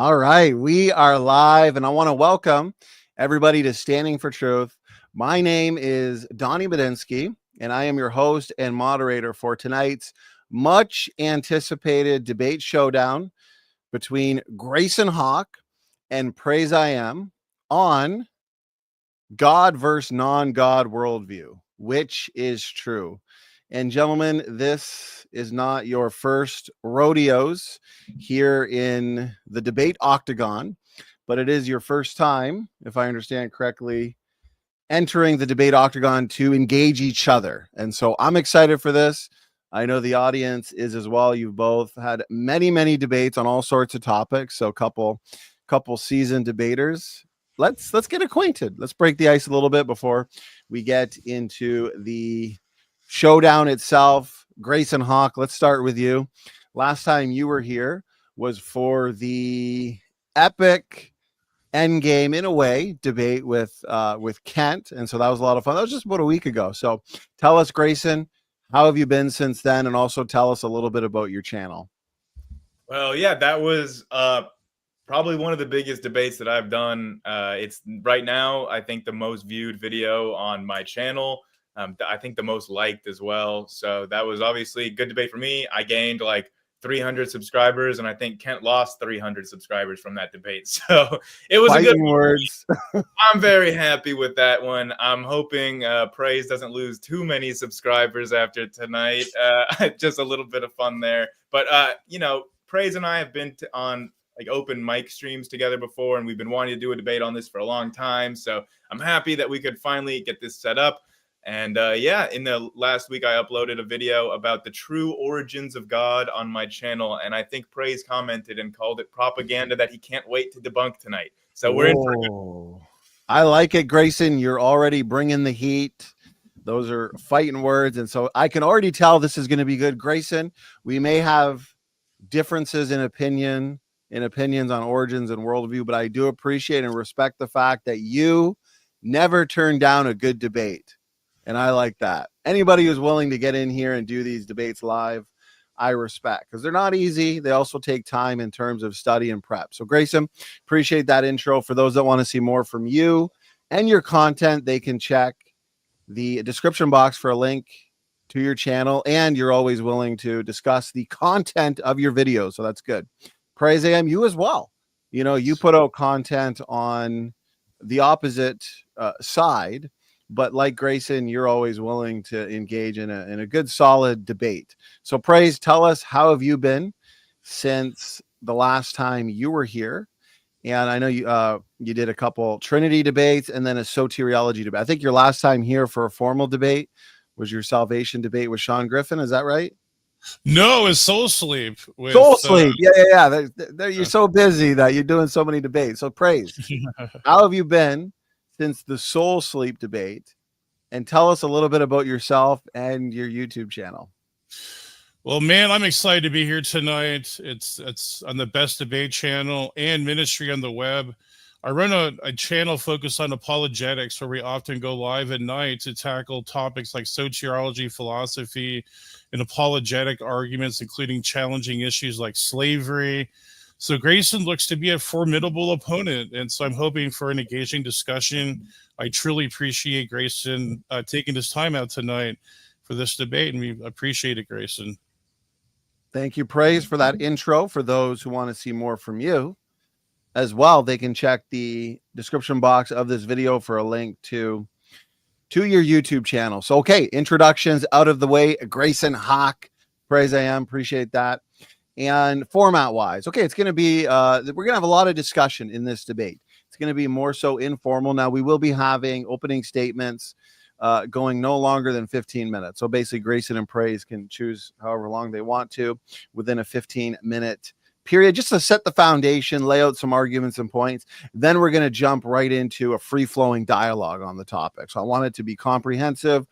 All right, we are live, and I want to welcome everybody to Standing for Truth. My name is Donny Budinsky, and I am your host and moderator for tonight's much anticipated debate showdown between Grayson Hawk and Praise IAM on God versus non-God worldview, which is true. And gentlemen, this is not your first rodeos here in the debate octagon, but it is your first time, if I understand correctly, entering the debate octagon to engage each other. And so I'm excited for this. I know the audience is as well. You've both had many debates on all sorts of topics. So couple seasoned debaters. Let's get acquainted. Let's break the ice a little bit before we get into the showdown itself. Grayson Hawk, let's start with you. Last time you were here was for the epic endgame, in a way, debate with Kent, and so that was a lot of fun. That was just about a week ago. So tell us, Grayson, how have you been since then, and also tell us a little bit about your channel. Well, yeah, that was probably one of the biggest debates that I've done. It's right now, I think, the most viewed video on my channel. I think the most liked as well. So that was obviously a good debate for me. I gained like 300 subscribers, and I think Kent lost 300 subscribers from that debate. So it was a good words. I'm very happy with that one. I'm hoping Praise doesn't lose too many subscribers after tonight. Just a little bit of fun there. But, Praise and I have been on like open mic streams together before, and we've been wanting to do a debate on this for a long time. So I'm happy that we could finally get this set up. And in the last week, I uploaded a video about the true origins of God on my channel. And I think Praise commented and called it propaganda that he can't wait to debunk tonight. So we're in for a good. I like it, Grayson. You're already bringing the heat. Those are fighting words. And so I can already tell this is going to be good. Grayson, we may have differences in opinions on origins and worldview, but I do appreciate and respect the fact that you never turn down a good debate. And I like that. Anybody who's willing to get in here and do these debates live, I respect, because they're not easy. They also take time in terms of study and prep. So Grayson, appreciate that intro. For those that want to see more from you and your content, they can check the description box for a link to your channel, and you're always willing to discuss the content of your videos. So that's good. Praise IAM, you as well. You know, you put out content on the opposite side, but like Grayson, you're always willing to engage in a good, solid debate. So Praise, tell us, how have you been since the last time you were here? And I know you did a couple Trinity debates and then a soteriology debate. I think your last time here for a formal debate was your salvation debate with Sean Griffin. Is that right? No, it's Soul Sleep. Soul Sleep. Yeah. You're so busy that you're doing so many debates. So Praise, how have you been since the Soul Sleep debate, and tell us a little bit about yourself and your YouTube channel. Well, man, I'm excited to be here tonight. It's on the Best Debate channel and ministry on the web. I run a channel focused on apologetics, where we often go live at night to tackle topics like soteriology, philosophy, and apologetic arguments, including challenging issues like slavery. So Grayson looks to be a formidable opponent, and so I'm hoping for an engaging discussion. I truly appreciate Grayson taking his time out tonight for this debate, and we appreciate it, Grayson. Thank you, Praise, for that intro. For those who want to see more from you as well, they can check the description box of this video for a link to your YouTube channel. So, okay, introductions out of the way. Grayson Hawk, Praise IAM, appreciate that. And format-wise, okay, it's going to be, we're going to have a lot of discussion in this debate. It's going to be more so informal. Now, we will be having opening statements going no longer than 15 minutes. So basically, Grayson and Praise can choose however long they want to within a 15-minute period, just to set the foundation, lay out some arguments and points. Then we're going to jump right into a free-flowing dialogue on the topic. So I want it to be comprehensive,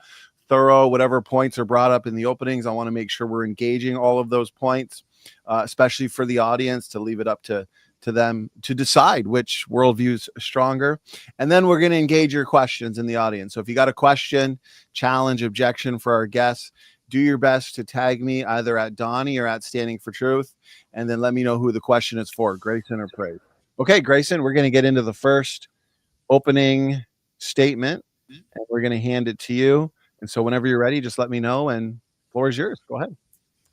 thorough. Whatever points are brought up in the openings, I want to make sure we're engaging all of those points, especially for the audience, to leave it up to them to decide which worldview is stronger. And then we're going to engage your questions in the audience. So if you got a question, challenge, objection for our guests, do your best to tag me either at Donny or at Standing For Truth, and then let me know who the question is for, Grayson or Praise. Okay, Grayson, we're going to get into the first opening statement, and we're going to hand it to you. And so whenever you're ready, just let me know, and floor is yours. Go ahead.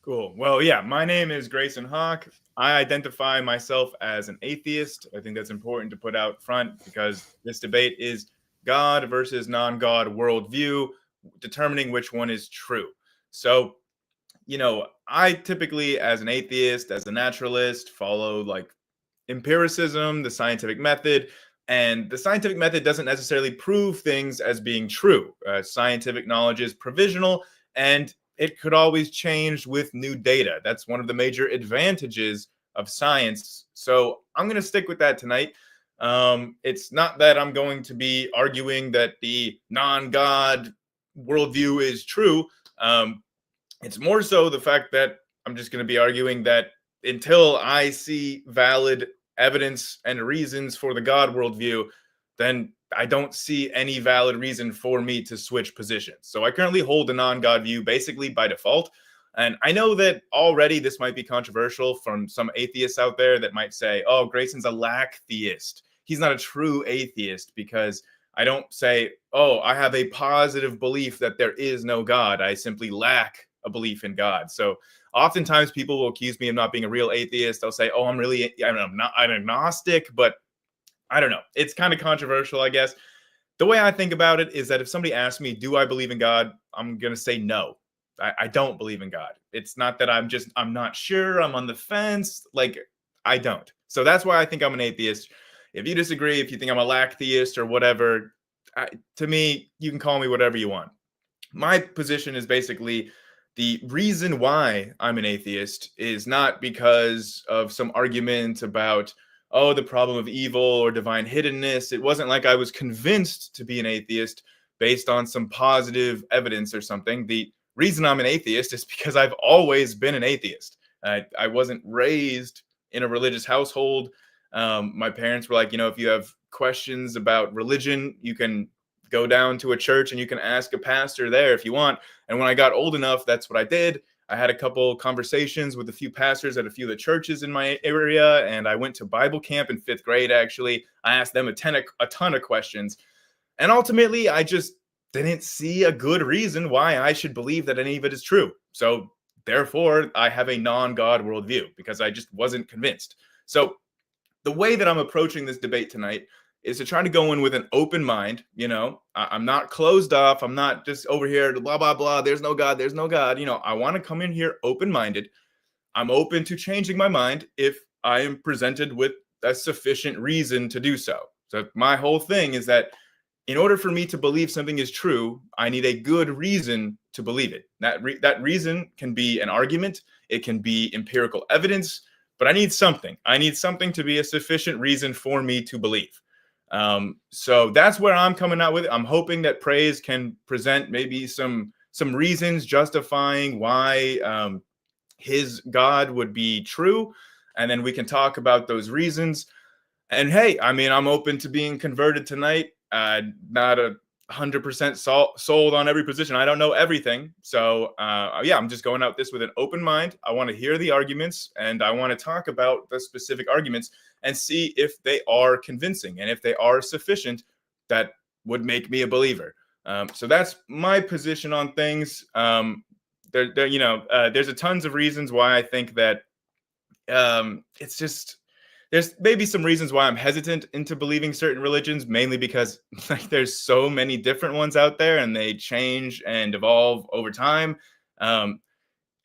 Cool. Well, yeah, my name is Grayson Hawk. I identify myself as an atheist. I think that's important to put out front because this debate is God versus non-God worldview, determining which one is true. So, I typically, as an atheist, as a naturalist, follow like empiricism, the scientific method. And the scientific method doesn't necessarily prove things as being true. Scientific knowledge is provisional, and it could always change with new data. That's one of the major advantages of science. So I'm going to stick with that tonight. It's not that I'm going to be arguing that the non-God worldview is true. It's more so the fact that I'm just going to be arguing that until I see valid evidence and reasons for the God worldview, then I don't see any valid reason for me to switch positions. So I currently hold a non-God view basically by default. And I know that already this might be controversial from some atheists out there that might say, oh, Grayson's a lack theist. He's not a true atheist because I don't say, oh, I have a positive belief that there is no God. I simply lack a belief in God. So oftentimes people will accuse me of not being a real atheist. They'll say, oh, I'm agnostic, but I don't know. It's kind of controversial, I guess. The way I think about it is that if somebody asks me, do I believe in God? I'm going to say no. I don't believe in God. It's not that I'm not sure. I'm on the fence. Like, I don't. So that's why I think I'm an atheist. If you disagree, if you think I'm a lack theist or whatever, to me, you can call me whatever you want. My position is basically the reason why I'm an atheist is not because of some argument about, oh, the problem of evil or divine hiddenness. It wasn't like I was convinced to be an atheist based on some positive evidence or something. The reason I'm an atheist is because I've always been an atheist. I wasn't raised in a religious household. My parents were like, if you have questions about religion, you can go down to a church and you can ask a pastor there if you want. And when I got old enough, that's what I did. I had a couple conversations with a few pastors at a few of the churches in my area, and I went to Bible camp in 5th grade, actually. I asked them a ton of questions. And ultimately, I just didn't see a good reason why I should believe that any of it is true. So therefore, I have a non-God worldview because I just wasn't convinced. So the way that I'm approaching this debate tonight is to try to go in with an open mind. I'm not closed off. I'm not just over here, blah, blah, blah. There's no God. There's no God. I want to come in here open-minded. I'm open to changing my mind if I am presented with a sufficient reason to do so. So my whole thing is that in order for me to believe something is true, I need a good reason to believe it. That reason can be an argument. It can be empirical evidence, but I need something. I need something to be a sufficient reason for me to believe. So that's where I'm coming out with it. I'm hoping that Praise can present maybe some reasons justifying why his God would be true. And then we can talk about those reasons. And hey, I'm open to being converted tonight. Not 100% sold on every position. I don't know everything. So I'm just going out this with an open mind. I want to hear the arguments and I want to talk about the specific arguments and see if they are convincing and if they are sufficient that would make me a believer. So that's my position on things. There's a tons of reasons why I think that it's just, there's maybe some reasons why I'm hesitant into believing certain religions, mainly because there's so many different ones out there and they change and evolve over time. And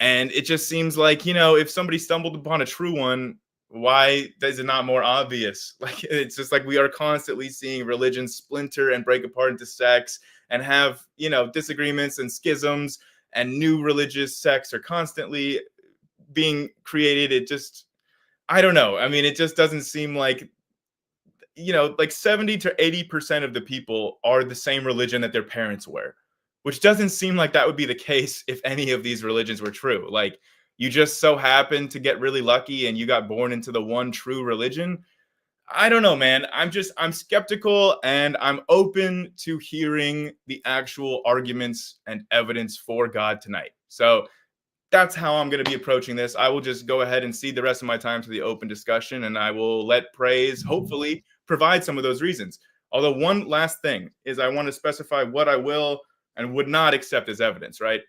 it just seems like, if somebody stumbled upon a true one, why is it not more obvious? It's just like we are constantly seeing religions splinter and break apart into sects and have, disagreements and schisms, and new religious sects are constantly being created. I don't know. It just doesn't seem like, 70 to 80% of the people are the same religion that their parents were, which doesn't seem like that would be the case if any of these religions were true. Like, you just so happen to get really lucky and you got born into the one true religion. I don't know, man. I'm skeptical, and I'm open to hearing the actual arguments and evidence for God tonight. So that's how I'm going to be approaching this. I will just go ahead and cede the rest of my time to the open discussion, and I will let Praise hopefully provide some of those reasons. Although one last thing is I want to specify what I will and would not accept as evidence, right?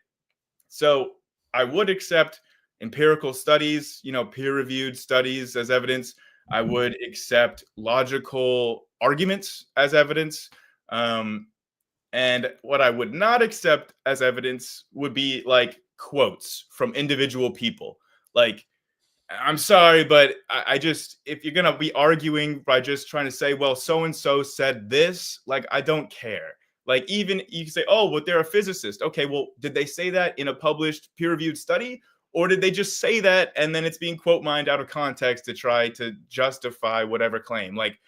So I would accept empirical studies, peer-reviewed studies as evidence. I would accept logical arguments as evidence. And what I would not accept as evidence would be like quotes from individual people. Like, I'm sorry, but I just, if you're going to be arguing by just trying to say, well, so-and-so said this, like, I don't care. Like, even you can say, oh, well, they're a physicist. Okay, well, did they say that in a published peer-reviewed study? Or did they just say that and then it's being quote mined out of context to try to justify whatever claim? Like,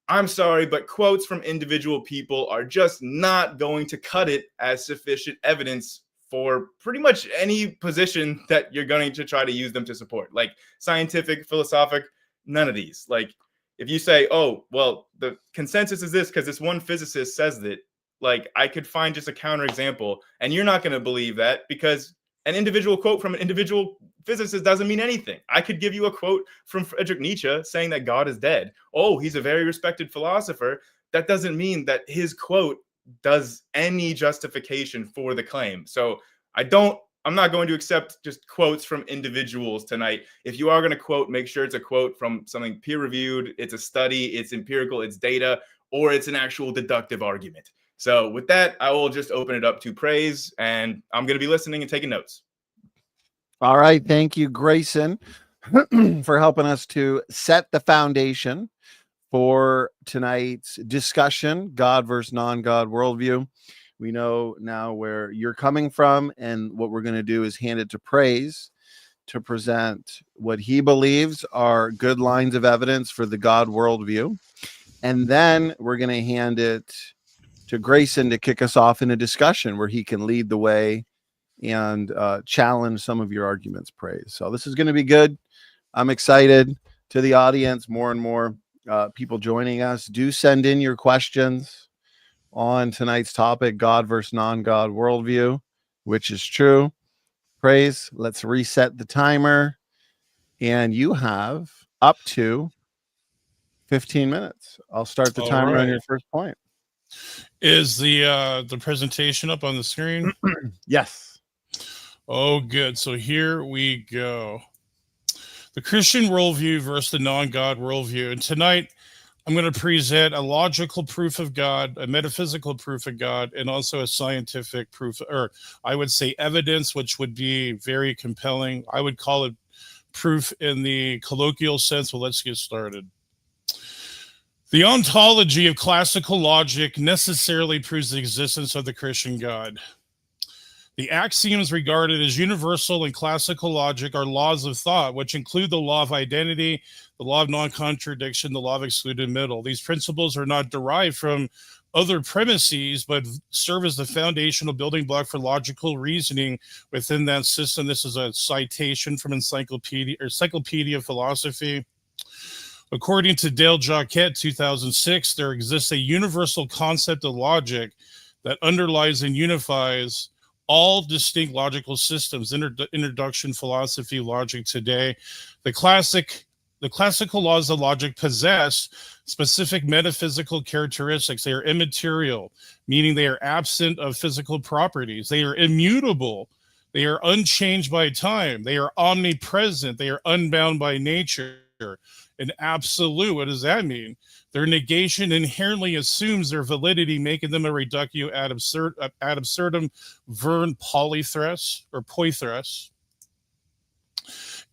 I'm sorry, but quotes from individual people are just not going to cut it as sufficient evidence for pretty much any position that you're going to try to use them to support. Like scientific, philosophic, none of these. Like if you say, oh, well, the consensus is this because this one physicist says that, like I could find just a counterexample, and you're not going to believe that because an individual quote from an individual physicist doesn't mean anything. I could give you a quote from Friedrich Nietzsche saying that God is dead. Oh, he's a very respected philosopher. That doesn't mean that his quote does any justification for the claim. So I'm not going to accept just quotes from individuals tonight. If you are going to quote, make sure it's a quote from something peer-reviewed, it's a study, it's empirical, it's data, or it's an actual deductive argument. So with that, I will just open it up to Praise, and I'm going to be listening and taking notes. All right. Thank you, Grayson, for helping us to set the foundation for tonight's discussion, God versus non-God worldview. We know now where you're coming from, and what we're going to do is hand it to Praise to present what he believes are good lines of evidence for the God worldview. And then we're going to hand it to Grayson to kick us off in a discussion where he can lead the way and challenge some of your arguments, Praise. So this is going to be good. I'm excited. To the audience, more and more people joining us. Do send in your questions on tonight's topic, God versus non-God worldview, which is true. Praise, let's reset the timer. And you have up to 15 minutes. I'll start the timer on your first point. Is the presentation up on the screen? Yes. Oh, good. So here we go. The Christian worldview versus the non-God worldview. And tonight, I'm going to present a logical proof of God, a metaphysical proof of God, and also a scientific proof, or I would say evidence, which would be very compelling. I would call it proof in the colloquial sense. Well, let's get started. The ontology of classical logic necessarily proves the existence of the Christian God. The axioms regarded as universal in classical logic are laws of thought, which include the law of identity, the law of non-contradiction, the law of excluded middle. These principles are not derived from other premises, but serve as the foundational building block for logical reasoning within that system. This is a citation from Encyclopedia of Philosophy. According to Dale Jacquet, 2006, there exists a universal concept of logic that underlies and unifies all distinct logical systems. Introduction Philosophy Logic Today. The classical laws of logic possess specific metaphysical characteristics. They are immaterial, meaning they are absent of physical properties. They are immutable. They are unchanged by time. They are omnipresent. They are unbound by nature. An absolute, what does that mean? Their negation inherently assumes their validity, making them a reductio ad absurdum vern polythres or poithres.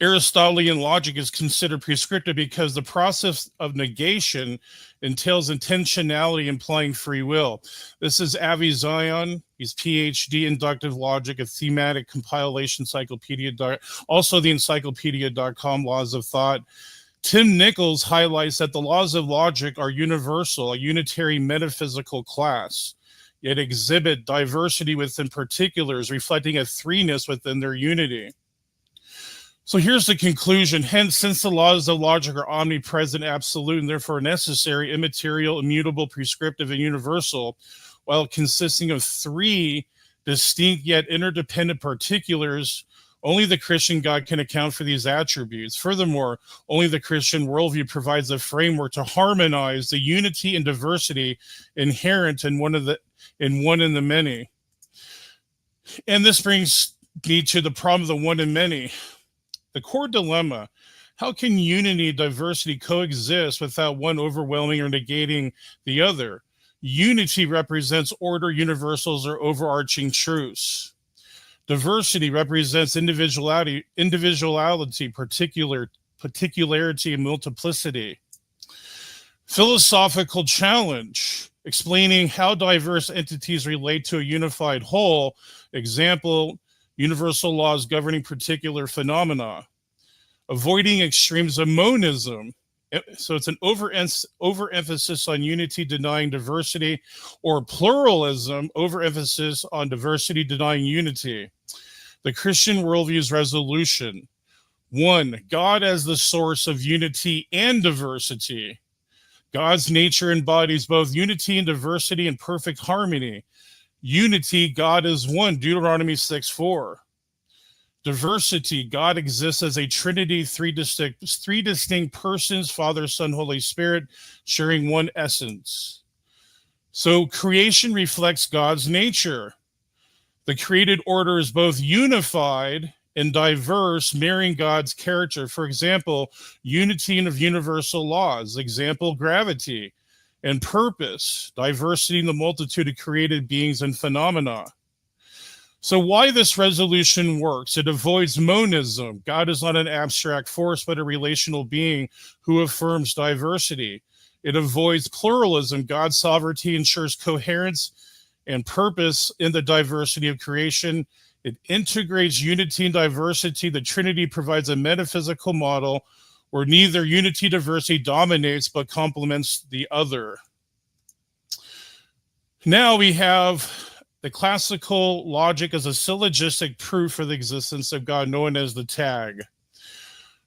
Aristotelian logic is considered prescriptive because the process of negation entails intentionality implying free will. This is Avi Zion. He's PhD inductive logic, a thematic compilation encyclopedia, also the encyclopedia.com laws of thought. Tim Nichols highlights that the laws of logic are universal, a unitary metaphysical class, yet exhibit diversity within particulars, reflecting a threeness within their unity. So here's the conclusion. Hence, since the laws of logic are omnipresent, absolute, and therefore necessary, immaterial, immutable, prescriptive, and universal, while consisting of three distinct yet interdependent particulars, only the Christian God can account for these attributes. Furthermore, only the Christian worldview provides a framework to harmonize the unity and diversity inherent in one in the many. And this brings me to the problem of the one in many. The core dilemma: how can unity and diversity coexist without one overwhelming or negating the other? Unity represents order, universals, or overarching truths. Diversity represents individuality, particularity, and multiplicity. Philosophical challenge: explaining how diverse entities relate to a unified whole. Example, universal laws governing particular phenomena. Avoiding extremes of monism. So it's an overemphasis on unity, denying diversity, or pluralism, overemphasis on diversity, denying unity. The Christian worldview's resolution: 1. God as the source of unity and diversity. God's nature embodies both unity and diversity in perfect harmony. Unity, God is one, Deuteronomy 6:4. Diversity, God exists as a Trinity, three distinct persons, Father, Son, Holy Spirit, sharing one essence. So creation reflects God's nature. The created order is both unified and diverse, mirroring God's character. For example, unity of universal laws, example, gravity, and purpose, diversity in the multitude of created beings and phenomena. So why this resolution works: it avoids monism. God is not an abstract force, but a relational being who affirms diversity. It avoids pluralism. God's sovereignty ensures coherence and purpose in the diversity of creation. It integrates unity and diversity. The Trinity provides a metaphysical model where neither unity diversity dominates, but complements the other. Now we have the classical logic as a syllogistic proof for the existence of God, known as the tag.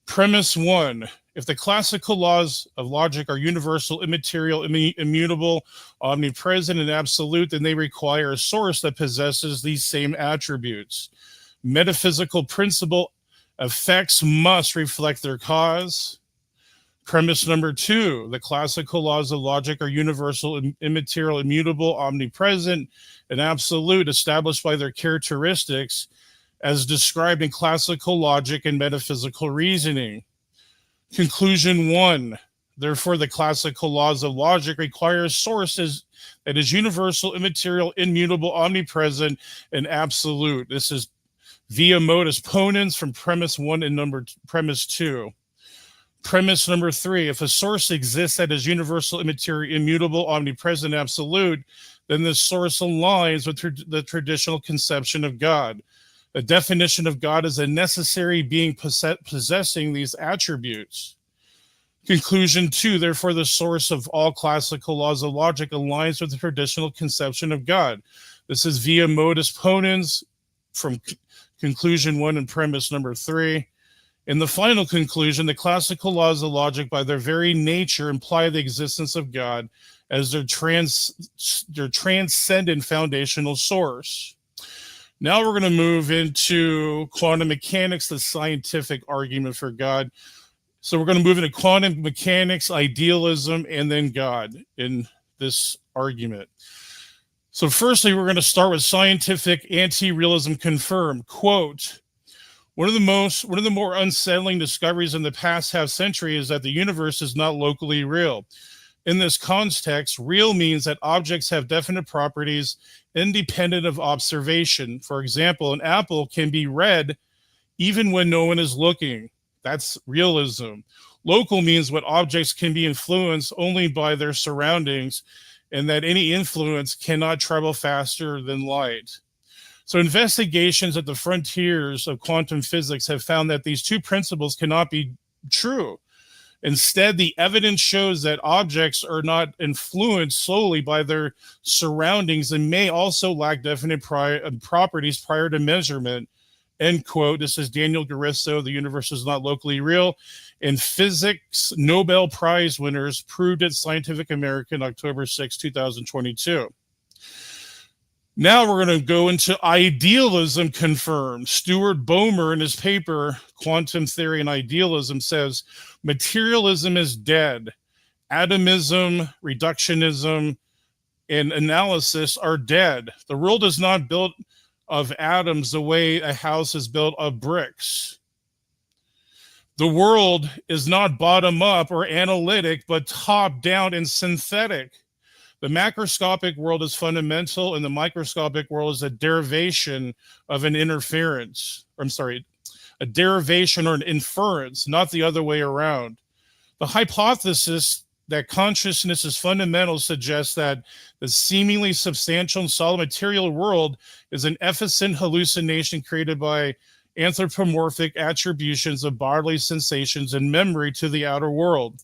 Premise 1: if the classical laws of logic are universal, immaterial, immutable, omnipresent, and absolute, then they require a source that possesses these same attributes. Metaphysical principle effects must reflect their cause. Premise number 2: the classical laws of logic are universal, immaterial, immutable, omnipresent, and absolute, established by their characteristics as described in classical logic and metaphysical reasoning. Conclusion 1: therefore, the classical laws of logic require sources that is universal, immaterial, immutable, omnipresent, and absolute. This is via modus ponens from premise 1 and premise 2. Premise number 3: if a source exists that is universal, immaterial, immutable, omnipresent, absolute, then this source aligns with the traditional conception of God. The definition of God is a necessary being possessing these attributes. Conclusion 2: therefore, the source of all classical laws of logic aligns with the traditional conception of God. This is via modus ponens from conclusion 1 and premise number 3. In the final conclusion, the classical laws of logic, by their very nature, imply the existence of God as their transcendent foundational source. Now we're going to move into quantum mechanics, the scientific argument for God. So we're going to move into quantum mechanics, idealism, and then God in this argument. So firstly, we're going to start with scientific anti-realism confirmed. Quote: One of the more unsettling discoveries in the past half century is that the universe is not locally real. In this context, real means that objects have definite properties independent of observation. For example, an apple can be read even when no one is looking. That's realism. Local means what objects can be influenced only by their surroundings, and that any influence cannot travel faster than light. So investigations at the frontiers of quantum physics have found that these two principles cannot be true. Instead, the evidence shows that objects are not influenced solely by their surroundings and may also lack definite properties prior to measurement. end quote. This is Daniel Garisso, The Universe is Not Locally Real. And physics Nobel Prize winners proved it, Scientific American, October 6, 2022. Now we're going to go into idealism confirmed. Stuart Boehmer, in his paper, Quantum Theory and Idealism, says materialism is dead. Atomism, reductionism, and analysis are dead. The world is not built of atoms the way a house is built of bricks. The world is not bottom up or analytic, but top down and synthetic. The macroscopic world is fundamental, and the microscopic world is a derivation of an interference. A derivation or an inference, not the other way around. The hypothesis that consciousness is fundamental suggests that the seemingly substantial and solid material world is an efficient hallucination created by anthropomorphic attributions of bodily sensations and memory to the outer world.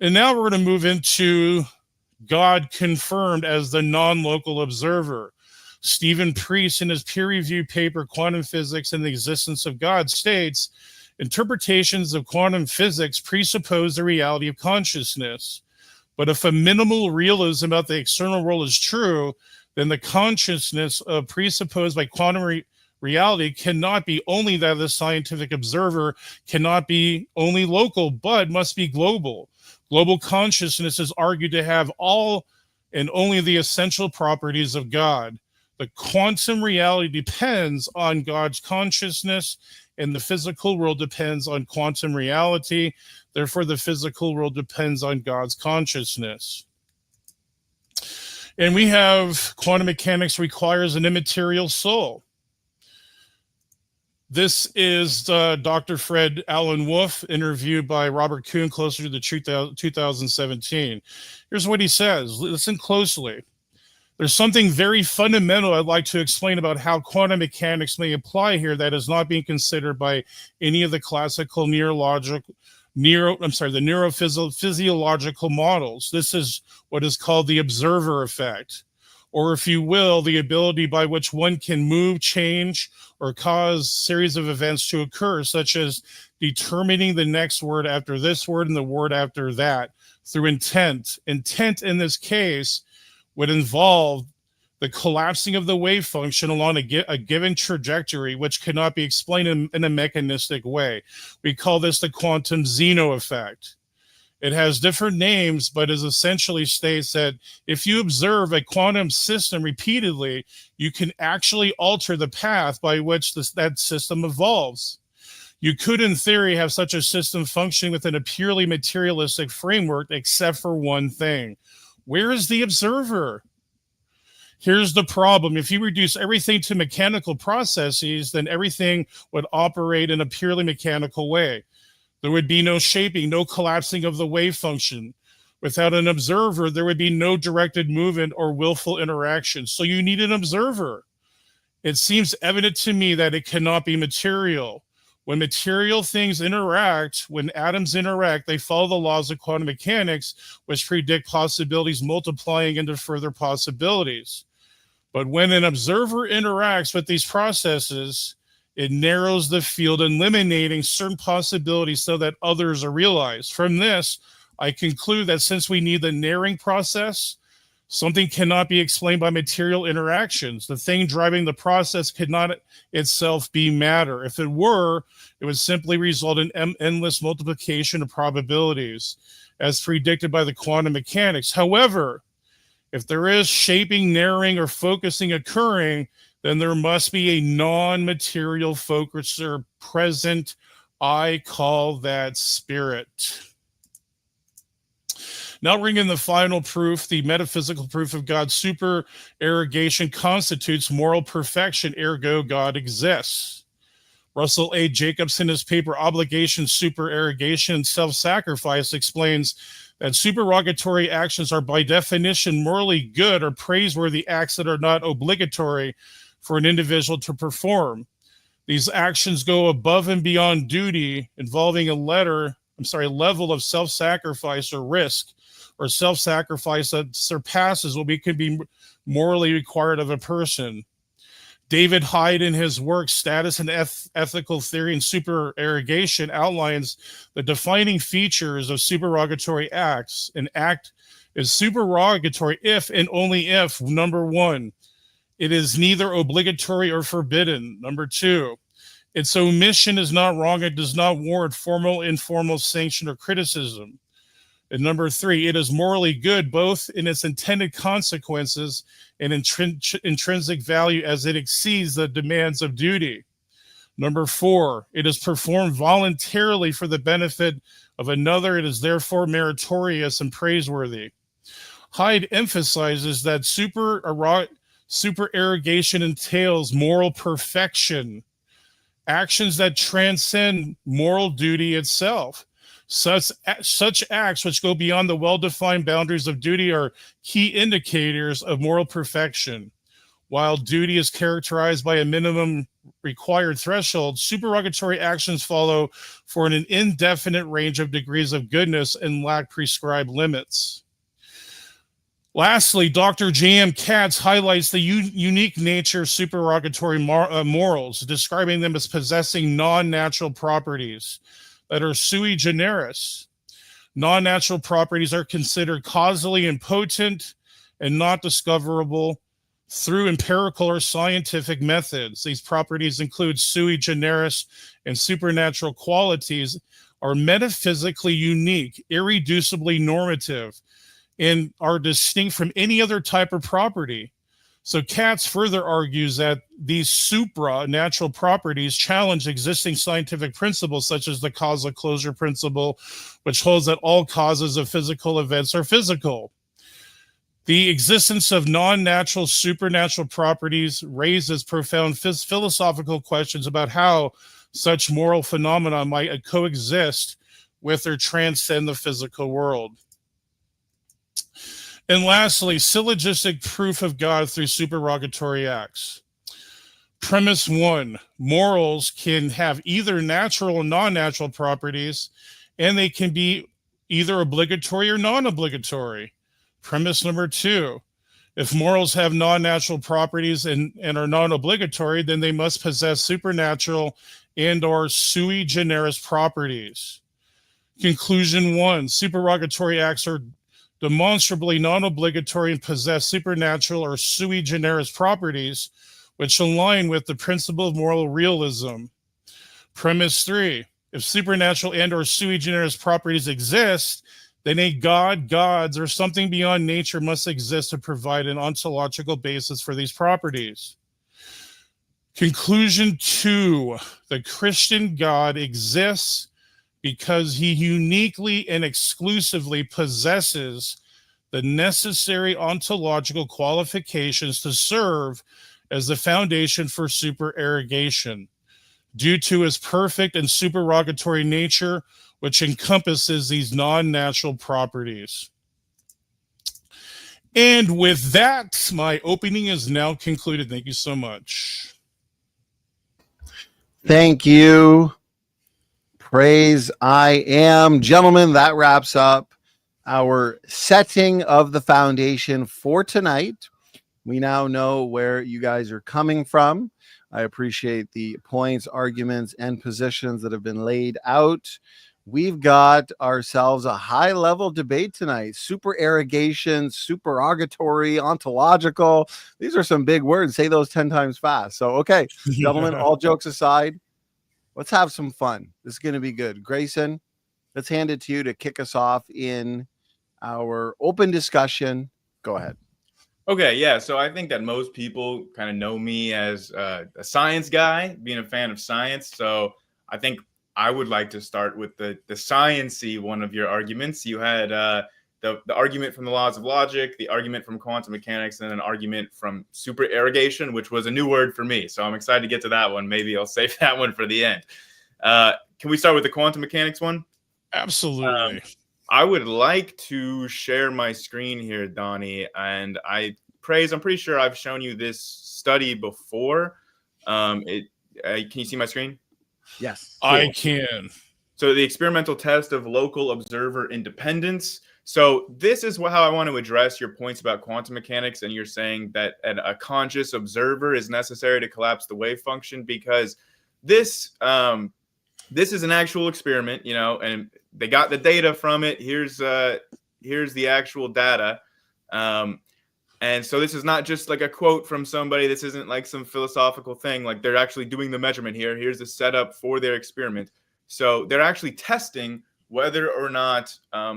And now we're going to move into God confirmed as the non-local observer. Stephen Priest, in his peer-reviewed paper, Quantum Physics and the Existence of God, states, interpretations of quantum physics presuppose the reality of consciousness. But if a minimal realism about the external world is true, then the consciousness presupposed by quantum reality cannot be only that of the scientific observer, cannot be only local, but must be global. Global consciousness is argued to have all and only the essential properties of God. The quantum reality depends on God's consciousness, and the physical world depends on quantum reality. Therefore, the physical world depends on God's consciousness. And we have quantum mechanics requires an immaterial soul. This is Dr. Fred Alan Wolf, interviewed by Robert Kuhn closer to the 2017. Here's what he says. Listen closely. There's something very fundamental I'd like to explain about how quantum mechanics may apply here that is not being considered by any of the classical neurophysiological models. This is what is called the observer effect, or if you will, the ability by which one can move, change, or cause series of events to occur, such as determining the next word after this word and the word after that through intent. Intent in this case would involve the collapsing of the wave function along a given trajectory, which cannot be explained in a mechanistic way. We call this the quantum Zeno effect. It has different names, but it essentially states that if you observe a quantum system repeatedly, you can actually alter the path by which that system evolves. You could, in theory, have such a system functioning within a purely materialistic framework, except for one thing. Where is the observer? Here's the problem. If you reduce everything to mechanical processes, then everything would operate in a purely mechanical way. There would be no shaping, no collapsing of the wave function. Without an observer, there would be no directed movement or willful interaction. So you need an observer. It seems evident to me that it cannot be material. When material things interact, when atoms interact, they follow the laws of quantum mechanics, which predict possibilities multiplying into further possibilities. But when an observer interacts with these processes, it narrows the field, eliminating certain possibilities so that others are realized. From this, I conclude that since we need the narrowing process, something cannot be explained by material interactions. The thing driving the process could not itself be matter. If it were, it would simply result in endless multiplication of probabilities, as predicted by the quantum mechanics. However, if there is shaping, narrowing, or focusing occurring, then there must be a non-material focuser present. I call that spirit. Now bring in the final proof, the metaphysical proof of God's supererogation constitutes moral perfection, ergo God exists. Russell A. Jacobs, in his paper Obligation, Supererogation, and Self-Sacrifice, explains that supererogatory actions are by definition morally good or praiseworthy acts that are not obligatory for an individual to perform. These actions go above and beyond duty, involving a level of self-sacrifice or risk, or self-sacrifice that surpasses what could be morally required of a person. David Hyde, in his work Status and Ethical Theory and Supererogation, outlines the defining features of supererogatory acts. An act is supererogatory if and only if, number one, it is neither obligatory or forbidden. Number two, its omission is not wrong. It does not warrant formal, informal sanction or criticism. And number three, it is morally good, both in its intended consequences and intrinsic value, as it exceeds the demands of duty. Number four, it is performed voluntarily for the benefit of another. It is therefore meritorious and praiseworthy. Hyde emphasizes that supererogation entails moral perfection, actions that transcend moral duty itself. Such acts which go beyond the well-defined boundaries of duty are key indicators of moral perfection. While duty is characterized by a minimum required threshold, supererogatory actions follow for an indefinite range of degrees of goodness and lack prescribed limits. Lastly, Dr. J.M. Katz highlights the unique nature of supererogatory morals, describing them as possessing non-natural properties that are sui generis. Non-natural properties are considered causally impotent and not discoverable through empirical or scientific methods. These properties include sui generis and supernatural qualities, are metaphysically unique, irreducibly normative, and are distinct from any other type of property. So Katz further argues that these supranatural properties challenge existing scientific principles, such as the causal closure principle, which holds that all causes of physical events are physical. The existence of non-natural supernatural properties raises profound philosophical questions about how such moral phenomena might coexist with or transcend the physical world. And lastly, syllogistic proof of God through supererogatory acts. Premise one, morals can have either natural or non-natural properties, and they can be either obligatory or non-obligatory. Premise number two, if morals have non-natural properties and are non-obligatory, then they must possess supernatural and or sui generis properties. Conclusion one, supererogatory acts are demonstrably non-obligatory and possess supernatural or sui generis properties, which align with the principle of moral realism. Premise three, if supernatural and or sui generis properties exist, then a god, gods, or something beyond nature must exist to provide an ontological basis for these properties. Conclusion two, the Christian God exists because he uniquely and exclusively possesses the necessary ontological qualifications to serve as the foundation for supererogation, due to his perfect and supererogatory nature, which encompasses these non-natural properties. And with that, my opening is now concluded. Thank you so much. Thank you. Praise I Am. Gentlemen, that wraps up our setting of the foundation for tonight. We now know where you guys are coming from. I appreciate the points, arguments, and positions that have been laid out. We've got ourselves a high-level debate tonight. Supererogation, supererogatory, ontological. These are some big words. Say those 10 times fast. So, okay, gentlemen, all jokes aside, let's have some fun. This is going to be good. Grayson, let's hand it to you to kick us off in our open discussion. Go ahead. Okay, yeah. So I think that most people kind of know me as a science guy, being a fan of science. So I think I would like to start with the science-y one of your arguments. You had the argument from the laws of logic, the argument from quantum mechanics, and an argument from supererogation, which was a new word for me. So I'm excited to get to that one. Maybe I'll save that one for the end. Can we start with the quantum mechanics one? Absolutely. I would like to share my screen here, Donny, and I'm pretty sure I've shown you this study before. Can you see my screen? Yes. Cool. I can. So the experimental test of local observer independence. So this is how I want to address your points about quantum mechanics, and you're saying that a conscious observer is necessary to collapse the wave function, because this is an actual experiment, and they got the data from it. Here's the actual data. And so this is not just like a quote from somebody. This isn't like some philosophical thing. Like, they're actually doing the measurement here. Here's the setup for their experiment. So they're actually testing whether or not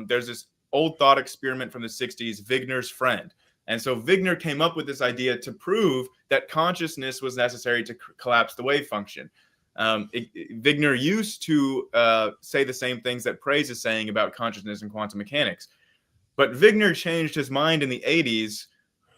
there's this old thought experiment from the 60s, Wigner's friend. And so Wigner came up with this idea to prove that consciousness was necessary to collapse the wave function. Wigner used to say the same things that Praise is saying about consciousness and quantum mechanics. But Wigner changed his mind in the 80s.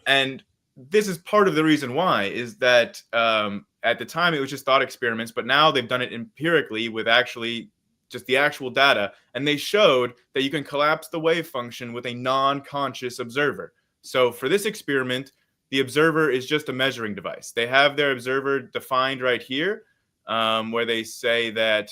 And this is part of the reason why, is that at the time it was just thought experiments, but now they've done it empirically with actually just the actual data. And they showed that you can collapse the wave function with a non-conscious observer. So for this experiment, the observer is just a measuring device. They have their observer defined right here, where they say that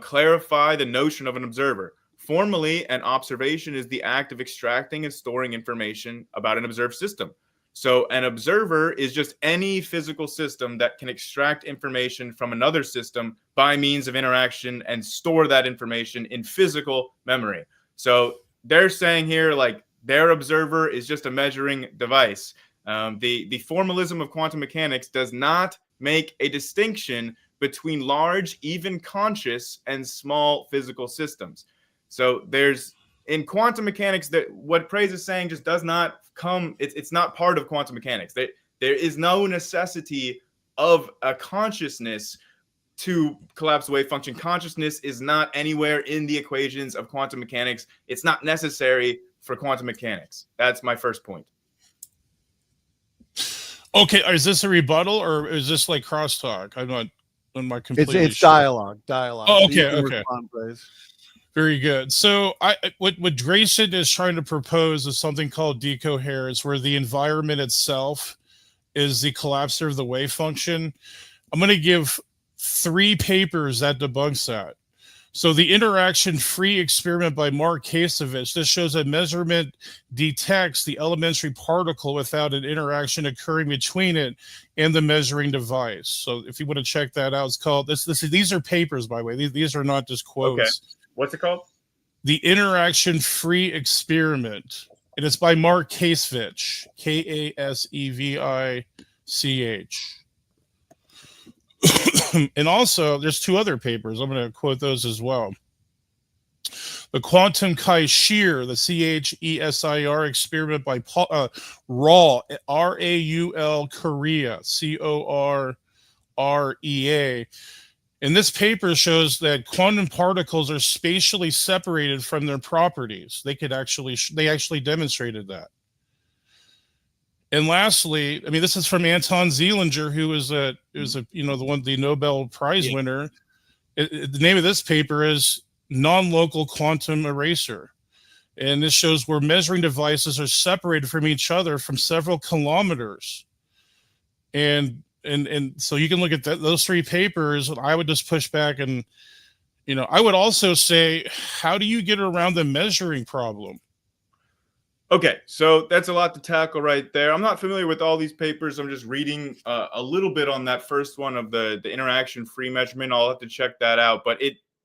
clarify the notion of an observer. Formally, an observation is the act of extracting and storing information about an observed system. So an observer is just any physical system that can extract information from another system by means of interaction and store that information in physical memory. So they're saying here, like, their observer is just a measuring device. The formalism of quantum mechanics does not make a distinction between large, even conscious, and small physical systems. So in quantum mechanics, that what Praise is saying just does not come, it's not part of quantum mechanics. There is no necessity of a consciousness to collapse the wave function. Consciousness is not anywhere in the equations of quantum mechanics. It's not necessary for quantum mechanics. That's my first point. Okay, is this a rebuttal or is this like crosstalk? I'm not completely It's sure. dialogue. Oh, okay, So okay. respond, Praise. Very good. So what Grayson is trying to propose is something called decoherence, where the environment itself is the collapser of the wave function. I'm going to give 3 papers that debunks that. So the interaction-free experiment by Mark Kasevich, this shows that measurement detects the elementary particle without an interaction occurring between it and the measuring device. So if you want to check that out, it's called these are papers, by the way. These are not just quotes. Okay. What's it called? The interaction-free experiment. And it's by Mark Kasevich, Kasevich. And also, there's 2 other papers. I'm going to quote those as well. The Quantum Kai-Shir, the CHESIR experiment by Raul, R-A-U-L, Korea, C-O-R-R-E-A. And this paper shows that quantum particles are spatially separated from their properties. They actually demonstrated that. And lastly, I mean, this is from Anton Zeilinger, who is the Nobel Prize winner. The name of this paper is Non-Local Quantum Eraser. And this shows where measuring devices are separated from each other from several kilometers. And so you can look at those 3 papers, and I would just push back. And, I would also say, how do you get around the measuring problem? Okay, so that's a lot to tackle right there. I'm not familiar with all these papers. I'm just reading a little bit on that first one of the interaction-free measurement. I'll have to check that out. But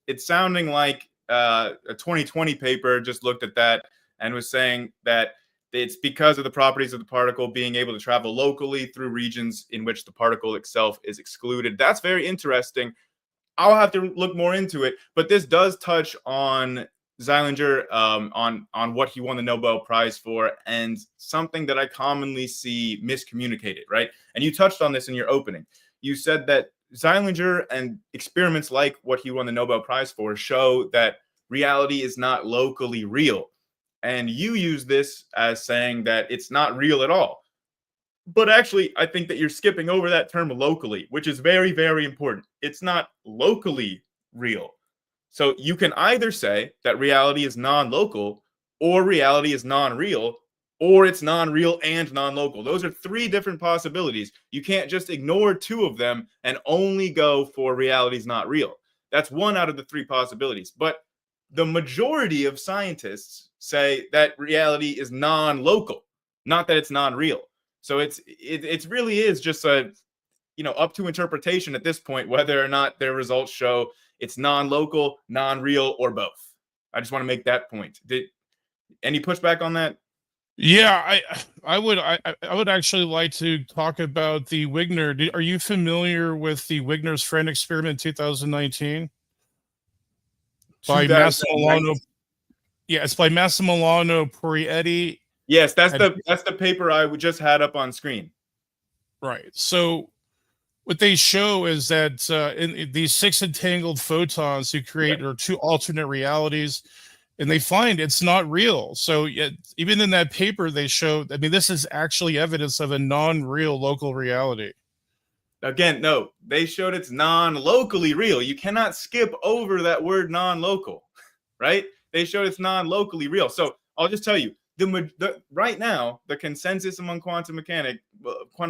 it's sounding like a 2020 paper just looked at that and was saying that it's because of the properties of the particle being able to travel locally through regions in which the particle itself is excluded. That's very interesting. I'll have to look more into it. But this does touch on Zeilinger, on what he won the Nobel Prize for, and something that I commonly see miscommunicated, right? And you touched on this in your opening. You said that Zeilinger and experiments like what he won the Nobel Prize for show that reality is not locally real. And you use this as saying that it's not real at all. But actually, I think that you're skipping over that term locally, which is very, very important. It's not locally real. So you can either say that reality is non-local, or reality is non-real, or it's non-real and non-local. Those are 3 different possibilities. You can't just ignore 2 of them and only go for reality is not real. That's 1 out of the 3 possibilities. But the majority of scientists say that reality is non-local, not that it's non-real. So it really is just a, up to interpretation at this point, whether or not their results show it's non-local, non-real, or both. I just want to make that point. Any pushback on that? Yeah, I would actually like to talk about the Wigner. Are you familiar with the Wigner's friend experiment 2019? By Massimiliano. Yeah, it's by Massimiliano Porietti. Yes, that's the paper I just had up on screen. Right. So what they show is that in these 6 entangled photons who create or 2 alternate realities, and they find it's not real. So even in that paper, they show, this is actually evidence of a non-real local reality. Again, no, they showed it's non-locally real. You cannot skip over that word non-local, right? They showed it's non-locally real. So I'll just tell you, right now, the consensus among quantum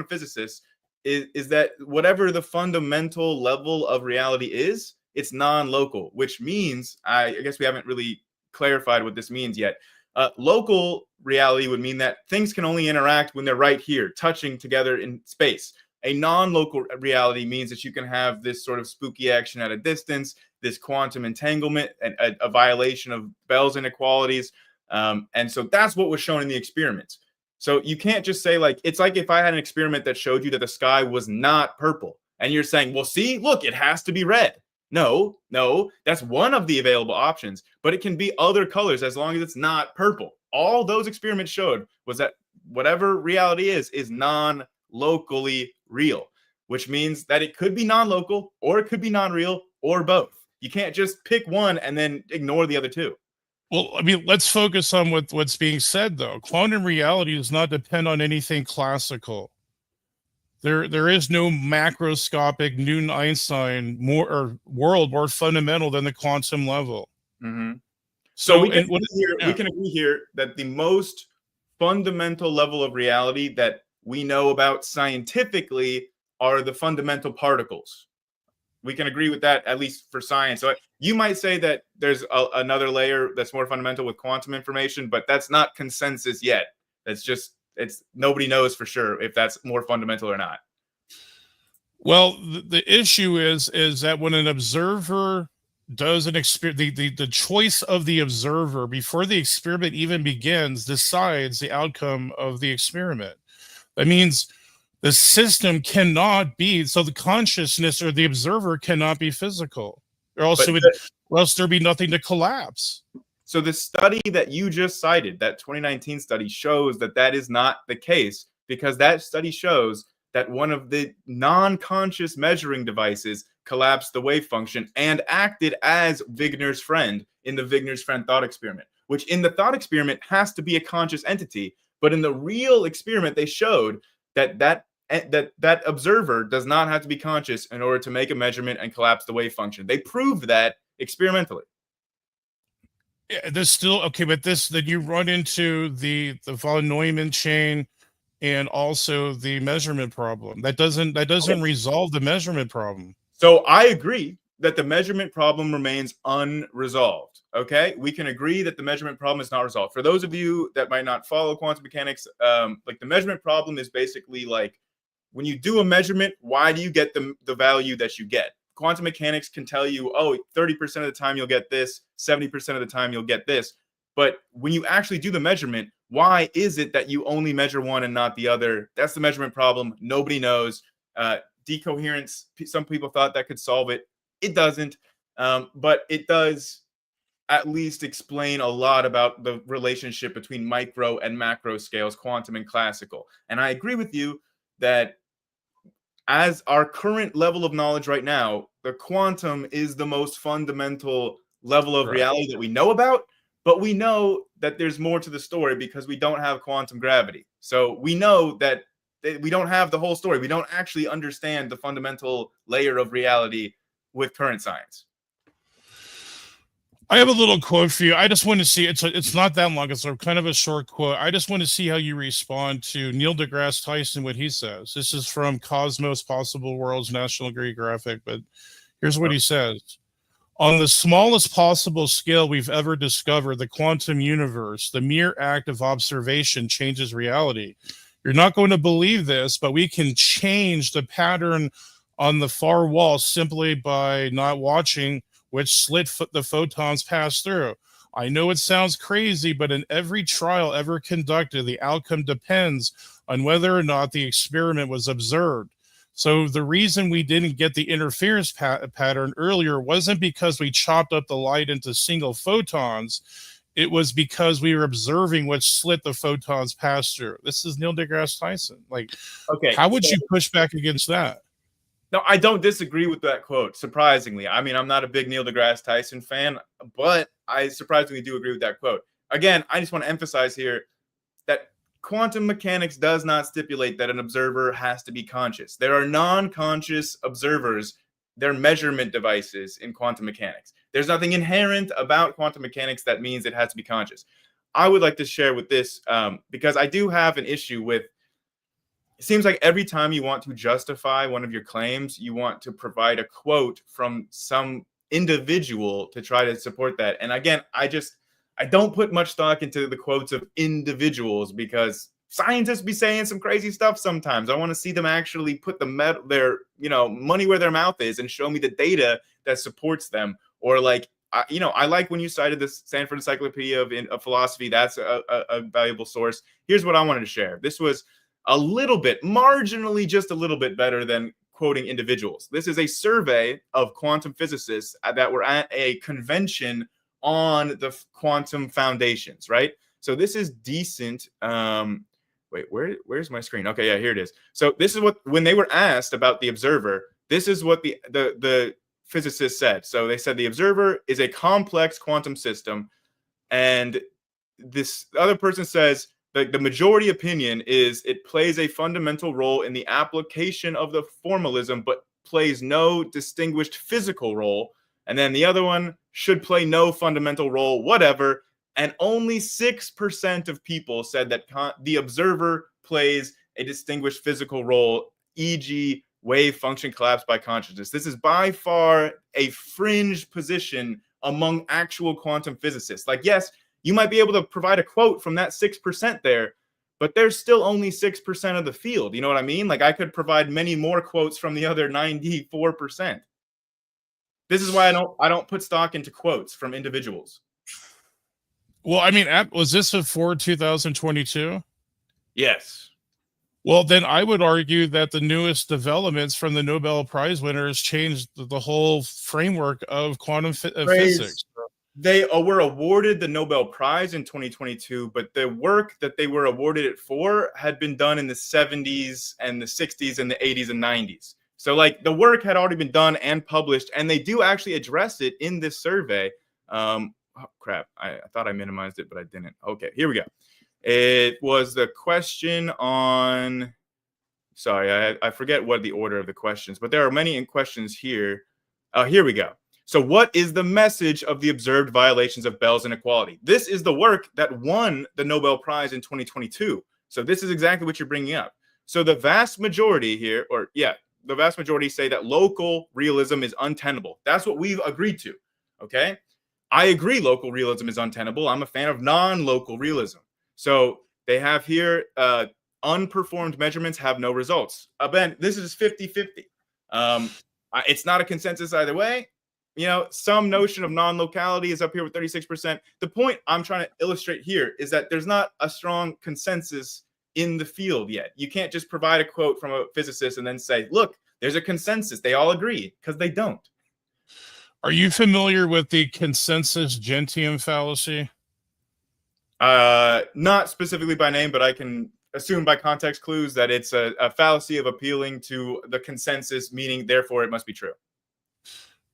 physicists is that whatever the fundamental level of reality is, it's non-local, which means, I guess we haven't really clarified what this means yet. Local reality would mean that things can only interact when they're right here, touching together in space. A non-local reality means that you can have this sort of spooky action at a distance, this quantum entanglement, and a violation of Bell's inequalities. And so that's what was shown in the experiments. So you can't just say, it's like if I had an experiment that showed you that the sky was not purple, and you're saying, well, see, look, it has to be red. No, that's one of the available options, but it can be other colors as long as it's not purple. All those experiments showed was that whatever reality is non-locally real, which means that it could be non-local, or it could be non-real, or both. You can't just pick one and then ignore the other two. Well, let's focus on what's being said, though. Quantum reality does not depend on anything classical. There is no macroscopic Newton-Einstein world more fundamental than the quantum level. Mm-hmm. So we can agree here that the most fundamental level of reality that we know about scientifically are the fundamental particles. We can agree with that, at least for science. So you might say that there's another layer that's more fundamental with quantum information, but that's not consensus yet. It's nobody knows for sure if that's more fundamental or not. Well, the issue is that when an observer does an experiment, the choice of the observer before the experiment even begins decides the outcome of the experiment. That means the system cannot be, so the consciousness or the observer cannot be physical, or else there'd be nothing to collapse. So the study that you just cited, that 2019 study, shows that is not the case, because that study shows that one of the non-conscious measuring devices collapsed the wave function and acted as Wigner's friend in the Wigner's friend thought experiment, which in the thought experiment has to be a conscious entity. But in the real experiment, they showed that observer does not have to be conscious in order to make a measurement and collapse the wave function. They proved that experimentally. Yeah, there's still okay, but then you run into the von Neumann chain and also the measurement problem. That doesn't resolve the measurement problem. So I agree that the measurement problem remains unresolved. Okay, we can agree that the measurement problem is not resolved. For those of you that might not follow quantum mechanics, the measurement problem is basically like when you do a measurement, why do you get the value that you get? Quantum mechanics can tell you, 30% of the time you'll get this, 70% of the time you'll get this. But when you actually do the measurement, why is it that you only measure one and not the other? That's the measurement problem. Nobody knows. Decoherence, some people thought that could solve it. It doesn't. But it does at least explain a lot about the relationship between micro and macro scales, quantum and classical. And I agree with you that as our current level of knowledge right now, the quantum is the most fundamental level of reality that we know about, but we know that there's more to the story because we don't have quantum gravity. So we know that we don't have the whole story. We don't actually understand the fundamental layer of reality with current science. I have a little quote for you. I just want to see, it's not that long. It's kind of a short quote. I just want to see how you respond to Neil deGrasse Tyson, what he says. This is from Cosmos Possible Worlds National Geographic, but here's what he says. On the smallest possible scale we've ever discovered, the quantum universe, the mere act of observation changes reality. You're not going to believe this, but we can change the pattern on the far wall simply by not watching which slit the photons pass through. I know it sounds crazy, but in every trial ever conducted, the outcome depends on whether or not the experiment was observed. So the reason we didn't get the interference pattern earlier wasn't because we chopped up the light into single photons. It was because we were observing which slit the photons pass through. This is Neil deGrasse Tyson. Like, okay, how would you push back against that? No, I don't disagree with that quote, surprisingly. I mean, I'm not a big Neil deGrasse Tyson fan, but I surprisingly do agree with that quote. Again, I just want to emphasize here that quantum mechanics does not stipulate that an observer has to be conscious. There are non-conscious observers. They're measurement devices in quantum mechanics. There's nothing inherent about quantum mechanics that means it has to be conscious. I would like to share with this because I do have an issue with, it seems like every time you want to justify one of your claims, you want to provide a quote from some individual to try to support that. And again, I don't put much stock into the quotes of individuals because scientists be saying some crazy stuff sometimes. I want to see them actually put their money where their mouth is and show me the data that supports them. Or like, I like when you cited the Stanford Encyclopedia of Philosophy. That's a valuable source. Here's what I wanted to share. This was a little bit, marginally, just a little bit better than quoting individuals. This is a survey of quantum physicists that were at a convention on the quantum foundations, right? So this is decent. Wait, where's my screen? Okay, yeah, here it is. So this is what, when they were asked about the observer, this is what the physicists said. So they said the observer is a complex quantum system, and this other person says the majority opinion is it plays a fundamental role in the application of the formalism, but plays no distinguished physical role. And then the other one should play no fundamental role, whatever. And only 6% of people said that the observer plays a distinguished physical role, e.g., wave function collapse by consciousness. This is by far a fringe position among actual quantum physicists. Like, yes, you might be able to provide a quote from that 6% there, but there's still only 6% of the field. You know what I mean? Like, I could provide many more quotes from the other 94%. This is why I don't put stock into quotes from individuals. Well, I mean, was this before 2022? Yes. Well, then I would argue that the newest developments from the Nobel Prize winners changed the whole framework of quantum physics. They were awarded the Nobel Prize in 2022, but the work that they were awarded it for had been done in the 70s and the 60s and the 80s and 90s. So like the work had already been done and published, and they do actually address it in this survey. Oh, crap. I thought I minimized it, but I didn't. Okay, here we go. It was the question on, sorry, I forget what the order of the questions, but there are many questions here. Here we go. So what is the message of the observed violations of Bell's inequality? This is the work that won the Nobel Prize in 2022. So this is exactly what you're bringing up. So the vast majority here, the vast majority say that local realism is untenable. That's what we've agreed to, okay? I agree local realism is untenable. I'm a fan of non-local realism. So they have here, unperformed measurements have no results. Ben, this is 50-50. It's not a consensus either way. You know, some notion of non-locality is up here with 36%. The point I'm trying to illustrate here is that there's not a strong consensus in the field yet. You can't just provide a quote from a physicist and then say, look, there's a consensus. They all agree, because they don't. Are you familiar with the consensus gentium fallacy? Not specifically by name, but I can assume by context clues that it's a fallacy of appealing to the consensus, meaning therefore it must be true.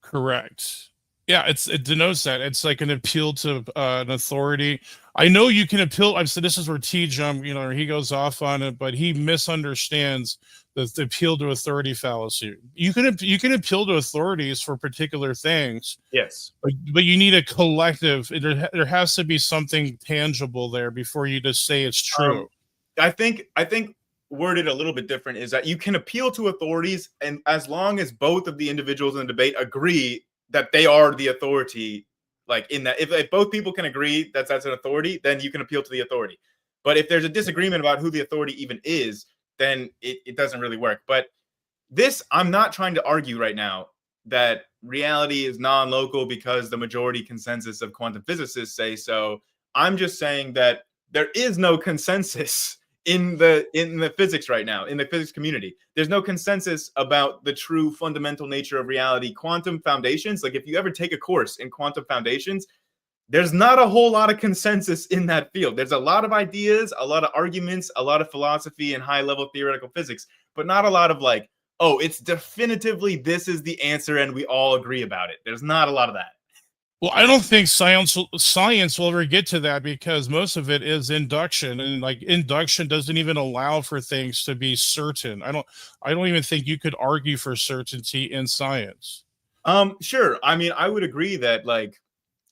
Correct. Yeah, it denotes that. It's like an appeal to an authority. I know you can appeal. I've said this is where T-Jump, he goes off on it, but he misunderstands the appeal to authority fallacy. You can appeal to authorities for particular things. Yes. But you need a collective. There has to be something tangible there before you just say it's true. I think worded a little bit different is that you can appeal to authorities, and as long as both of the individuals in the debate agree that they are the authority. Like in that, if both people can agree that that's an authority, then you can appeal to the authority. But if there's a disagreement about who the authority even is, then it doesn't really work. But this, I'm not trying to argue right now that reality is non-local because the majority consensus of quantum physicists say so. I'm just saying that there is no consensus in the physics right now, in the physics community. There's no consensus about the true fundamental nature of reality. Quantum foundations, like if you ever take a course in quantum foundations, there's not a whole lot of consensus in that field. There's a lot of ideas, a lot of arguments, a lot of philosophy and high-level theoretical physics, but not a lot of like, oh, it's definitively this is the answer and we all agree about it. There's not a lot of that. Well, I don't think science will ever get to that because most of it is induction, and like induction doesn't even allow for things to be certain. I don't even think you could argue for certainty in science. Sure. I mean, I would agree that like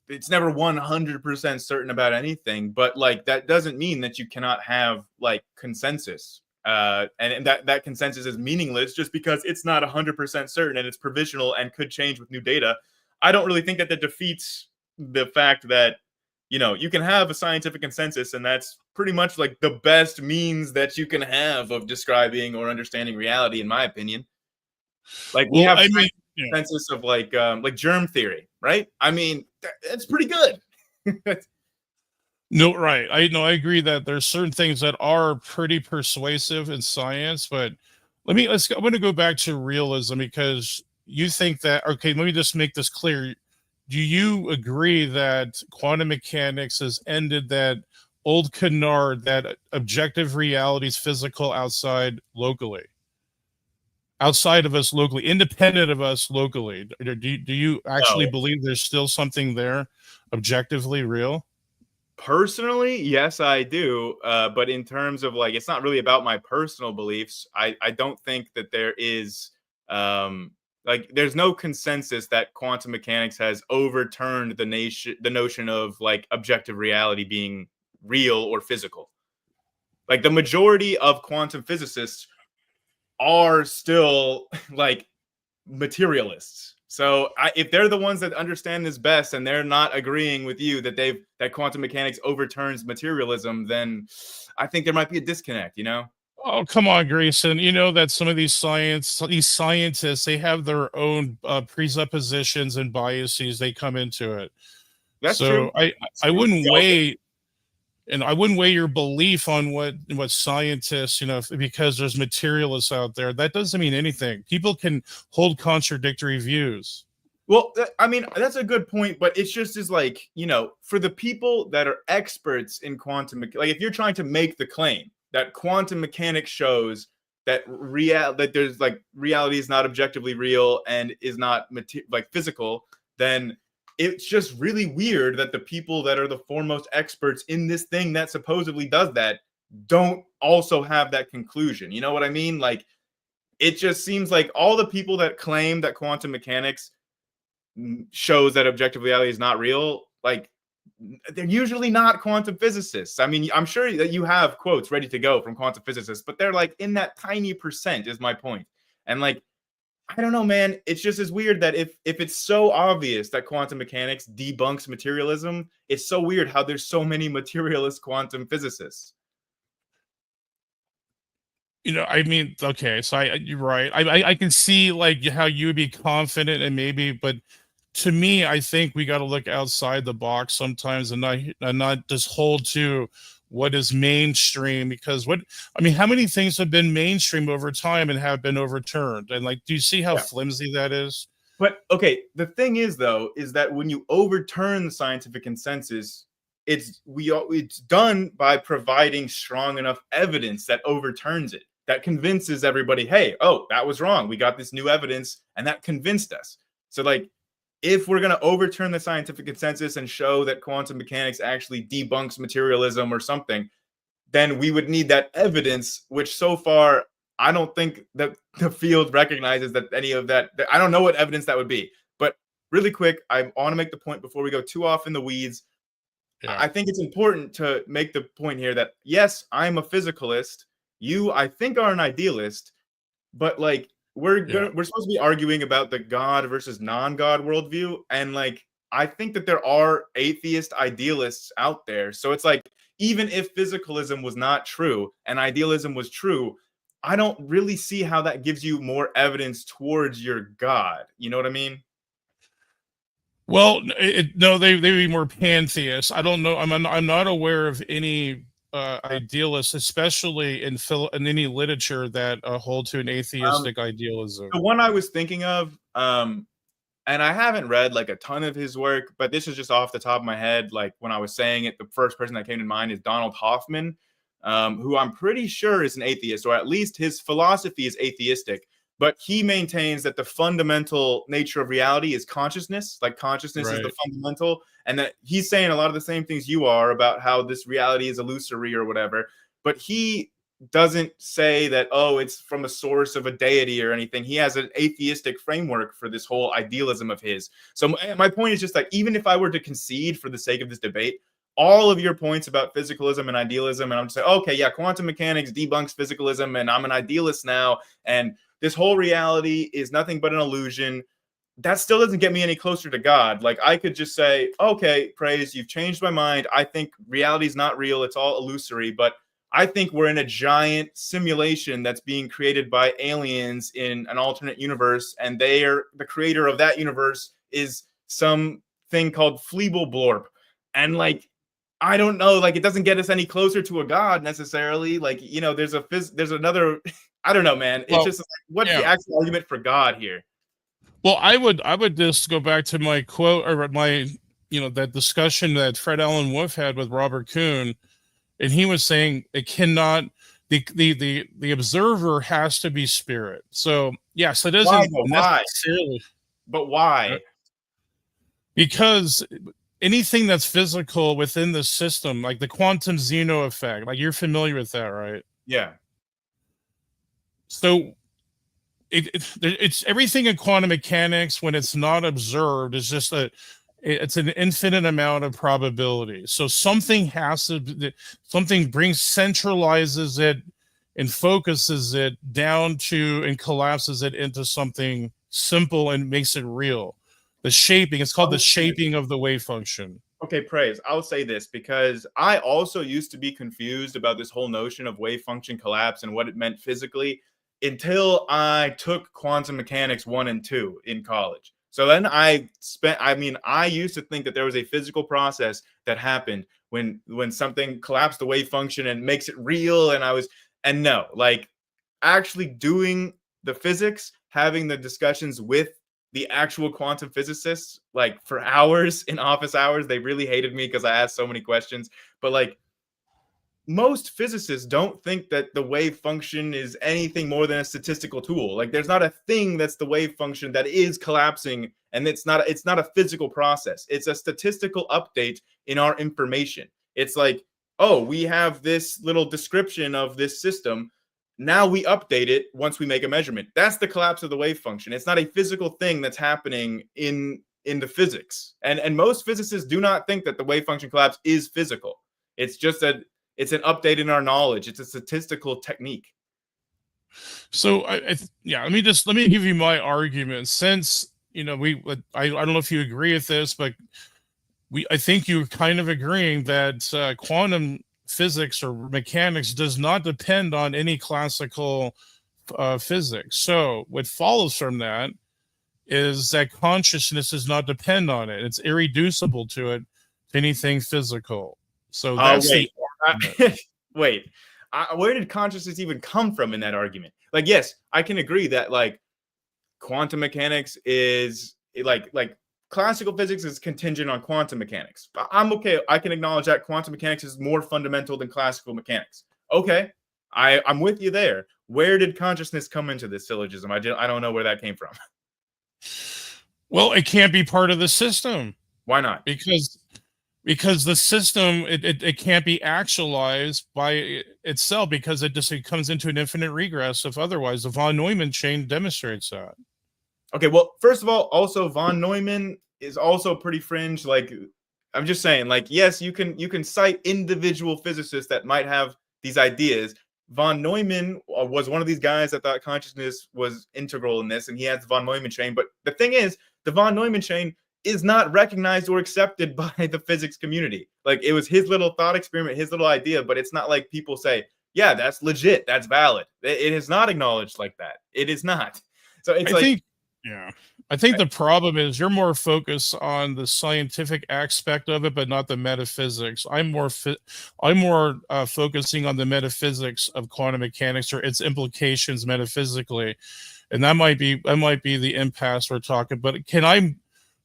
it's never 100% certain about anything, but like that doesn't mean that you cannot have like consensus. And that consensus is meaningless just because it's not 100% certain and it's provisional and could change with new data. I don't really think that defeats the fact that, you know, you can have a scientific consensus and that's pretty much like the best means that you can have of describing or understanding reality, in my opinion. Like we have consensus of like germ theory, right? I mean, it's pretty good. No, right. I agree that there's certain things that are pretty persuasive in science, but I'm going to go back to realism because you think that, okay, let me just make this clear. Do you agree that quantum mechanics has ended that old canard that objective reality is physical outside of us locally, independent of us locally? Do you actually believe there's still something there objectively real? Personally, yes, I do. But in terms of like, it's not really about my personal beliefs. I don't think that there is like there's no consensus that quantum mechanics has overturned the notion of like objective reality being real or physical. Like the majority of quantum physicists are still like materialists. So if they're the ones that understand this best and they're not agreeing with you that quantum mechanics overturns materialism, then I think there might be a disconnect, you know? Oh, come on, Grayson. You know that some of these scientists, they have their own presuppositions and biases. They come into it. That's true. I wouldn't weigh, and I wouldn't weigh your belief on what scientists, you know, because there's materialists out there. That doesn't mean anything. People can hold contradictory views. Well, I mean, that's a good point, but it's just as like, you know, for the people that are experts in quantum, like if you're trying to make the claim that quantum mechanics shows that there's like reality is not objectively real and is not like physical, then it's just really weird that the people that are the foremost experts in this thing that supposedly does that don't also have that conclusion. You know what I mean? Like, it just seems like all the people that claim that quantum mechanics shows that objective reality is not real, like, they're usually not quantum physicists. I mean, I'm sure that you have quotes ready to go from quantum physicists, but they're like in that tiny percent is my point. And like, I don't know, man. It's just as weird that if it's so obvious that quantum mechanics debunks materialism, it's so weird how there's so many materialist quantum physicists. You know, I mean, okay, so you're right. I can see like how you would be confident and maybe, but to me, I think we got to look outside the box sometimes and not just hold to what is mainstream, because how many things have been mainstream over time and have been overturned? And like, do you see how flimsy that is? But okay, the thing is though, is that when you overturn the scientific consensus, it's done by providing strong enough evidence that overturns it, that convinces everybody, hey, oh, that was wrong. We got this new evidence and that convinced us. So like, if we're going to overturn the scientific consensus and show that quantum mechanics actually debunks materialism or something, then we would need that evidence, which so far, I don't think that the field recognizes that any of that. I don't know what evidence that would be. But really quick, I want to make the point before we go too off in the weeds. Yeah. I think it's important to make the point here that, yes, I'm a physicalist. You, I think, are an idealist. But like, we're supposed to be arguing about the God versus non-God worldview, and like I think that there are atheist idealists out there. So it's like, even if physicalism was not true and idealism was true, I don't really see how that gives you more evidence towards your God. You know what I mean? Well, no, they be more pantheists. I don't know. I'm not aware of any idealists, especially in any literature that hold to an atheistic idealism. The one I was thinking of, and I haven't read like a ton of his work, but this is just off the top of my head. Like when I was saying it, the first person that came to mind is Donald Hoffman, who I'm pretty sure is an atheist, or at least his philosophy is atheistic. But he maintains that the fundamental nature of reality is consciousness. Like consciousness is the fundamental, and that he's saying a lot of the same things you are about how this reality is illusory or whatever. But he doesn't say that, oh, it's from a source of a deity or anything. He has an atheistic framework for this whole idealism of his. So my point is just like, even if I were to concede for the sake of this debate all of your points about physicalism and idealism, and I'm just saying, okay, yeah, quantum mechanics debunks physicalism, and I'm an idealist now, and this whole reality is nothing but an illusion, that still doesn't get me any closer to God. Like I could just say, okay, Praise, you've changed my mind. I think reality is not real. It's all illusory, but I think we're in a giant simulation that's being created by aliens in an alternate universe, and the creator of that universe is some thing called Fleeble and like, I don't know, like it doesn't get us any closer to a God necessarily. Like, you know, there's another, I don't know, man. It's just like, what's the actual argument for God here? Well, I would just go back to my quote, or my, that discussion that Fred Allen Wolf had with Robert Kuhn, and he was saying it cannot, the observer has to be spirit. So yes, it doesn't necessarily. But why? Because anything that's physical within the system, like the quantum Zeno effect, like you're familiar with that, right? Yeah. So it's everything in quantum mechanics, when it's not observed, is just it's an infinite amount of probability. So something centralizes it and focuses it down to and collapses it into something simple and makes it real. The shaping, it's called the shaping of the wave function. Okay, Praise, I'll say this because I also used to be confused about this whole notion of wave function collapse and what it meant physically until I took quantum mechanics 1 and 2 in college. So then I used to think that there was a physical process that happened when something collapsed the wave function and makes it real. And no, like actually doing the physics, having the discussions with the actual quantum physicists, like for hours in office hours, they really hated me because I asked so many questions. But like most physicists don't think that the wave function is anything more than a statistical tool. Like there's not a thing that's the wave function that is collapsing, and it's not a physical process. It's a statistical update in our information. It's like, oh, we have this little description of this system. Now we update it once we make a measurement. That's the collapse of the wave function. It's not a physical thing that's happening in the physics. And most physicists do not think that the wave function collapse is physical. It's just that it's an update in our knowledge. It's a statistical technique. So let me give you my argument. Since I don't know if you agree with this, but I think you're kind of agreeing that quantum physics or mechanics does not depend on any classical physics. So what follows from that is that consciousness does not depend on it. It's irreducible to anything physical. So that's wait. Where did consciousness even come from in that argument? Like, yes, I can agree that like quantum mechanics is like classical physics is contingent on quantum mechanics. I'm okay. I can acknowledge that quantum mechanics is more fundamental than classical mechanics. Okay, I'm with you there. Where did consciousness come into this syllogism? I don't know where that came from. Well, it can't be part of the system. Why not? Because the system, it can't be actualized by itself, because it comes into an infinite regress if otherwise. The von Neumann chain demonstrates that. Okay, well, first of all, also von Neumann is also pretty fringe. Like, I'm just saying, like, yes, you can cite individual physicists that might have these ideas, von Neumann was one of these guys that thought consciousness was integral in this, and he has the von Neumann chain. But the thing is, the von Neumann chain is not recognized or accepted by the physics community. Like, it was his little thought experiment, his little idea, but it's not like people say, yeah, that's legit, that's valid. It is not acknowledged like that. It is not. So it's I think the problem is you're more focused on the scientific aspect of it, but not the metaphysics. I'm more focusing on the metaphysics of quantum mechanics or its implications metaphysically, and that might be the impasse we're talking. But can I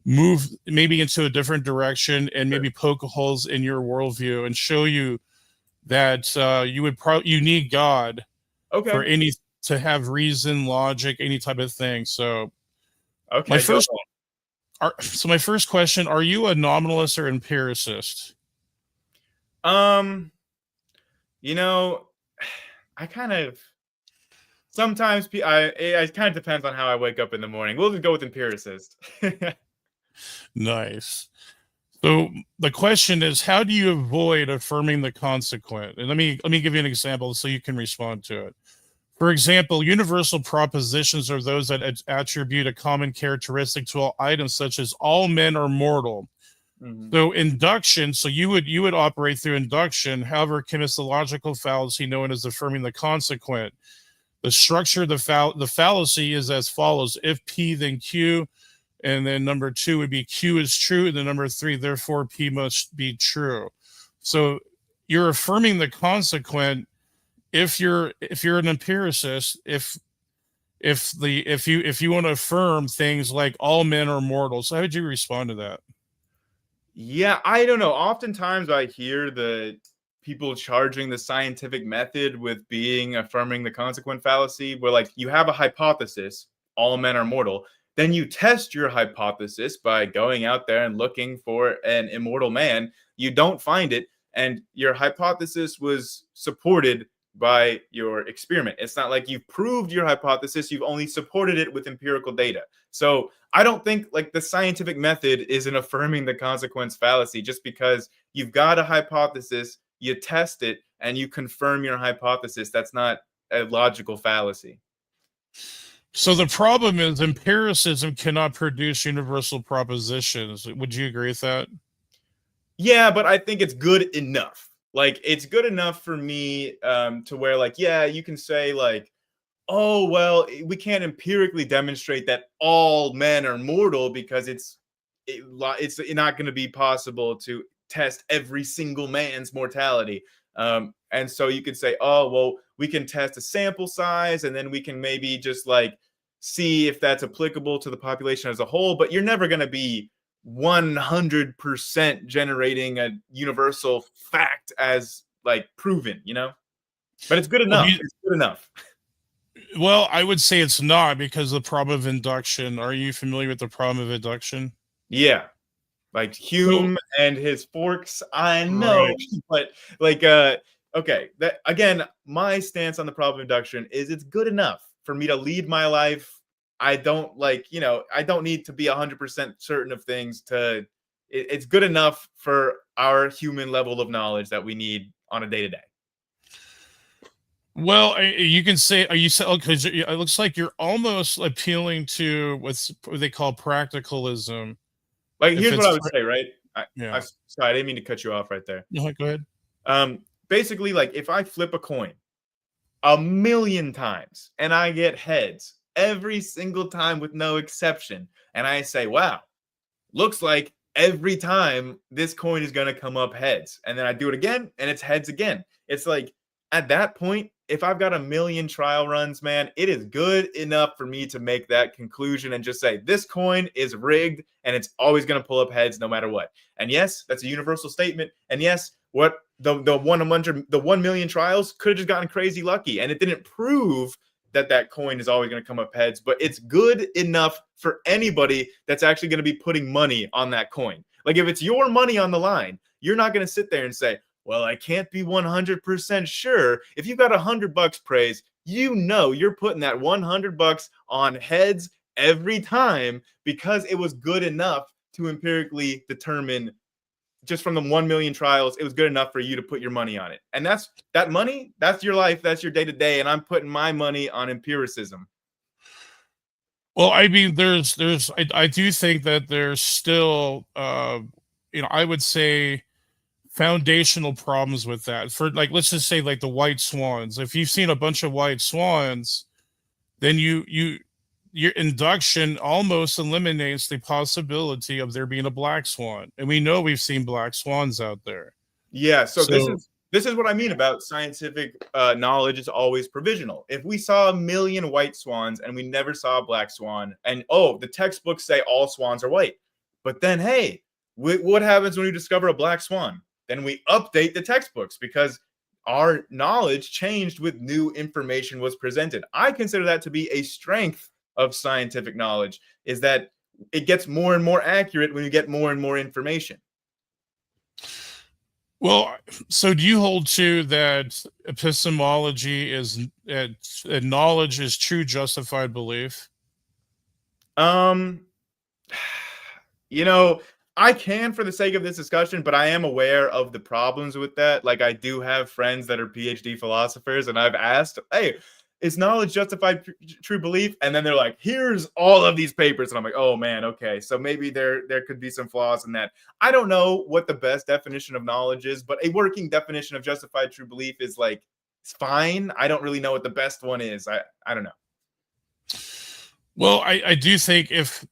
move maybe into a different direction and maybe poke holes in your worldview and show you that you need God for any to have reason, logic, any type of thing. So. Okay. My first question: are you a nominalist or empiricist? You know, I kind of sometimes it kind of depends on how I wake up in the morning. We'll just go with empiricist. Nice. So the question is, how do you avoid affirming the consequent? And let me give you an example so you can respond to it. For example, universal propositions are those that attribute a common characteristic to all items, such as all men are mortal. Mm-hmm. So induction, so you would operate through induction. However, commits the logical fallacy known as affirming the consequent. The structure of the fallacy is as follows: if P, then Q, and then number 2 would be Q is true, and then number 3, therefore P must be true. So you're affirming the consequent. If you're an empiricist, if you want to affirm things like all men are mortal, so how would you respond to that? Yeah, I don't know. Oftentimes I hear the people charging the scientific method with being affirming the consequent fallacy, where like you have a hypothesis, all men are mortal, then you test your hypothesis by going out there and looking for an immortal man. You don't find it, and your hypothesis was supported by your experiment. It's not like you've proved your hypothesis, you've only supported it with empirical data. So I don't think like the scientific method is an affirming the consequence fallacy. Just because you've got a hypothesis, you test it, and you confirm your hypothesis, that's not a logical fallacy. So the problem is empiricism cannot produce universal propositions. Would you agree with that? Yeah, but I think it's good enough. Like, it's good enough for me to where, like, yeah, you can say, like, oh, well, we can't empirically demonstrate that all men are mortal because it's not going to be possible to test every single man's mortality. And so you could say, oh, well, we can test a sample size, and then we can maybe just, like, see if that's applicable to the population as a whole. But you're never going to be 100% generating a universal fact as like proven, you know, but it's good enough. It's good enough. Well, I would say it's not, because the problem of induction. Are you familiar with the problem of induction? Yeah, like Hume and his forks. I know, right. But like, okay, that again, my stance on the problem of induction is it's good enough for me to lead my life. I don't I don't need to be 100% certain of things it's good enough for our human level of knowledge that we need on a day-to-day. Well, you can say, because it looks like you're almost appealing to what they call practicalism. Like, here's what I would say, right? Sorry, I didn't mean to cut you off right there. No, go ahead. Basically, like, if I flip a coin 1,000,000 times and I get heads every single time with no exception, and I say, wow, looks like every time this coin is going to come up heads, and then I do it again and it's heads again. It's like, at that point, if I've got 1,000,000 trial runs, man, it is good enough for me to make that conclusion and just say this coin is rigged and it's always going to pull up heads no matter what. And yes, that's a universal statement. And yes, what the 1,000,000 trials could have just gotten crazy lucky, and it didn't prove that coin is always going to come up heads, but it's good enough for anybody that's actually going to be putting money on that coin. Like, if it's your money on the line, you're not going to sit there and say, well, I can't be 100% sure. If you've got $100, Praise, you know you're putting that $100 on heads every time because it was good enough to empirically determine just from the 1 million trials, it was good enough for you to put your money on it. And that money, that's your life, that's your day to day. And I'm putting my money on empiricism. Well, I mean, I do think that there's still, I would say foundational problems with that. For like, let's just say like the white swans. If you've seen a bunch of white swans, then your induction almost eliminates the possibility of there being a black swan. And we know we've seen black swans out there. Yeah, so this is what I mean about scientific knowledge is always provisional. If we saw 1 million white swans and we never saw a black swan, and the textbooks say all swans are white, but then hey, what happens when we discover a black swan? Then we update the textbooks because our knowledge changed with new information was presented. I consider that to be a strength of scientific knowledge, is that it gets more and more accurate when you get more and more information. Well, so do you hold to that epistemology is knowledge is true justified belief? I can for the sake of this discussion, but I am aware of the problems with that. Like, I do have friends that are PhD philosophers, and I've asked, hey, is knowledge justified true belief? And then they're like, here's all of these papers. And I'm like, oh man, okay. So maybe there could be some flaws in that. I don't know what the best definition of knowledge is, but a working definition of justified true belief is like, it's fine. I don't really know what the best one is. I don't know. Well, I do think if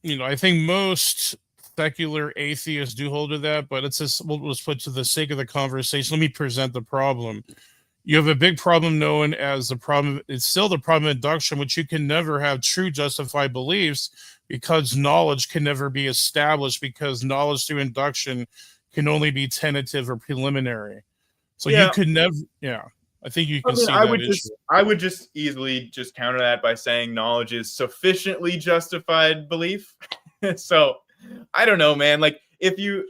I think most secular atheists do hold to that, but it's just, we'll just put to the sake of the conversation, let me present the problem. You have a big problem known as the problem. It's still the problem of induction, which you can never have true justified beliefs because knowledge can never be established, because knowledge through induction can only be tentative or preliminary. So you could never, I think you can see that issue. I would just easily just counter that by saying knowledge is sufficiently justified belief. So I don't know, man. Like if you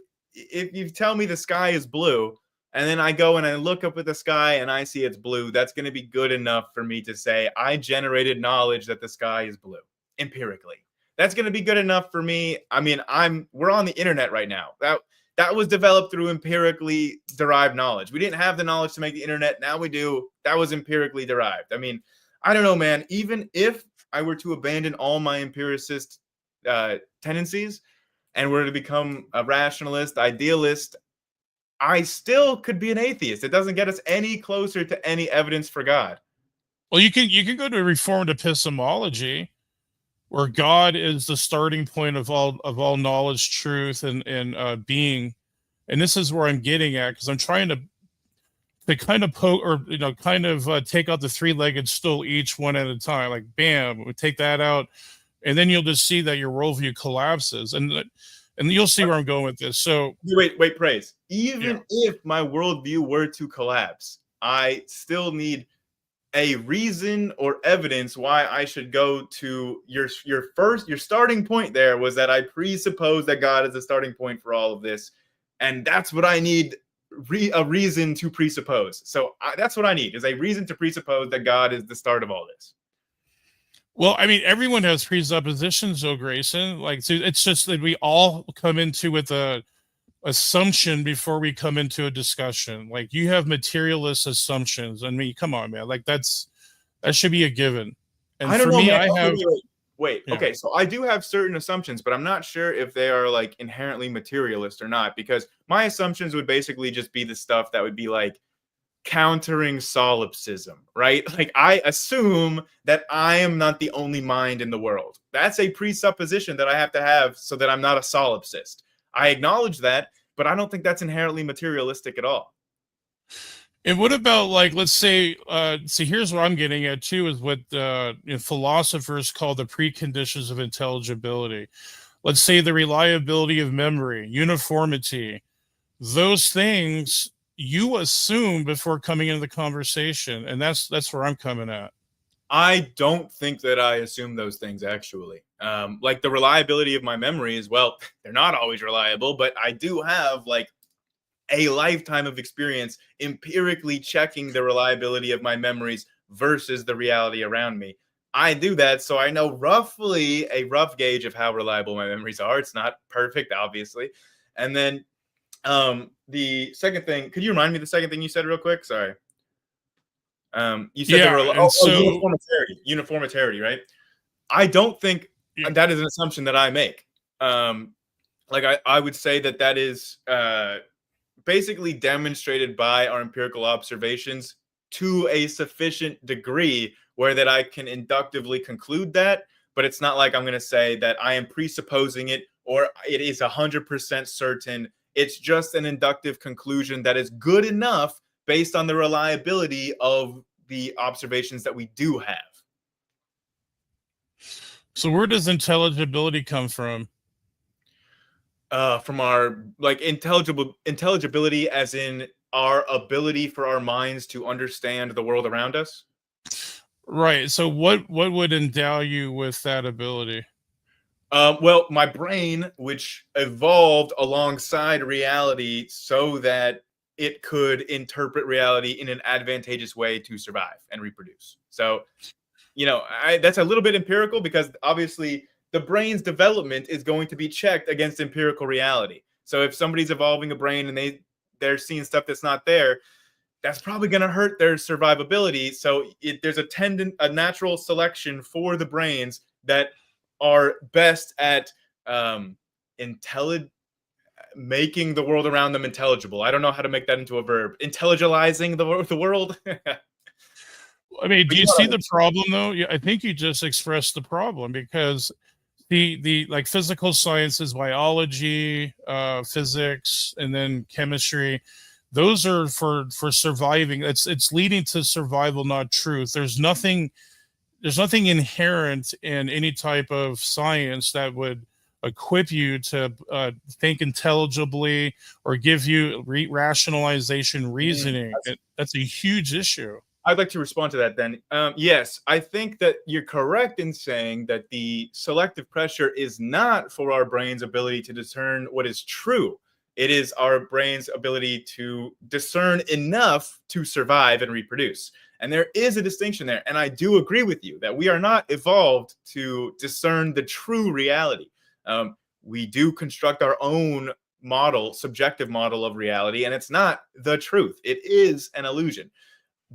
tell me the sky is blue, and then I go and I look up at the sky and I see it's blue, that's going to be good enough for me to say I generated knowledge that the sky is blue empirically. That's going to be good enough for me. I mean, we're on the internet right now. That was developed through empirically derived knowledge. We didn't have the knowledge to make the internet. Now we do. That was empirically derived. I mean, I don't know, man. Even if I were to abandon all my empiricist tendencies and were to become a rationalist, idealist, I still could be an atheist. It doesn't get us any closer to any evidence for God. Well, you can go to reformed epistemology, where God is the starting point of all knowledge, truth, and being. And this is where I'm getting at, because I'm trying to kind of poke, or take out the three-legged stool each one at a time. Like, bam, we take that out, and then you'll just see that your worldview collapses. And you'll see where I'm going with this. So wait, Praise. Even if my worldview were to collapse, I still need a reason or evidence why I should go to your starting point. There was that I presuppose that God is the starting point for all of this, and that's what I need, a reason to presuppose. So that's what I need, is a reason to presuppose that God is the start of all this. Well, I mean, everyone has presuppositions, though, Grayson. Like, so it's just that we all come into with a assumption before we come into a discussion. Like, you have materialist assumptions. I mean, come on, man. Like, that should be a given. And I don't for know, me, man. I have. Wait. Yeah. Okay, so I do have certain assumptions, but I'm not sure if they are like inherently materialist or not, because my assumptions would basically just be the stuff that would be like countering solipsism, right? Like, I assume that I am not the only mind in the world. That's a presupposition that I have to have so that I'm not a solipsist. I acknowledge that, but I don't think that's inherently materialistic at all. And what about, like, let's say, here's what I'm getting at too, is what philosophers call the preconditions of intelligibility. Let's say the reliability of memory, uniformity, those things you assume before coming into the conversation. And that's where I'm coming at. I don't think that I assume those things, actually. Like the reliability of my memories, well, they're not always reliable, but I do have like a lifetime of experience empirically checking the reliability of my memories versus the reality around me. I do that, so I know roughly a rough gauge of how reliable my memories are. It's not perfect, obviously. And then The second thing, could you remind me the second thing you said real quick? Sorry. You said there were uniformitarity, right? I don't think that is an assumption that I make. Like I would say that is basically demonstrated by our empirical observations to a sufficient degree where that I can inductively conclude that, but it's not like I'm going to say that I am presupposing it or it is 100% certain. It's just an inductive conclusion that is good enough based on the reliability of the observations that we do have. So where does intelligibility come from? From our intelligibility as in our ability for our minds to understand the world around us. Right. So what would endow you with that ability? Well, my brain, which evolved alongside reality so that it could interpret reality in an advantageous way to survive and reproduce. So, that's a little bit empirical because obviously the brain's development is going to be checked against empirical reality. So if somebody's evolving a brain and they're seeing stuff that's not there, that's probably going to hurt their survivability. So there's a natural selection for the brains that are best at making the world around them intelligible. I don't know how to make that into a verb. Intelligilizing the world. I mean, do you see the problem though? I think you just expressed the problem because the like physical sciences, biology, physics, and then chemistry, those are for surviving. It's leading to survival, not truth. There's nothing inherent in any type of science that would equip you to think intelligibly or give you rationalization reasoning. That's a huge issue. I'd like to respond to that then. Yes, I think that you're correct in saying that the selective pressure is not for our brain's ability to discern what is true. It is our brain's ability to discern enough to survive and reproduce. And there is a distinction there. And I do agree with you that we are not evolved to discern the true reality. We do construct our own subjective model of reality, and it's not the truth. It is an illusion.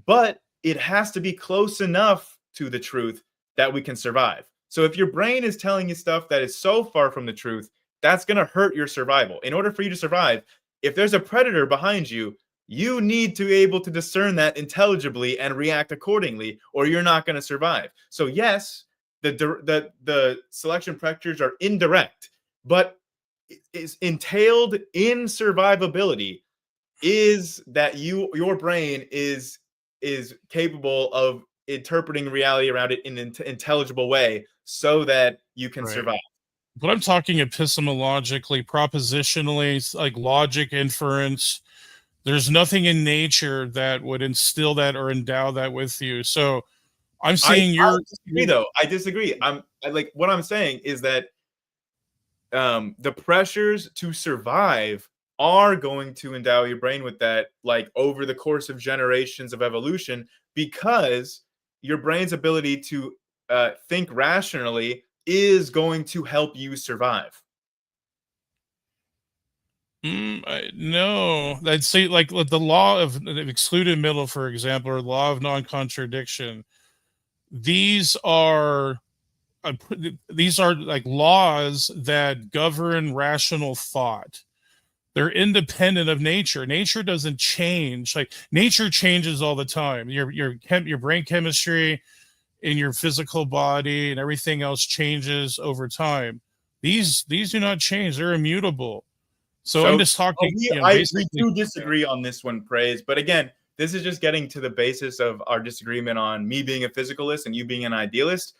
But it has to be close enough to the truth that we can survive. So if your brain is telling you stuff that is so far from the truth, that's going to hurt your survival. In order for you to survive, if there's a predator behind you, you need to be able to discern that intelligibly and react accordingly, or you're not going to survive. So yes, the selection pressures are indirect, but is entailed in survivability is that your brain is capable of interpreting reality around it in an intelligible way so that you can survive. But I'm talking epistemologically, propositionally, like logic, inference. There's nothing in nature that would instill that or endow that with you. So I'm saying I disagree, though. I disagree. What I'm saying is that the pressures to survive are going to endow your brain with that, like over the course of generations of evolution, because your brain's ability to think rationally is going to help you survive. No, I'd say like the law of excluded middle, for example, or law of non-contradiction. These are like laws that govern rational thought. They're independent of nature. Nature doesn't change. Like nature changes all the time. Your brain chemistry in your physical body and everything else changes over time. These do not change. They're immutable. So I'm just talking. We do disagree on this one, Praise. But again, this is just getting to the basis of our disagreement on me being a physicalist and you being an idealist.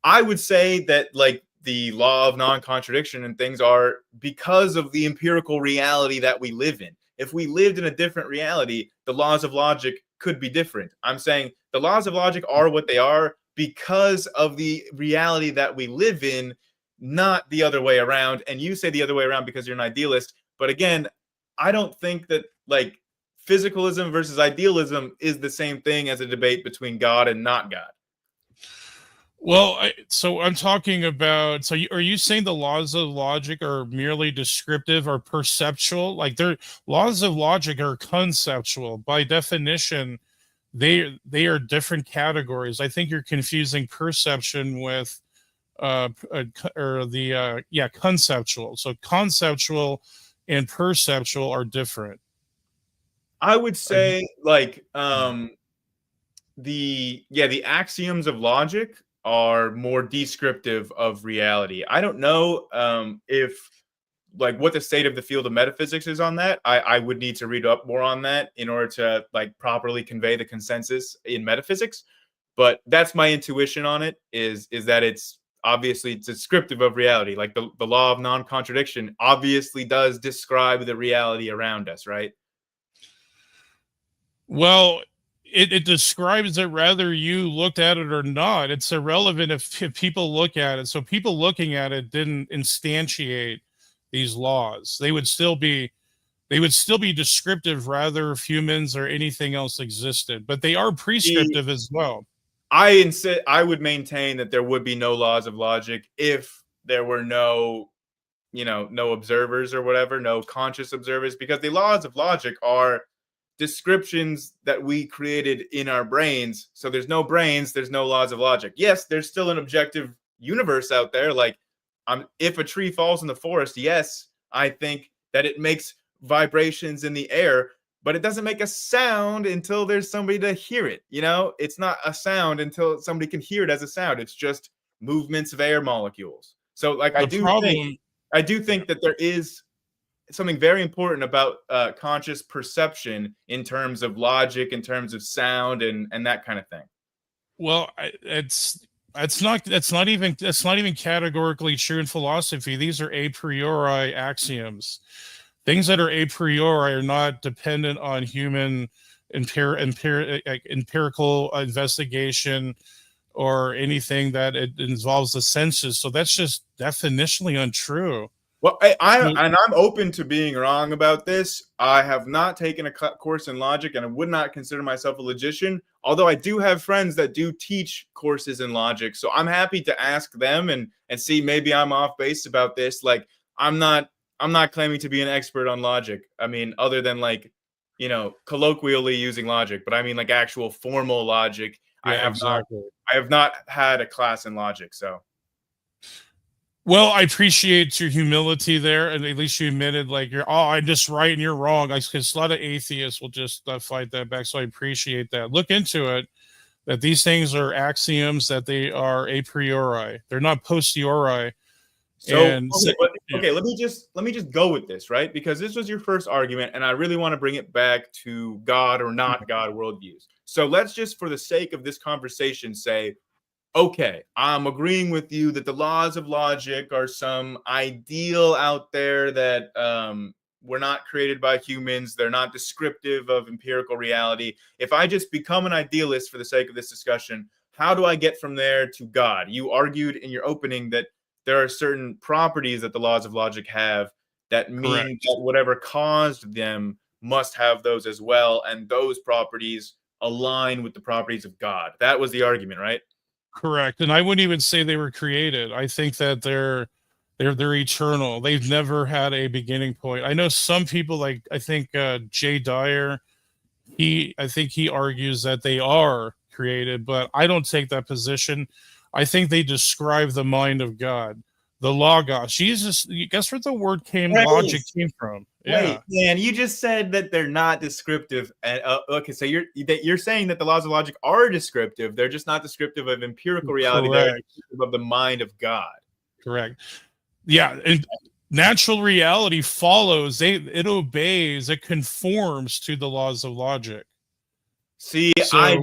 I would say that like the law of non-contradiction and things are because of the empirical reality that we live in. If we lived in a different reality, the laws of logic could be different. I'm saying the laws of logic are what they are because of the reality that we live in, not the other way around. And you say the other way around because you're an idealist. But again, I don't think that like physicalism versus idealism is the same thing as a debate between God and not God. Well, so I'm talking about. So, are you saying the laws of logic are merely descriptive or perceptual? Like, they're laws of logic are conceptual by definition. They are different categories. I think you're confusing perception with conceptual. So conceptual and perceptual are different. I would say like the axioms of logic are more descriptive of reality. I don't know if like what the state of the field of metaphysics is on that. I would need to read up more on that in order to like properly convey the consensus in metaphysics. But that's my intuition on it is that it's obviously descriptive of reality. Like the law of non-contradiction obviously does describe the reality around us, right? Well, it describes it whether you looked at it or not. It's irrelevant if people look at it. So people looking at it didn't instantiate these laws. They would still be descriptive rather if humans or anything else existed, but they are prescriptive as well. I would maintain that there would be no laws of logic if there were no observers or whatever, no conscious observers, because the laws of logic are descriptions that we created in our brains. So there's no brains, there's no laws of logic. Yes, there's still an objective universe out there. Like, if a tree falls in the forest, yes, I think that it makes vibrations in the air, but it doesn't make a sound until there's somebody to hear it. It's not a sound until somebody can hear it as a sound. It's just movements of air molecules. So, like, I do think that there is something very important about conscious perception in terms of logic, in terms of sound, and that kind of thing. Well, that's not even categorically true in philosophy. These are a priori axioms. Things that are a priori are not dependent on human empirical investigation or anything that it involves the senses. So that's just definitionally untrue. Well, I'm open to being wrong about this. I have not taken a course in logic, and I would not consider myself a logician, although I do have friends that do teach courses in logic. So I'm happy to ask them and see maybe I'm off base about this. Like, I'm not claiming to be an expert on logic. I mean, other than like, colloquially using logic, but I mean like actual formal logic. Yeah, I have not had a class in logic, so. Well, I appreciate your humility there, and at least you admitted like I'm just right and you're wrong. Because a lot of atheists will just fight that back. So I appreciate that. Look into it. That these things are axioms. That they are a priori. They're not posteriori. So okay, let me just go with this, right? Because this was your first argument, and I really want to bring it back to God or not God worldviews. So let's just, for the sake of this conversation, say, okay, I'm agreeing with you that the laws of logic are some ideal out there that were not created by humans. They're not descriptive of empirical reality. If I just become an idealist for the sake of this discussion, how do I get from there to God? You argued in your opening that there are certain properties that the laws of logic have that mean that whatever caused them must have those as well, and those properties align with the properties of God. That was the argument, right? Correct. And I wouldn't even say they were created. I think that they're eternal. They've never had a beginning point. I know some people, like I think Jay Dyer, I think he argues that they are created, but I don't take that position. I think they describe the mind of God, the Logos. Jesus, guess where the word logic came from? Wait, man, you just said that they're not descriptive. And okay, so you're saying that the laws of logic are descriptive. They're just not descriptive of empirical reality. They're descriptive of the mind of God. Correct. Yeah, and natural reality follows. It obeys. It conforms to the laws of logic. See, I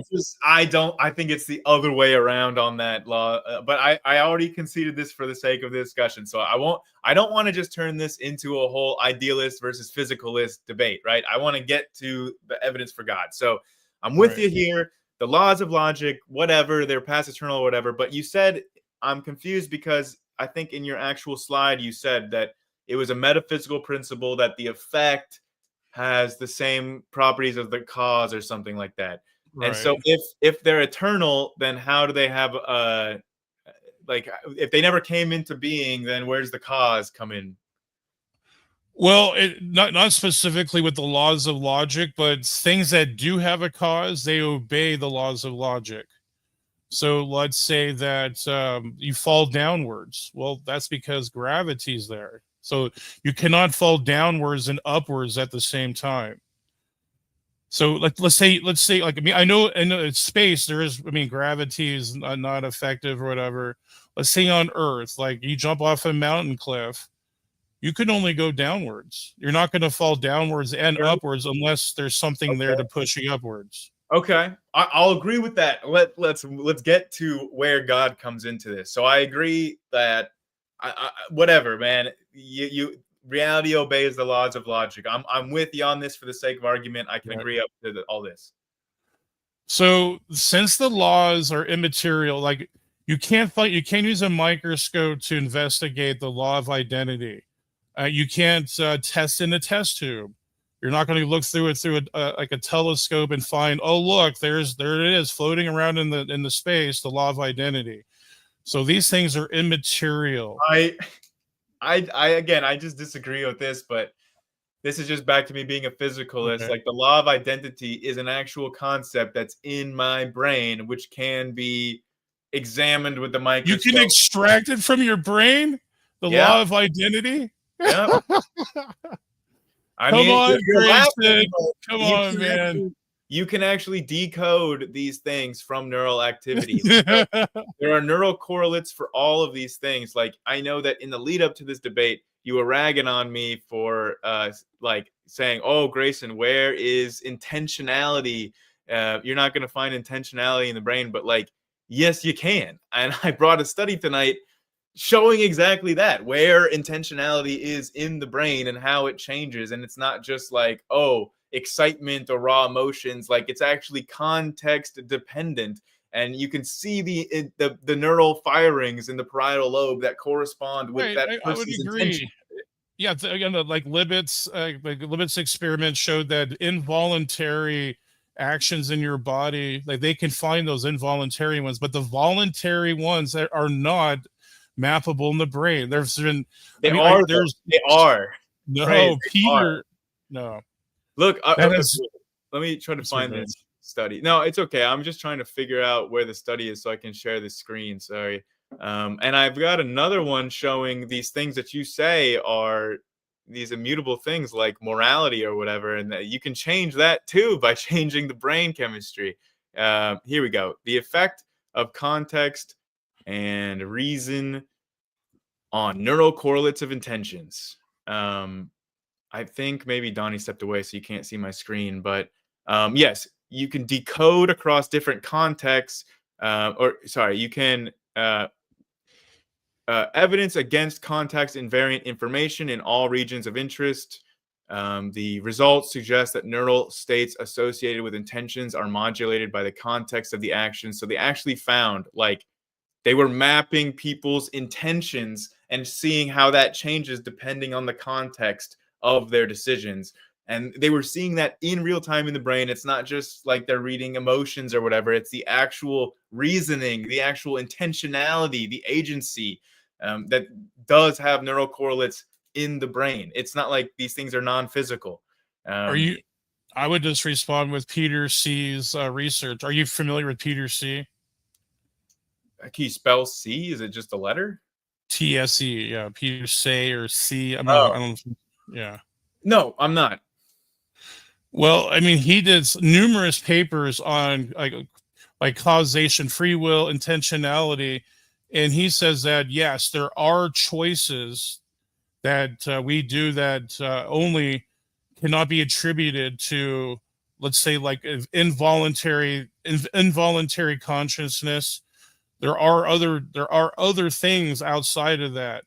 think it's the other way around on that law, but I already conceded this for the sake of the discussion. So I don't want to just turn this into a whole idealist versus physicalist debate, right? I want to get to the evidence for God. So I'm with you here. The laws of logic, whatever, they're past eternal or whatever. But you said, I'm confused because I think in your actual slide, you said that it was a metaphysical principle that the effect has the same properties of the cause or something like that. Right. And so if they're eternal, then how do they have like if they never came into being, then where's the cause come in? Well, not specifically with the laws of logic, but things that do have a cause, they obey the laws of logic. So let's say that you fall downwards. Well, that's because gravity's there. So you cannot fall downwards and upwards at the same time. So let's say like, I mean, I know in space there is, I mean, gravity is not effective or whatever. Let's say on Earth, like you jump off a mountain cliff, you can only go downwards. You're not going to fall downwards and upwards unless there's something there to push you upwards. Okay, I'll agree with that. Let's get to where God comes into this. So I agree that whatever, man. You reality obeys the laws of logic. I'm with you on this for the sake of argument. I can agree up to all this. So since the laws are immaterial, like you can't use a microscope to investigate the law of identity. You can't test in a test tube. You're not going to look through it through like a telescope and find, oh look, there it is floating around in the space, the law of identity. So these things are immaterial. I just disagree with this, but this is just back to me being a physicalist. Okay. Like the law of identity is an actual concept that's in my brain, which can be examined with the microscope. You can extract it from your brain? The law of identity? Yeah. Come on, Grayson. Come on, man. You can actually decode these things from neural activity. There are neural correlates for all of these things. Like I know that in the lead up to this debate, you were ragging on me for like saying, "Oh, Grayson, where is intentionality? You're not going to find intentionality in the brain." But like, yes, you can. And I brought a study tonight showing exactly that, where intentionality is in the brain and how it changes. And it's not just like, oh, excitement or raw emotions. Like it's actually context dependent. And you can see the neural firings in the parietal lobe that correspond with that person's intention. Yeah, again, like Libet's experiment showed that involuntary actions in your body, like they can find those involuntary ones, but the voluntary ones that are not mappable in the brain. They are. No, right, Peter. No. Look, let me try to find this study. No, it's okay. I'm just trying to figure out where the study is so I can share the screen. Sorry. And I've got another one showing these things that you say are these immutable things like morality or whatever. And that you can change that too by changing the brain chemistry. Here we go. The effect of context and reason on neural correlates of intentions. I think maybe Donnie stepped away, so you can't see my screen. But yes, you can decode across different contexts. You can evidence against context invariant information in all regions of interest. The results suggest that neural states associated with intentions are modulated by the context of the action. So they actually found, like, they were mapping people's intentions and seeing how that changes depending on the context of their decisions. And they were seeing that in real time in the brain. It's not just like they're reading emotions or whatever. It's the actual reasoning, the actual intentionality, the agency that does have neural correlates in the brain. It's not like these things are non-physical. I would just respond with Peter C's research. Are you familiar with Peter C? Can you spell C? Is it just a letter? TSE, yeah. Peter Say or C. I don't. Yeah. No, I'm not. Well, I mean, he did numerous papers on like causation, free will, intentionality, and he says that yes, there are choices that we do that only cannot be attributed to, let's say, like involuntary consciousness. There are other things outside of that.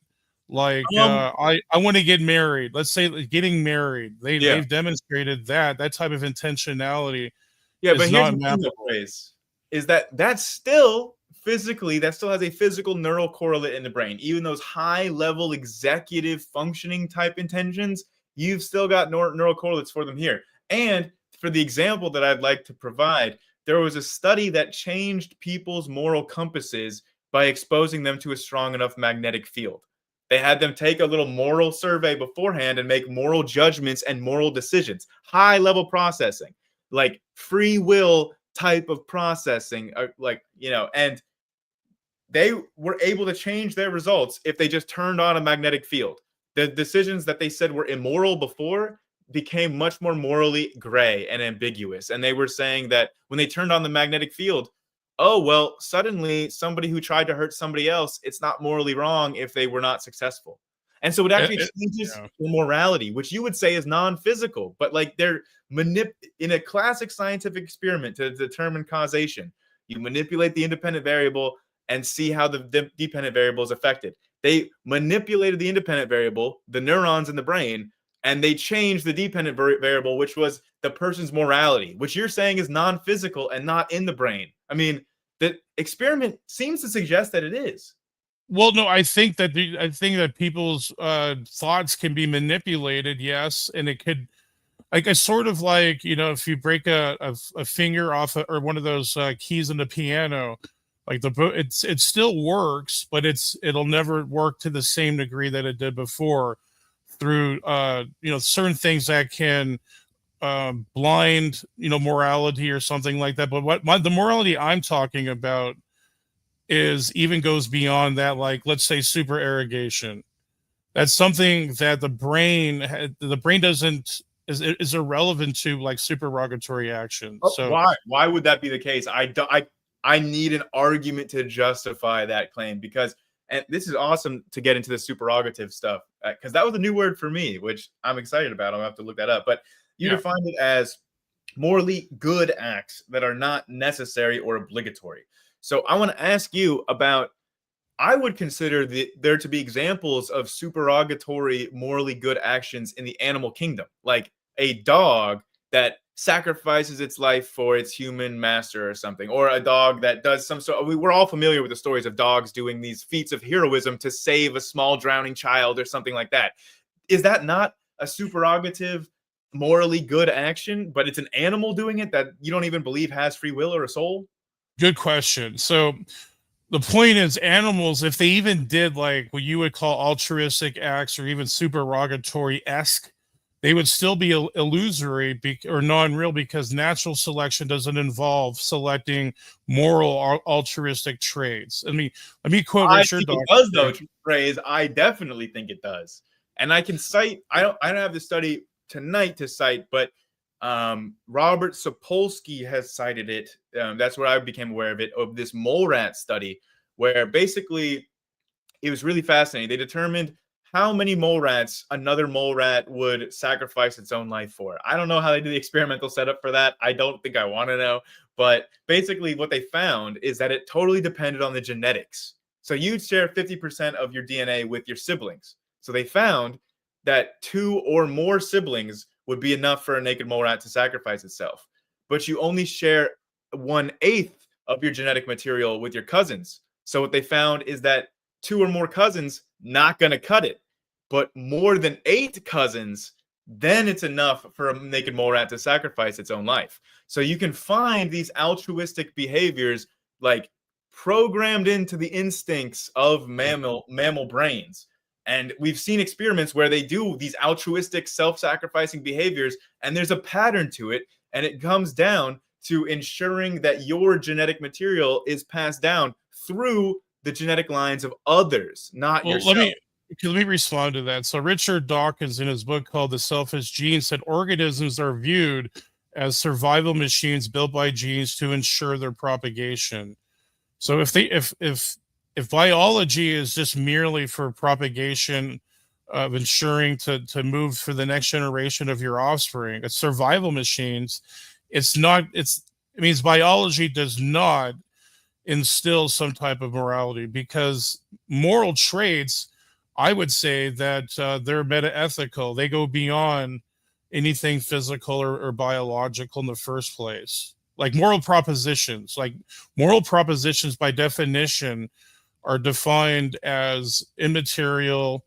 Like I want to get married. Let's say getting married. They've demonstrated that type of intentionality. Yeah, but here's the thing, Praise, is that still physically, that still has a physical neural correlate in the brain. Even those high level executive functioning type intentions, you've still got neural correlates for them here. And for the example that I'd like to provide, there was a study that changed people's moral compasses by exposing them to a strong enough magnetic field. They had them take a little moral survey beforehand and make moral judgments and moral decisions, high level processing, like free will type of processing, and they were able to change their results if they just turned on a magnetic field. The decisions that they said were immoral before became much more morally gray and ambiguous. And they were saying that when they turned on the magnetic field, oh, well, suddenly somebody who tried to hurt somebody else, it's not morally wrong if they were not successful. And so it actually changes the morality, which you would say is non-physical, but like they're in a classic scientific experiment to determine causation. You manipulate the independent variable and see how the dependent variable is affected. They manipulated the independent variable, the neurons in the brain, and they changed the dependent variable, which was the person's morality, which you're saying is non-physical and not in the brain. I mean, the experiment seems to suggest that it is. Well, no, I think that people's thoughts can be manipulated, yes, and it could, like, it's sort of like, if you break a finger off or one of those keys in the piano, like it still works, but it'll never work to the same degree that it did before through certain things that can blind morality or something like that. But the morality I'm talking about even goes beyond that. Like, let's say super erogation. That's something that the brain is irrelevant to, like, supererogatory action. So why would that be the case? I need an argument to justify that claim, because, and this is awesome to get into the supererogative stuff, because that was a new word for me, which I'm excited about. I'll have to look that up. But you defined it as morally good acts that are not necessary or obligatory. So I want to ask you about, I would consider there to be examples of supererogatory morally good actions in the animal kingdom, like a dog that sacrifices its life for its human master or something, or a dog that does we're all familiar with the stories of dogs doing these feats of heroism to save a small drowning child or something like that. Is that not a supererogative, morally good action, but it's an animal doing it that you don't even believe has free will or a soul? Good question. So the point is, animals, if they even did like what you would call altruistic acts or even supererogatory-esque, they would still be illusory or non-real, because natural selection doesn't involve selecting moral altruistic traits. Let me quote Richard Dawkins. It does, though, Praise. I definitely think it does. And I can cite, I don't have the study tonight to cite, but Robert Sapolsky has cited it. That's where I became aware of this mole rat study, where basically it was really fascinating. They determined how many mole rats another mole rat would sacrifice its own life for. I don't know how they do the experimental setup for that. I don't think I want to know. But basically what they found is that it totally depended on the genetics. So you'd share 50% of your DNA with your siblings. So they found that 2 or more siblings would be enough for a naked mole rat to sacrifice itself. But you only share 1/8 of your genetic material with your cousins. So what they found is that 2 or more cousins, not going to cut it. But more than 8 cousins, then it's enough for a naked mole rat to sacrifice its own life. So you can find these altruistic behaviors like programmed into the instincts of mammal brains. And we've seen experiments where they do these altruistic self-sacrificing behaviors, and there's a pattern to it, and it comes down to ensuring that your genetic material is passed down through the genetic lines of others, not yourself. Let me respond to that. So Richard Dawkins, in his book called The Selfish Gene, said organisms are viewed as survival machines built by genes to ensure their propagation. So if biology is just merely for propagation, of ensuring to move for the next generation of your offspring, it's survival machines. It means biology does not instill some type of morality, because moral traits, I would say that they're meta-ethical. They go beyond anything physical or biological in the first place. Like moral propositions by definition are defined as immaterial,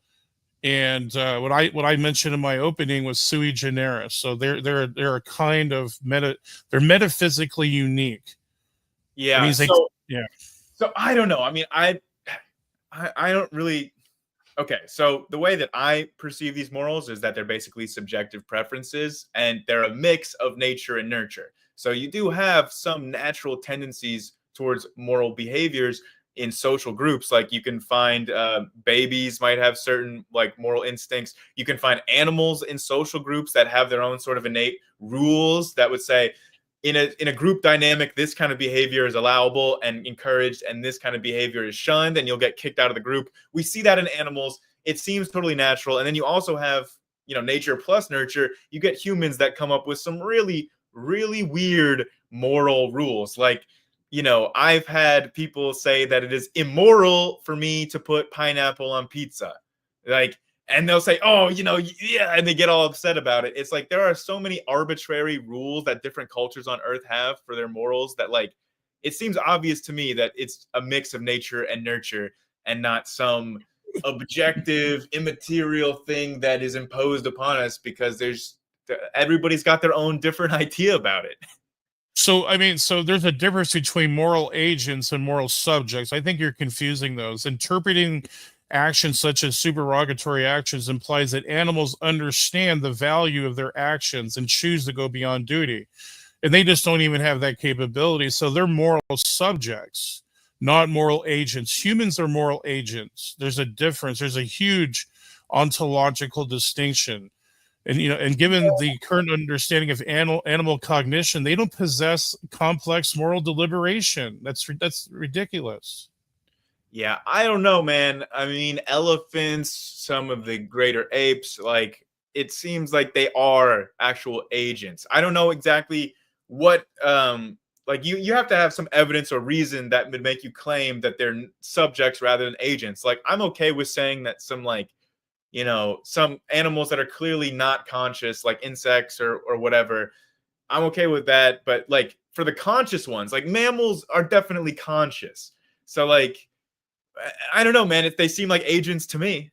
and what I mentioned in my opening was sui generis. So they're a kind of they're metaphysically unique. Yeah. So I don't know. I mean, I don't really. Okay, so the way that I perceive these morals is that they're basically subjective preferences, and they're a mix of nature and nurture. So you do have some natural tendencies towards moral behaviors in social groups. Like you can find babies might have certain like moral instincts. You can find animals in social groups that have their own sort of innate rules that would say, in a group dynamic, this kind of behavior is allowable and encouraged, and this kind of behavior is shunned, and you'll get kicked out of the group. We see that in animals. It seems totally natural. And then you also have, nature plus nurture. You get humans that come up with some really, really weird moral rules. Like, I've had people say that it is immoral for me to put pineapple on pizza. And they'll say, oh, yeah, and they get all upset about it. It's like there are so many arbitrary rules that different cultures on Earth have for their morals that, like, it seems obvious to me that it's a mix of nature and nurture and not some objective, immaterial thing that is imposed upon us because everybody's got their own different idea about it. So, so there's a difference between moral agents and moral subjects. I think you're confusing those. Interpreting actions such as supererogatory actions implies that animals understand the value of their actions and choose to go beyond duty. And they just don't even have that capability. So they're moral subjects, not moral agents. Humans are moral agents. There's a difference. There's a huge ontological distinction. And given the current understanding of animal cognition, they don't possess complex moral deliberation. That's ridiculous. Yeah, I don't know, man. I mean, elephants, some of the greater apes, like, it seems like they are actual agents. I don't know exactly what, like, you have to have some evidence or reason that would make you claim that they're subjects rather than agents. Like, I'm okay with saying that some, like, some animals that are clearly not conscious, like insects or whatever, I'm okay with that. But, like, for the conscious ones, like mammals are definitely conscious. So, like, I don't know, man, if they seem like agents to me.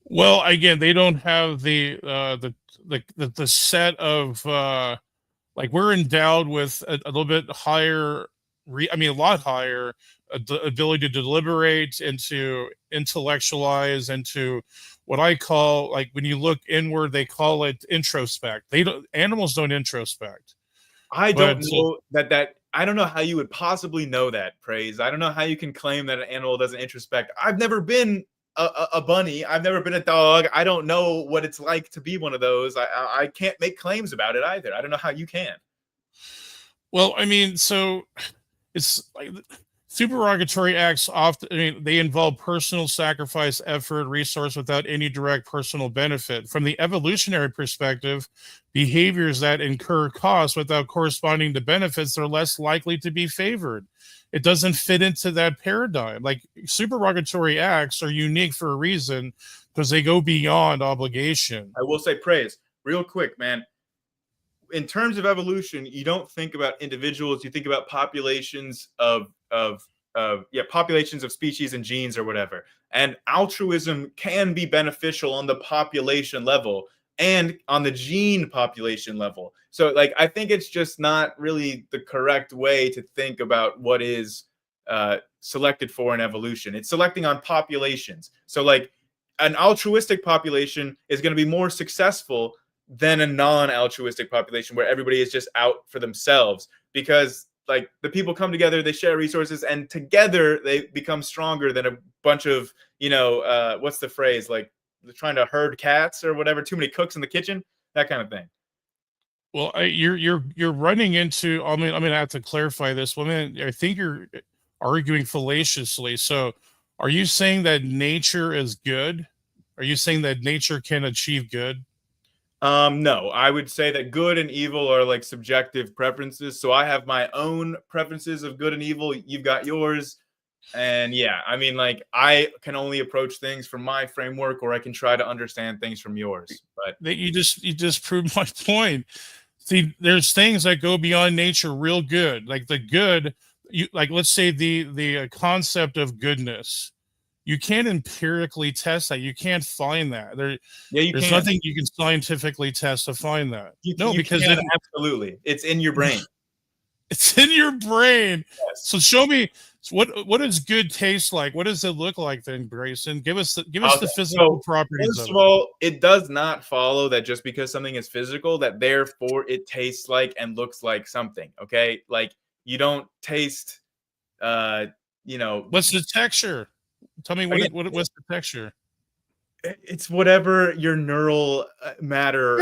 Well, again, they don't have the set of like, we're endowed with a little bit higher, a lot higher ability to deliberate and to intellectualize and to what I call, like, when you look inward, they call it introspect. Animals don't introspect. I don't know that I don't know how you would possibly know that, Praise. I don't know how you can claim that an animal doesn't introspect. I've never been a bunny. I've never been a dog. I don't know what it's like to be one of those. I can't make claims about it either. I don't know how you can. Well, so it's like supererogatory acts often, they involve personal sacrifice, effort, resource without any direct personal benefit. From the evolutionary perspective, behaviors that incur costs without corresponding to benefits are less likely to be favored. It doesn't fit into that paradigm. Like, supererogatory acts are unique for a reason because they go beyond obligation. I will say, Praise, real quick, man. In terms of evolution, you don't think about individuals, you think about populations of populations of species and genes or whatever. And altruism can be beneficial on the population level and on the gene population level. So, like, I think it's just not really the correct way to think about what is selected for in evolution. It's selecting on populations. So, like, an altruistic population is going to be more successful than a non-altruistic population where everybody is just out for themselves, because, like, the people come together, they share resources, and together they become stronger than a bunch of, what's the phrase? Like, trying to herd cats or whatever, too many cooks in the kitchen, that kind of thing. Well, you're running into, I'm gonna have to clarify this. Well, I think you're arguing fallaciously. So are you saying that nature is good? Are you saying that nature can achieve good? No, I would say that good and evil are like subjective preferences. So I have my own preferences of good and evil. You've got yours. And yeah, I mean, like, I can only approach things from my framework, or I can try to understand things from yours. But you just proved my point. See, there's things that go beyond nature real good. Like the good, like, let's say the concept of goodness. You can't empirically test that. You can't find that. There's nothing you can scientifically test to find that. Because absolutely, it's in your brain. It's in your brain. Yes. So show me what does good taste like? What does it look like then, Grayson? Give us the physical properties First of of all, it does not follow that just because something is physical, that therefore it tastes like and looks like something. Okay, like you don't taste, What's the texture? Tell me what's the texture? It's whatever your neural matter.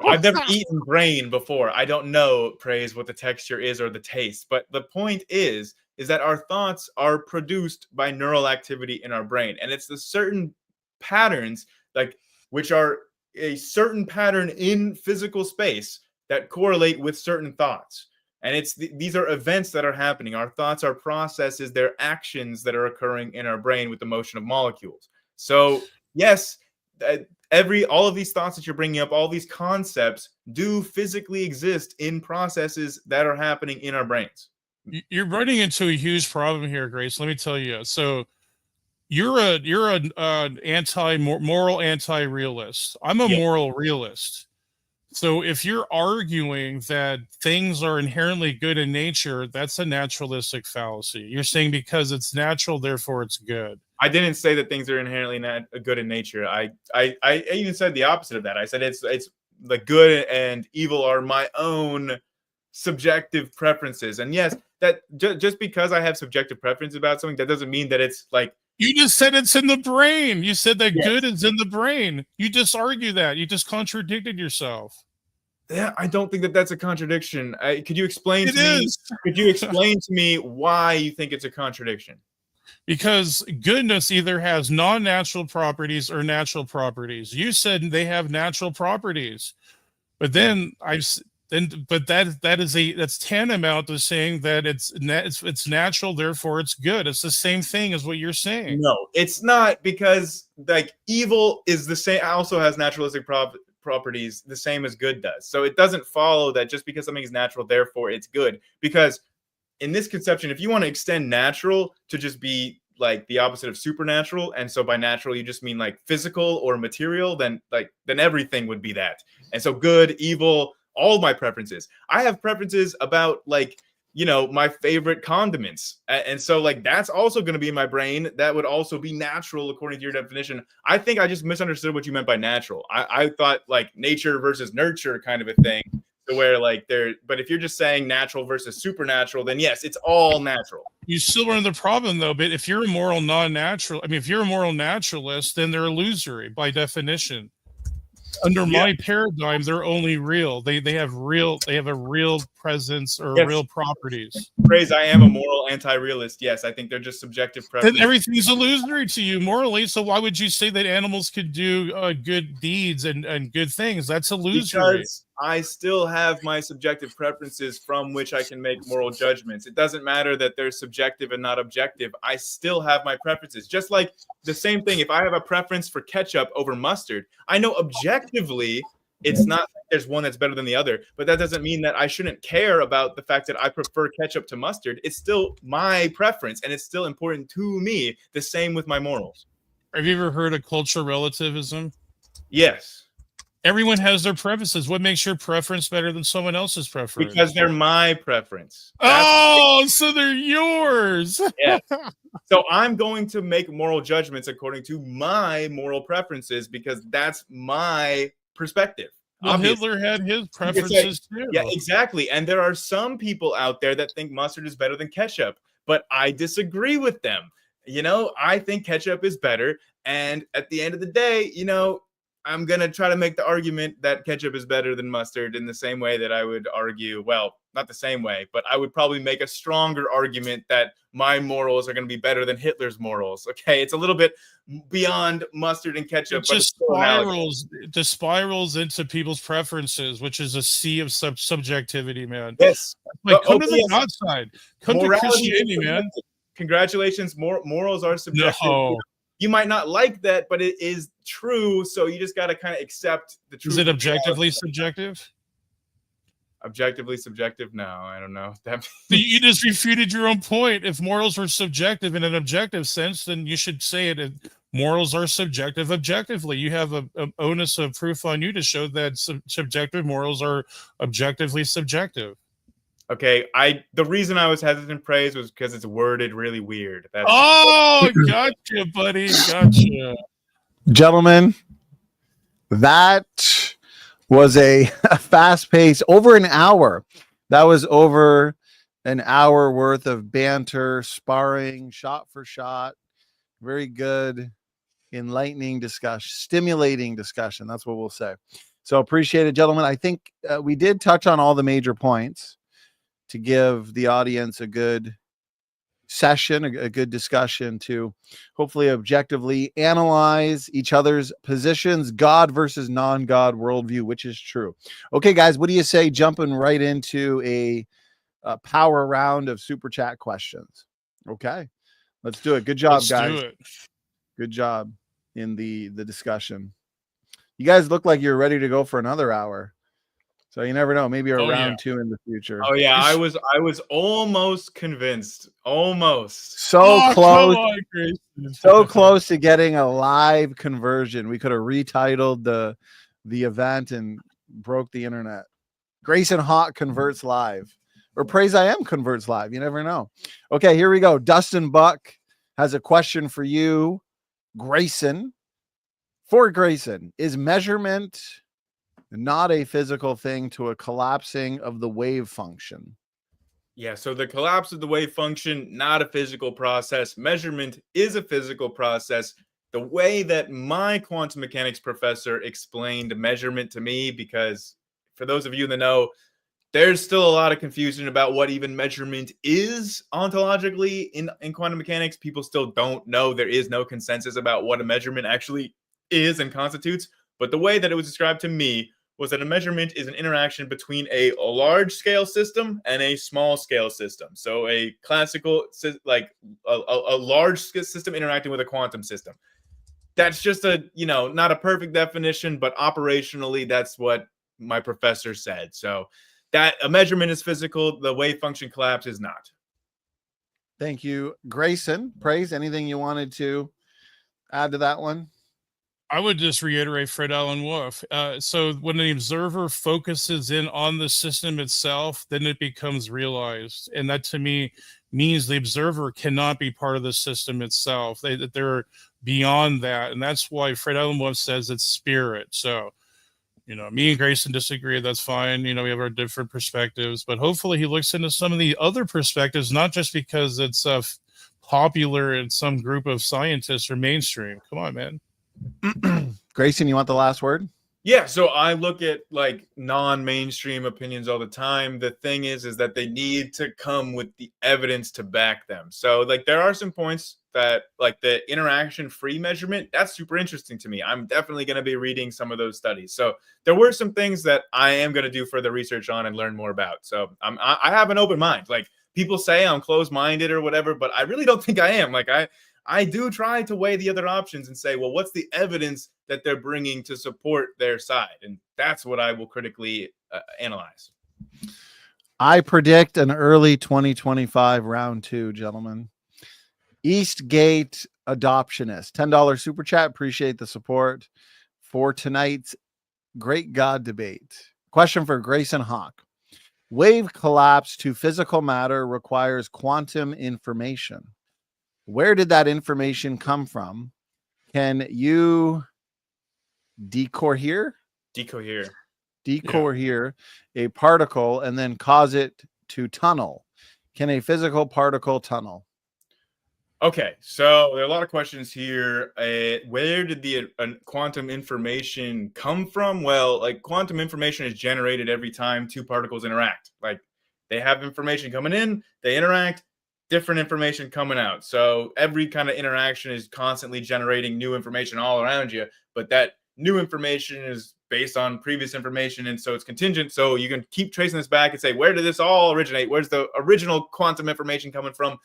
I've never eaten brain before. I don't know, Praise, what the texture is or the taste. But the point is that our thoughts are produced by neural activity in our brain, and it's the certain patterns, like which are a certain pattern in physical space that correlate with certain thoughts. And these are events that are happening. Our thoughts are processes, they're actions that are occurring in our brain with the motion of molecules. So yes, all of these thoughts that you're bringing up, all these concepts do physically exist in processes that are happening in our brains. You're running into a huge problem here, Grace. Let me tell you. So you're an moral anti-realist. I'm a moral realist. So if you're arguing that things are inherently good in nature, that's a naturalistic fallacy. You're saying because it's natural, therefore it's good. I didn't say that things are inherently good in nature. I even said the opposite of that. I said it's the good and evil are my own subjective preferences. And yes, that just because I have subjective preference about something, that doesn't mean that it's like. You just said it's in the brain. You said that good is in the brain. You just argue that. You just contradicted yourself. Yeah, I don't think that that's a contradiction. Could you explain to me? Could you explain to me why you think it's a contradiction? Because goodness either has non-natural properties or natural properties. You said they have natural properties, but then that's tantamount to saying that it's natural, therefore it's good. It's the same thing as what you're saying. No, it's not, because like evil is the same, also has naturalistic properties the same as good does. So it doesn't follow that just because something is natural, therefore it's good. Because in this conception, if you want to extend natural to just be like the opposite of supernatural, and so by natural you just mean like physical or material, then everything would be that. And so good, evil, all my preferences. I have preferences about like, my favorite condiments. And so like that's also going to be in my brain. That would also be natural according to your definition. I think I just misunderstood what you meant by natural. I thought like nature versus nurture kind of a thing. So where like but if you're just saying natural versus supernatural, then yes, it's all natural. You still run the problem though, but if you're a moral if you're a moral naturalist, then they're illusory by definition. Under my paradigm, they're only real. They have a real presence or real properties. Praise IAM a moral anti-realist. Yes, I think they're just subjective preferences. Then everything's illusory to you morally. So why would you say that animals could do good deeds and good things? That's illusory. Because I still have my subjective preferences from which I can make moral judgments. It doesn't matter that they're subjective and not objective. I still have my preferences. Just like the same thing, if I have a preference for ketchup over mustard, I know objectively it's not like there's one that's better than the other, but that doesn't mean that I shouldn't care about the fact that I prefer ketchup to mustard. It's still my preference, and it's still important to me. The same with my morals. Have you ever heard of cultural relativism? Yes. Everyone has their preferences. What makes your preference better than someone else's preference? Because they're my preference. So they're yours. Yeah. So I'm going to make moral judgments according to my moral preferences because that's my perspective. Well, Hitler had his preferences too. Yeah, exactly. And there are some people out there that think mustard is better than ketchup, but I disagree with them. I think ketchup is better. And at the end of the day, I'm going to try to make the argument that ketchup is better than mustard in the same way that I would argue, well, not the same way, but I would probably make a stronger argument that my morals are going to be better than Hitler's morals. Okay, it's a little bit beyond mustard and ketchup. It just spirals into people's preferences, which is a sea of subjectivity, man. Yes. Come to the God side. Come to Christianity, man. Congratulations. Morals are subjective. No. You might not like that, but it is true. So you just got to kind of accept the truth. Is it objectively subjective? Objectively subjective? No, I don't know. You just refuted your own point. If morals were subjective in an objective sense, then you should say it. Morals are subjective objectively. You have an onus of proof on you to show that subjective morals are objectively subjective. Okay, the reason I was hesitant praise was because it's worded really weird. Gotcha, buddy. Gotcha. Gentlemen, that was a fast pace over an hour. That was over an hour worth of banter, sparring, shot for shot. Very good, enlightening discussion, stimulating discussion. That's what we'll say. So appreciate it, gentlemen. I think we did touch on all the major points to give the audience a good session, a good discussion to hopefully objectively analyze each other's positions, God versus non-God worldview, which is true. Okay, guys, what do you say jumping right into a power round of super chat questions? Okay, let's do it. Good job, Let's guys. do it. Good job in the discussion. You guys look like you're ready to go for another hour. So you never know. Maybe a round two in the future. Oh yeah, I was almost convinced. Almost. So close. Come on, Grayson. So close to getting a live conversion. We could have retitled the event and broke the internet. Grayson Hawk converts live, or Praise IAM converts live. You never know. Okay, here we go. Dustin Buck has a question for you, Grayson. For Grayson, is measurement not a physical thing to a collapsing of the wave function? Yeah, so the collapse of the wave function, not a physical process. Measurement is a physical process. The way that my quantum mechanics professor explained measurement to me, because for those of you that know, there's still a lot of confusion about what even measurement is ontologically in quantum mechanics. People still don't know. There is no consensus about what a measurement actually is and constitutes. But the way that it was described to me was that a measurement is an interaction between a large scale system and a small scale system. So a classical, like a large system interacting with a quantum system. That's just not a perfect definition, but operationally, that's what my professor said. So that a measurement is physical, the wave function collapse is not. Thank you, Grayson. Praise, anything you wanted to add to that one? I would just reiterate Fred Alan Wolf. So when the observer focuses in on the system itself, then it becomes realized. And that to me means the observer cannot be part of the system itself. They're beyond that. And that's why Fred Alan Wolf says it's spirit. So, me and Grayson disagree. That's fine. We have our different perspectives. But hopefully he looks into some of the other perspectives, not just because it's popular in some group of scientists or mainstream. Come on, man. Grayson, you want the last word? Yeah, so I look at like non-mainstream opinions all the time. The thing is that they need to come with the evidence to back them. So like there are some points that like the interaction-free measurement, that's super interesting to me. I'm definitely going to be reading some of those studies. So there were some things that I am going to do further research on and learn more about. So I have an open mind. Like people say I'm closed-minded or whatever, but I really don't think I am. Like I do try to weigh the other options and say, well, what's the evidence that they're bringing to support their side? And that's what I will critically analyze. I predict an early 2025 round 2, gentlemen. Eastgate Adoptionist, $10 super chat. Appreciate the support for tonight's Great God debate. Question for Grayson Hawk. Wave collapse to physical matter requires quantum information. Where did that information come from? Can you decohere a particle and then cause it to tunnel? Can a physical particle tunnel? Okay, so there are a lot of questions here. Where did the quantum information come from? Well, like quantum information is generated every time two particles interact. Like they have information coming in, they interact, different information coming out. So every kind of interaction is constantly generating new information all around you, but that new information is based on previous information, and so it's contingent. So you can keep tracing this back and say, where did this all originate? Where's the original quantum information coming from?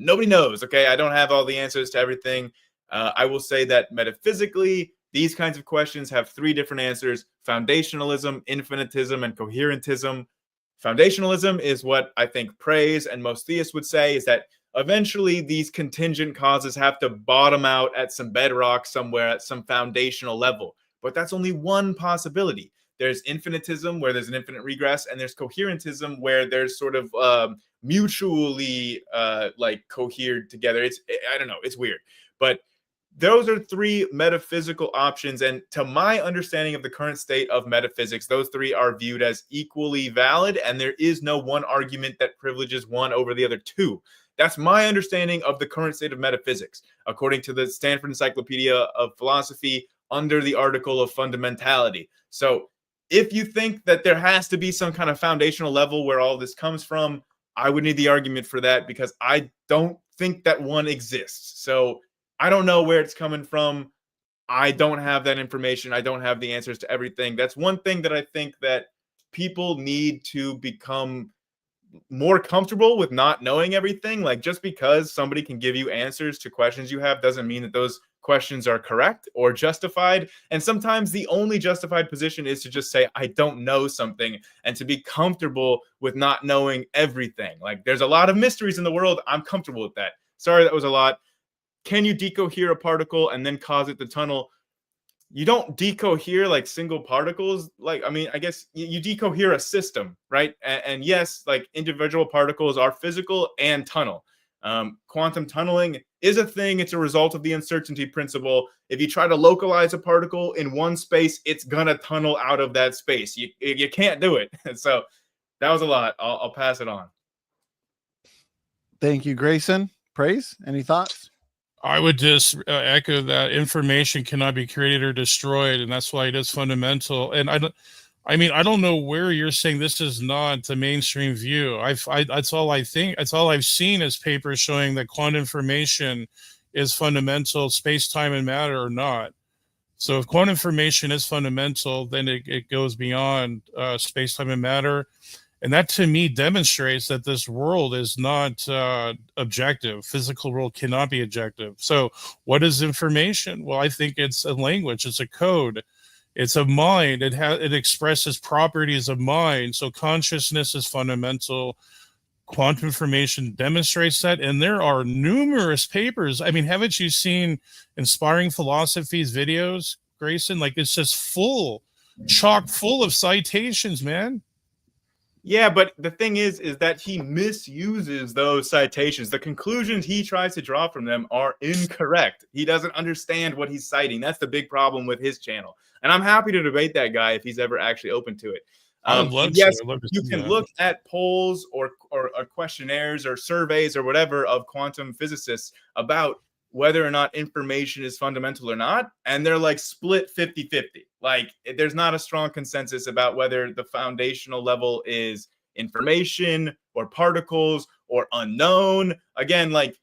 Nobody knows, okay? I don't have all the answers to everything. I will say that metaphysically, these kinds of questions have three different answers: foundationalism, infinitism, and coherentism. Foundationalism is what I think Praise and most theists would say, is that eventually these contingent causes have to bottom out at some bedrock somewhere at some foundational level. But that's only one possibility. There's infinitism, where there's an infinite regress, and there's coherentism, where there's sort of mutually like cohered together. I don't know, it's weird, but those are three metaphysical options, and to my understanding of the current state of metaphysics, those three are viewed as equally valid, and there is no one argument that privileges one over the other two. That's my understanding of the current state of metaphysics, according to the Stanford Encyclopedia of Philosophy under the article of fundamentality. So if you think that there has to be some kind of foundational level where all this comes from, I would need the argument for that, because I don't think that one exists. So I don't know where it's coming from. I don't have that information. I don't have the answers to everything. That's one thing that I think that people need to become more comfortable with, not knowing everything. Like, just because somebody can give you answers to questions you have doesn't mean that those questions are correct or justified. And sometimes the only justified position is to just say, I don't know something, and to be comfortable with not knowing everything. Like, there's a lot of mysteries in the world. I'm comfortable with that. Sorry, that was a lot. Can you decohere a particle and then cause it to tunnel? You don't decohere like single particles. Like, I mean, I guess you decohere a system, right? And yes, like, individual particles are physical and tunnel. Quantum tunneling is a thing. It's a result of the uncertainty principle. If you try to localize a particle in one space, it's gonna tunnel out of that space. You can't do it. So that was a lot. I'll pass it on. Thank you, Grayson. Praise, any thoughts? I would just echo that information cannot be created or destroyed, and that's why it is fundamental. And I mean, I don't know where you're saying this is not the mainstream view. That's all I think. That's all I've seen is papers showing that quantum information is fundamental, space, time, and matter are not. So if quantum information is fundamental, then it goes beyond space, time, and matter. And that, to me, demonstrates that this world is not objective. Physical world cannot be objective. So what is information? Well, I think it's a language. It's a code. It's a mind. It expresses properties of mind. So consciousness is fundamental. Quantum information demonstrates that. And there are numerous papers. I mean, haven't you seen Inspiring Philosophy's videos, Grayson? Like, it's just chock full of citations, man. Yeah, but the thing is that he misuses those citations. The conclusions he tries to draw from them are incorrect. He doesn't understand what he's citing. That's the big problem with his channel. And I'm happy to debate that guy if he's ever actually open to it. Yes, you can look at polls or questionnaires or surveys or whatever of quantum physicists about whether or not information is fundamental or not, and they're like split 50-50. Like, there's not a strong consensus about whether the foundational level is information or particles or unknown. Again, like,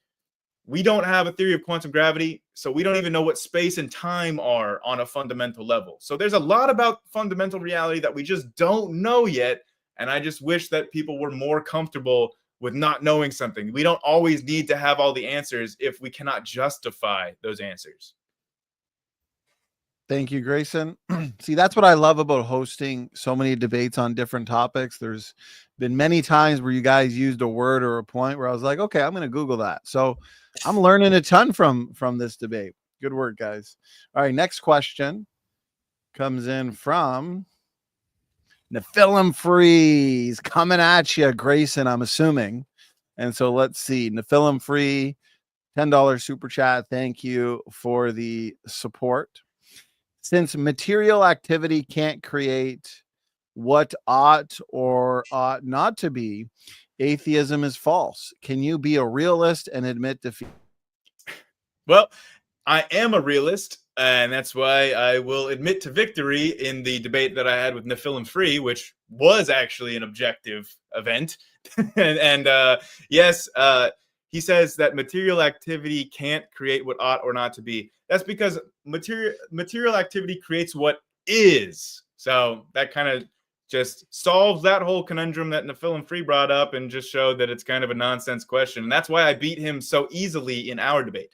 we don't have a theory of quantum gravity, so we don't even know what space and time are on a fundamental level. So there's a lot about fundamental reality that we just don't know yet, and I just wish that people were more comfortable with not knowing something. We don't always need to have all the answers if we cannot justify those answers. Thank you, Grayson. See, that's what I love about hosting so many debates on different topics. There's been many times where you guys used a word or a point where I was like, okay, I'm going to Google that. So I'm learning a ton from this debate. Good work, guys. All right, next question comes in from Nephilim Freeze, coming at you, Grayson, I'm assuming. And so let's see. Nephilim Free, $10 super chat. Thank you for the support. Since material activity can't create what ought or ought not to be, atheism is false. Can you be a realist and admit defeat? Well, I am a realist, and that's why I will admit to victory in the debate that I had with Nephilim Free, which was actually an objective event. Yes, he says that material activity can't create what ought or not to be. That's because material activity creates what is. So that kind of just solves that whole conundrum that Nephilim Free brought up, and just showed that it's kind of a nonsense question. And that's why I beat him so easily in our debate.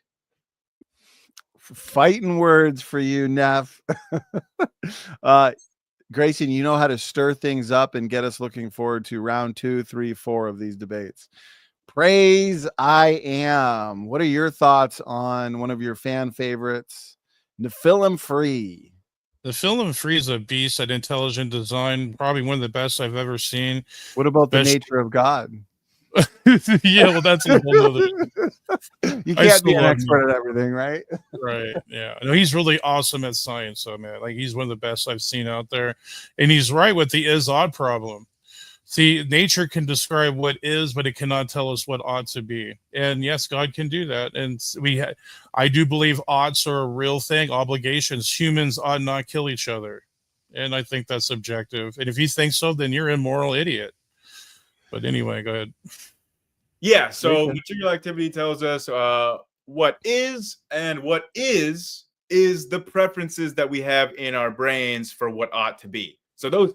Fighting words for you, Neff. Grayson, you know how to stir things up and get us looking forward to round 2, 3, 4 of these debates. Praise I Am. What are your thoughts on one of your fan favorites, Nephilim Free? The film Frieza Beast at Intelligent Design, probably one of the best I've ever seen. What about the Especially- nature of God? Yeah, well, that's a whole nother. You I can't be still an love expert at everything, right? Right. Yeah. No, he's really awesome at science. So, man, like he's one of the best I've seen out there. And he's right with the is odd problem. See, nature can describe what is, but it cannot tell us what ought to be. And yes, God can do that. And I do believe oughts are a real thing, obligations. Humans ought not kill each other. And I think that's objective. And if you think so, then you're an immoral idiot. But anyway, go ahead. Yeah, so material activity tells us what is, and what is the preferences that we have in our brains for what ought to be. So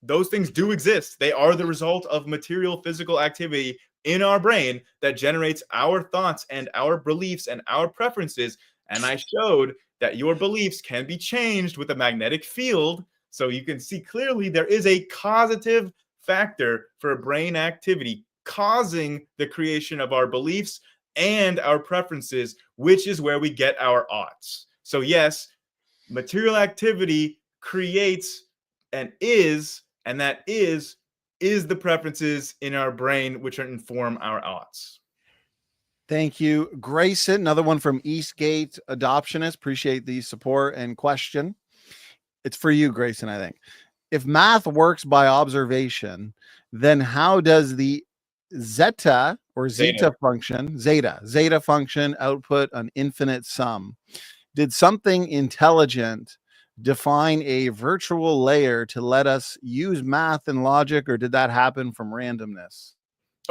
those things do exist. They are the result of material physical activity in our brain that generates our thoughts and our beliefs and our preferences. And I showed that your beliefs can be changed with a magnetic field. So you can see clearly there is a causative factor for brain activity causing the creation of our beliefs and our preferences, which is where we get our oughts. So yes, material activity creates an is, and that is the preferences in our brain which inform our oughts. Thank you, Grayson. Another one from Eastgate Adoptionist. Appreciate the support and question. It's for you, Grayson, I think. If math works by observation, then how does the zeta function output an infinite sum? Did something intelligent define a virtual layer to let us use math and logic, or did that happen from randomness?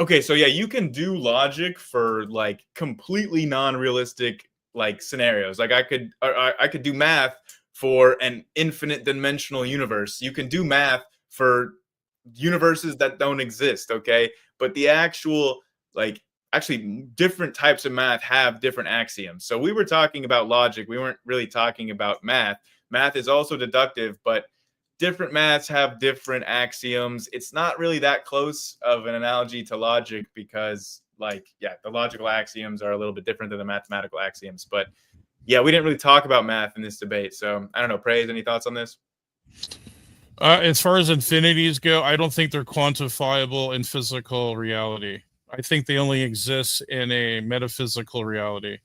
Okay, so yeah, you can do logic for like completely non-realistic like scenarios. Like I could do math for an infinite dimensional universe. You can do math for universes that don't exist, okay? But the actual actually different types of math have different axioms. So we were talking about logic. We weren't really talking about math. Math is also deductive, but different maths have different axioms. It's not really that close of an analogy to logic because the logical axioms are a little bit different than the mathematical axioms. But yeah, we didn't really talk about math in this debate. So I don't know, Praise, any thoughts on this? As far as infinities go, I don't think they're quantifiable in physical reality. I think they only exist in a metaphysical reality.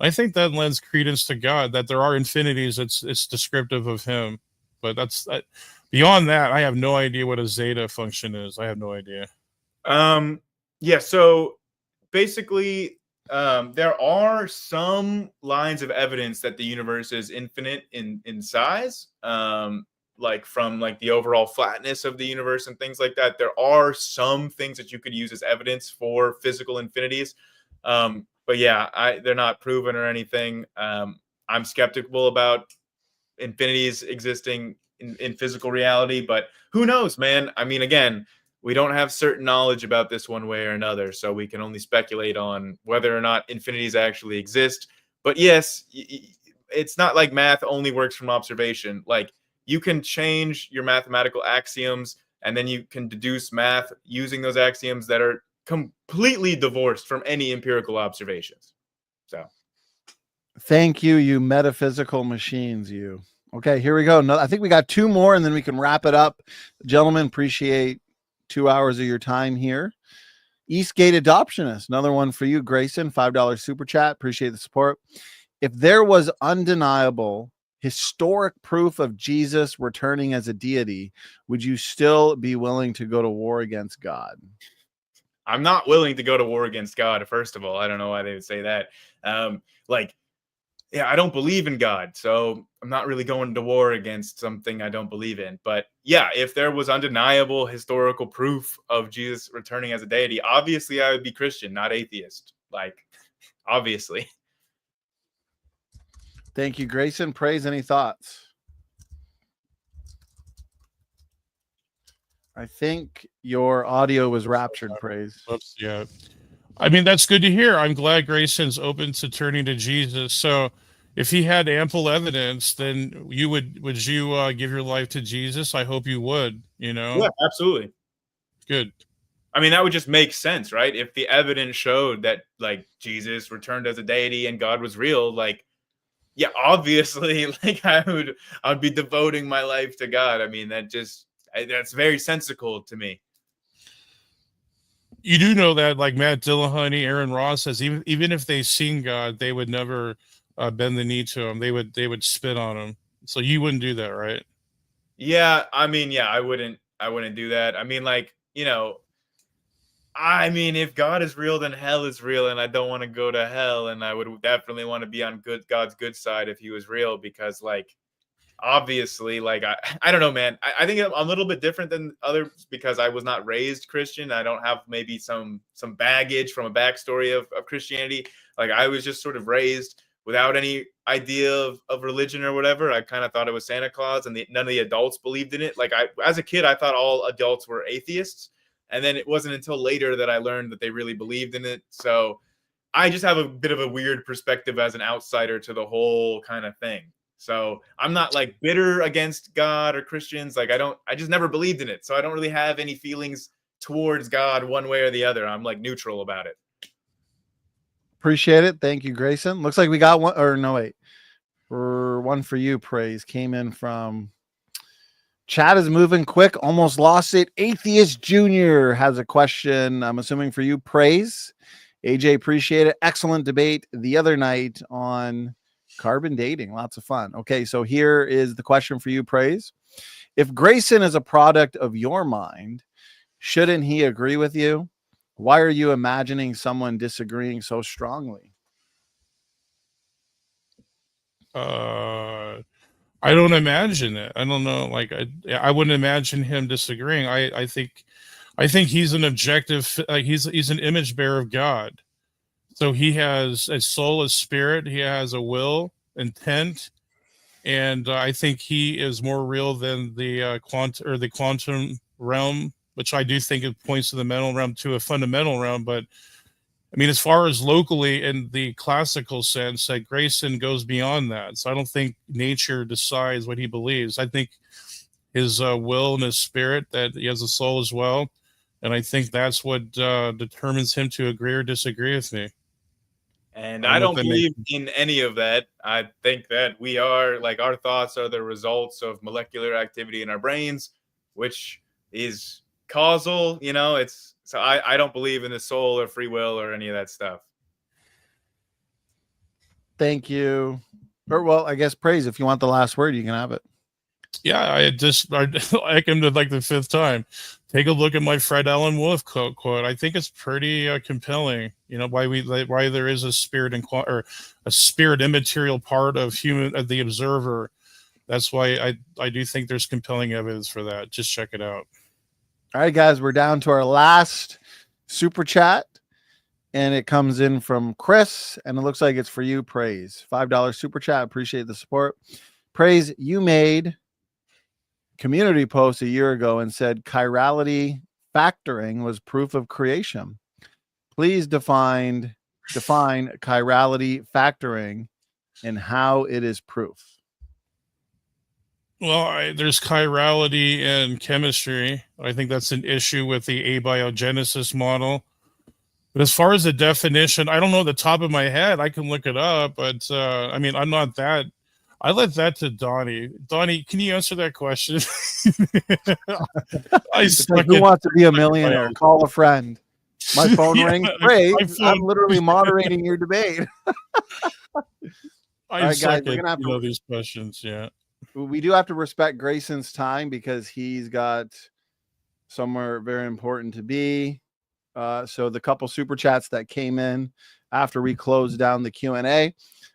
I think that lends credence to God, that there are infinities. It's descriptive of him. But that's beyond that, I have no idea what a zeta function is. I have no idea. Yeah, so basically, there are some lines of evidence that the universe is infinite in size. Like from like the overall flatness of the universe and things like that. There are some things that you could use as evidence for physical infinities. But yeah, they're not proven or anything. I'm skeptical about infinities existing in physical reality, but who knows, man? I mean, again, we don't have certain knowledge about this one way or another, so we can only speculate on whether or not infinities actually exist. But yes, it's not like math only works from observation. Like, you can change your mathematical axioms, and then you can deduce math using those axioms that are completely divorced from any empirical observations. So, thank you, you metaphysical machines, you. Okay, here we go. No, I think we got two more, and then we can wrap it up. Gentlemen, appreciate 2 hours of your time here. Eastgate Adoptionist, another one for you, Grayson, $5 super chat. Appreciate the support. If there was undeniable historic proof of Jesus returning as a deity, would you still be willing to go to war against God? I'm not willing to go to war against God. First of all, I don't know why they would say that. I don't believe in God, so I'm not really going to war against something I don't believe in. But yeah, if there was undeniable historical proof of Jesus returning as a deity, obviously I would be Christian, not atheist. Like, obviously. Thank you, Grayson. Praise, any thoughts? I think your audio was raptured, Praise. Oops, yeah. I mean, that's good to hear. I'm glad Grayson's open to turning to Jesus. So if he had ample evidence, then would you give your life to Jesus? I hope you would, Yeah, absolutely. Good. I mean, that would just make sense, right? If the evidence showed that like Jesus returned as a deity and God was real, like, Yeah, obviously, like I'd be devoting my life to God. I mean, that's very sensical to me. You do know that, like Matt Dillahunty, Aaron Ross says, even if they seen God, they would never bend the knee to him. They would spit on him. So you wouldn't do that, right? Yeah, I mean, yeah, I wouldn't do that. I mean, like, I mean, if God is real, then hell is real, and I don't want to go to hell, and I would definitely want to be on God's good side if he was real, because, like, obviously, like, I don't know, man. I think I'm a little bit different than others because I was not raised Christian. I don't have maybe some baggage from a backstory of Christianity. Like, I was just sort of raised without any idea of religion or whatever. I kind of thought it was Santa Claus, and none of the adults believed in it. Like, as a kid, I thought all adults were atheists. And then it wasn't until later that I learned that they really believed in it. So I just have a bit of a weird perspective as an outsider to the whole kind of thing. So I'm not like bitter against God or Christians. Like I just never believed in it. So I don't really have any feelings towards God one way or the other. I'm like neutral about it. Appreciate it. Thank you, Grayson. Looks like we got one, or no, wait. One for you, Praise. Came in from chat is moving quick. Almost lost it. Atheist Junior has a question. I'm assuming for you, Praise. AJ, appreciate it. Excellent debate the other night on carbon dating. Lots of fun. Okay, so here is the question for you, Praise. If Grayson is a product of your mind, shouldn't he agree with you? Why are you imagining someone disagreeing so strongly? I don't imagine it. I don't know. Like I wouldn't imagine him disagreeing. I think he's an objective. He's an image bearer of God. So he has a soul, a spirit. He has a will, intent, and I think he is more real than the quantum realm, which I do think it points to the mental realm, to a fundamental realm. But I mean, as far as locally in the classical sense, that Grayson goes beyond that. So I don't think nature decides what he believes. I think his will and his spirit, that he has a soul as well. And I think that's what determines him to agree or disagree with me. And I don't believe in any of that. I think that we are, like, our thoughts are the results of molecular activity in our brains, which is causal, so I don't believe in the soul or free will or any of that stuff. Thank you. Or, well, I guess Praise, if you want the last word, you can have it. Yeah, I like him to like the fifth time. Take a look at my Fred Allen Wolf quote. I think it's pretty compelling. Why there is a spirit or a spirit immaterial part of the observer. That's why I do think there's compelling evidence for that. Just check it out. All right, guys, we're down to our last super chat, and it comes in from Chris, and it looks like it's for you, Praise. $5 super chat. Appreciate the support. Praise, you made community post a year ago and said chirality factoring was proof of creation. Please define chirality factoring and how it is proof. Well, there's chirality in chemistry. I think that's an issue with the abiogenesis model. But as far as the definition, I don't know the top of my head. I can look it up, but I mean, I'm not that. I let that to Donny. Donny, can you answer that question? Who wants to be a millionaire? Call a friend. My phone rings. Praise, I'm literally moderating your debate. All right, guys, we're gonna have to know these questions. Yeah, we do have to respect Grayson's time because he's got somewhere very important to be. So the couple super chats that came in after we closed down the Q&A,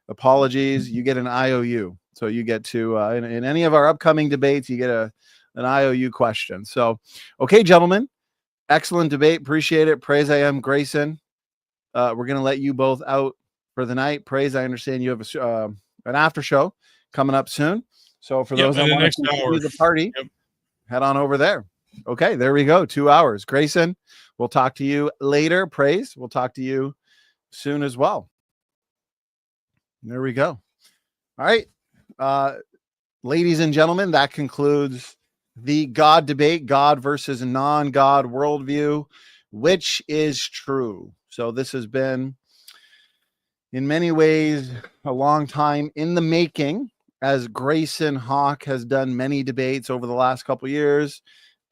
apologies, you get an IOU. So you get to, in any of our upcoming debates, you get an IOU question. So, okay, gentlemen, excellent debate. Appreciate it. Praise IAM, Grayson. We're going to let you both out for the night. Praise, I understand you have an after show coming up soon. So for those that want to continue the party, head on over there. Okay, there we go. 2 hours. Grayson, we'll talk to you later. Praise, we'll talk to you soon as well. There we go. All right. Ladies and gentlemen, that concludes the God debate, God versus non-God worldview, which is true. So this has been in many ways, a long time in the making, as Grayson Hawk has done many debates over the last couple of years.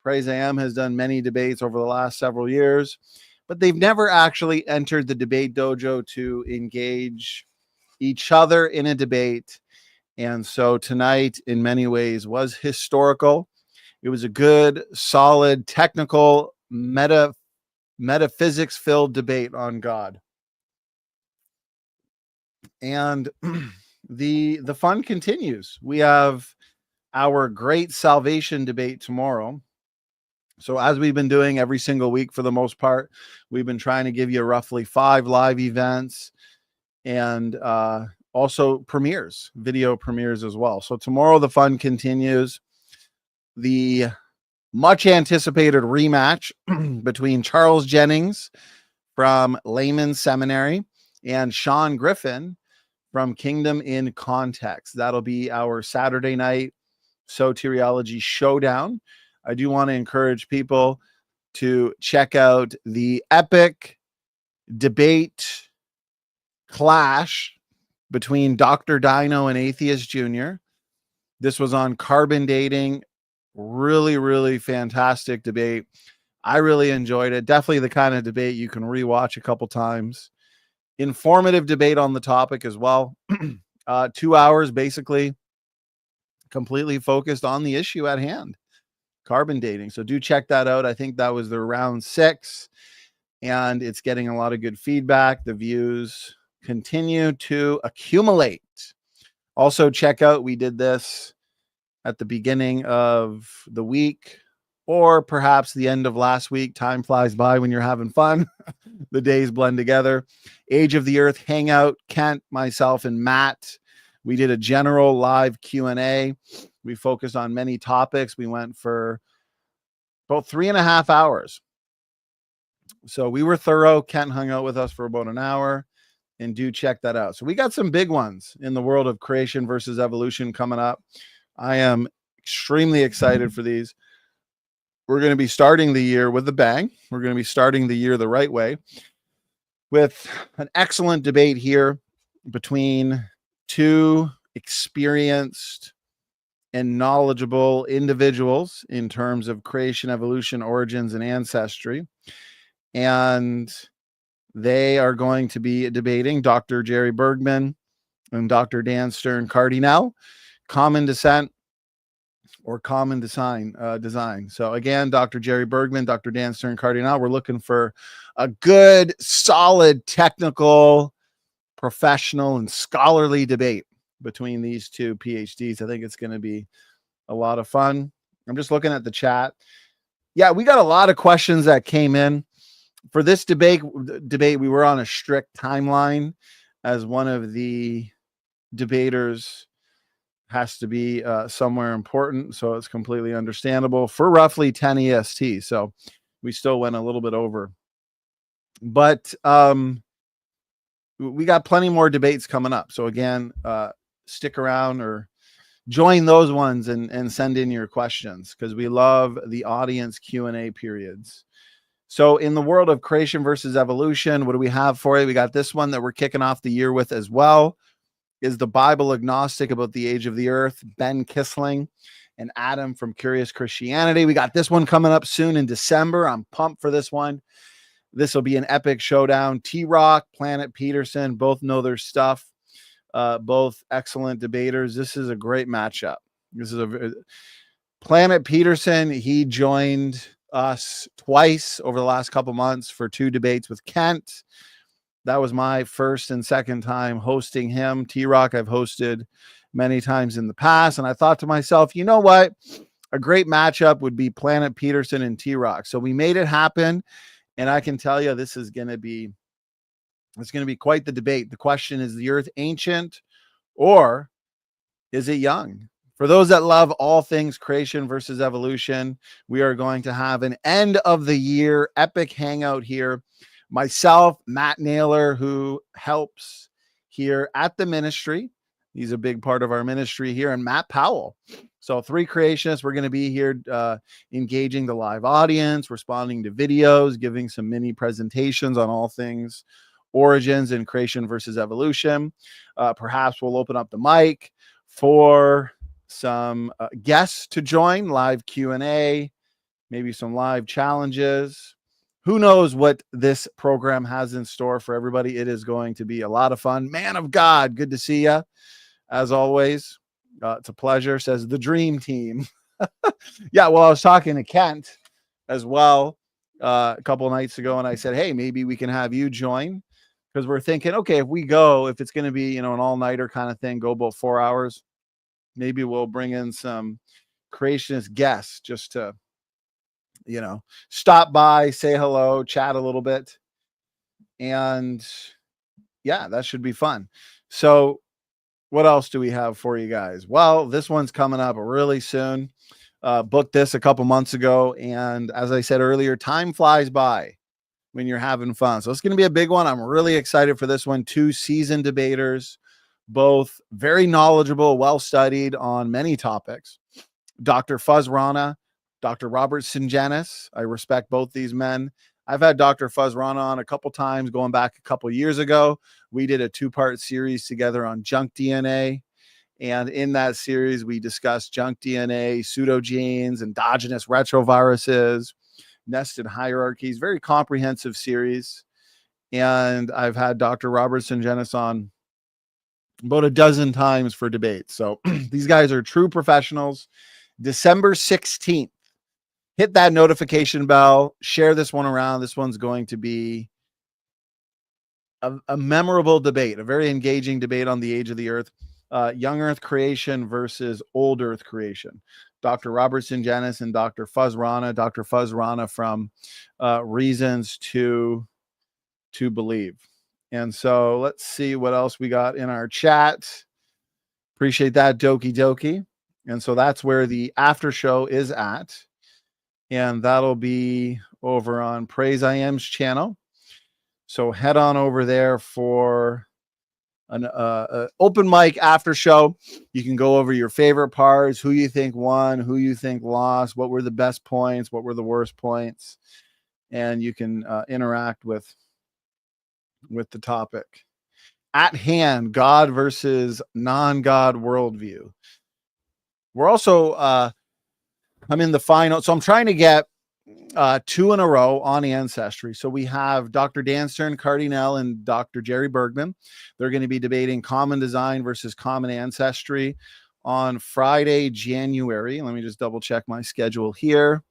Praise IAM has done many debates over the last several years, but they've never actually entered the debate dojo to engage each other in a debate. And so tonight, in many ways, was historical. It was a good, solid, technical, metaphysics-filled debate on God. And the fun continues. We have our great salvation debate tomorrow. So as we've been doing every single week for the most part, we've been trying to give you roughly 5 live events and also premieres, video premieres as well. So tomorrow the fun continues. The much anticipated rematch between Charles Jennings from Layman Seminary and Sean Griffin from Kingdom in Context. That'll be our Saturday night soteriology showdown. I do want to encourage people to check out the epic debate clash between Dr. Dino and Atheist Jr. This was on carbon dating. Really, really fantastic debate. I really enjoyed it. Definitely the kind of debate you can rewatch a couple times. Informative debate on the topic as well. 2 hours basically completely focused on the issue at hand, carbon dating. So do check that out. I think that was the round 6 and it's getting a lot of good feedback. The views continue to accumulate. Also check out, we did this at the beginning of the week or perhaps the end of last week. Time flies by when you're having fun. The days blend together. Age of the Earth Hangout, Kent, myself, and Matt. We did a general live Q&A. We focused on many topics. We went for about 3.5 hours. So we were thorough. Kent hung out with us for about an hour, and do check that out. So we got some big ones in the world of creation versus evolution coming up. I am extremely excited for these. We're going to be starting the year with a bang. We're going to be starting the year the right way with an excellent debate here between 2 experienced and knowledgeable individuals in terms of creation, evolution, origins, and ancestry. And they are going to be debating Dr. Jerry Bergman and Dr. Dan Stern Cardinal, common descent or common design. So again, Dr. Jerry Bergman, Dr. Dan Stern Cardinal, we're looking for a good, solid, technical, professional, and scholarly debate between these 2 PhDs. I think it's going to be a lot of fun. I'm just looking at the chat. Yeah, we got a lot of questions that came in. For this debate, we were on a strict timeline as one of the debaters has to be somewhere important. So it's completely understandable for roughly 10 EST. So we still went a little bit over. But we got plenty more debates coming up. So again, stick around or join those ones and send in your questions because we love the audience Q&A periods. So in the world of creation versus evolution, what do we have for you? We got this one that we're kicking off the year with as well. Is the Bible agnostic about the age of the earth? Ben Kissling and Adam from Curious Christianity. We got this one coming up soon in December. I'm pumped for this one. This will be an epic showdown. T-Rock, Planet Peterson, both know their stuff. Both excellent debaters. This is a great matchup. This is Planet Peterson. He joined us twice over the last couple months for 2 debates with Kent. That was my first and second time hosting him. T-Rock I've hosted many times in the past. And I thought to myself, you know what? A great matchup would be Planet Peterson and T-Rock. So we made it happen. And I can tell you, this is going to be, it's going to be quite the debate. The question is the earth ancient or is it young? For those that love all things creation versus evolution, we are going to have an end of the year epic hangout here. Myself, Matt Naylor, who helps here at the ministry. He's a big part of our ministry here, and Matt Powell. So 3 creationists, we're going to be here engaging the live audience, responding to videos, giving some mini presentations on all things origins and creation versus evolution. Perhaps we'll open up the mic for some guests to join, live Q&A, maybe some live challenges. Who knows what this program has in store for everybody? It is going to be a lot of fun. Man of God, good to see you, as always. It's a pleasure, says the dream team. Yeah, well, I was talking to Kent as well a couple of nights ago, and I said, hey, maybe we can have you join, because we're thinking, okay, if it's going to be, an all-nighter kind of thing, go about 4 hours, maybe we'll bring in some creationist guests just to, stop by, say hello, chat a little bit. And yeah, that should be fun. So what else do we have for you guys? Well, this one's coming up really soon. Booked this a couple months ago. And as I said earlier, time flies by when you're having fun. So it's going to be a big one. I'm really excited for this one. 2 seasoned debaters, both very knowledgeable, well-studied on many topics. Dr. Fuzz Rana, Dr. Robert Sinjanis. I respect both these men. I've had Dr. Fuzz Rana on a couple times, going back a couple years ago. We did a 2-part series together on junk DNA. And in that series, we discussed junk DNA, pseudogenes, endogenous retroviruses, nested hierarchies, very comprehensive series. And I've had Dr. Robert Sinjanis on about a dozen times for debates. So these guys are true professionals. December 16th. Hit that notification bell, share this one around. This one's going to be a memorable debate, a very engaging debate on the age of the earth, young earth creation versus old earth creation. Dr. Robert Sinjanis and Dr. Fuzz Rana. Dr. Fuzz Rana from Reasons to Believe. And so let's see what else we got in our chat. Appreciate that, Doki Doki. And so that's where the after show is at. And that'll be over on Praise IAM's channel. So head on over there for an open mic after show. You can go over your favorite parts, who you think won, who you think lost, what were the best points, what were the worst points, and you can interact with the topic. At hand, God versus non-God worldview. We're also I'm in the final, so I'm trying to get 2 in a row on Ancestry. So we have Dr. Dan Stern Cardinal and Dr. Jerry Bergman. They're going to be debating common design versus common ancestry on Friday, January. Let me just double check my schedule here.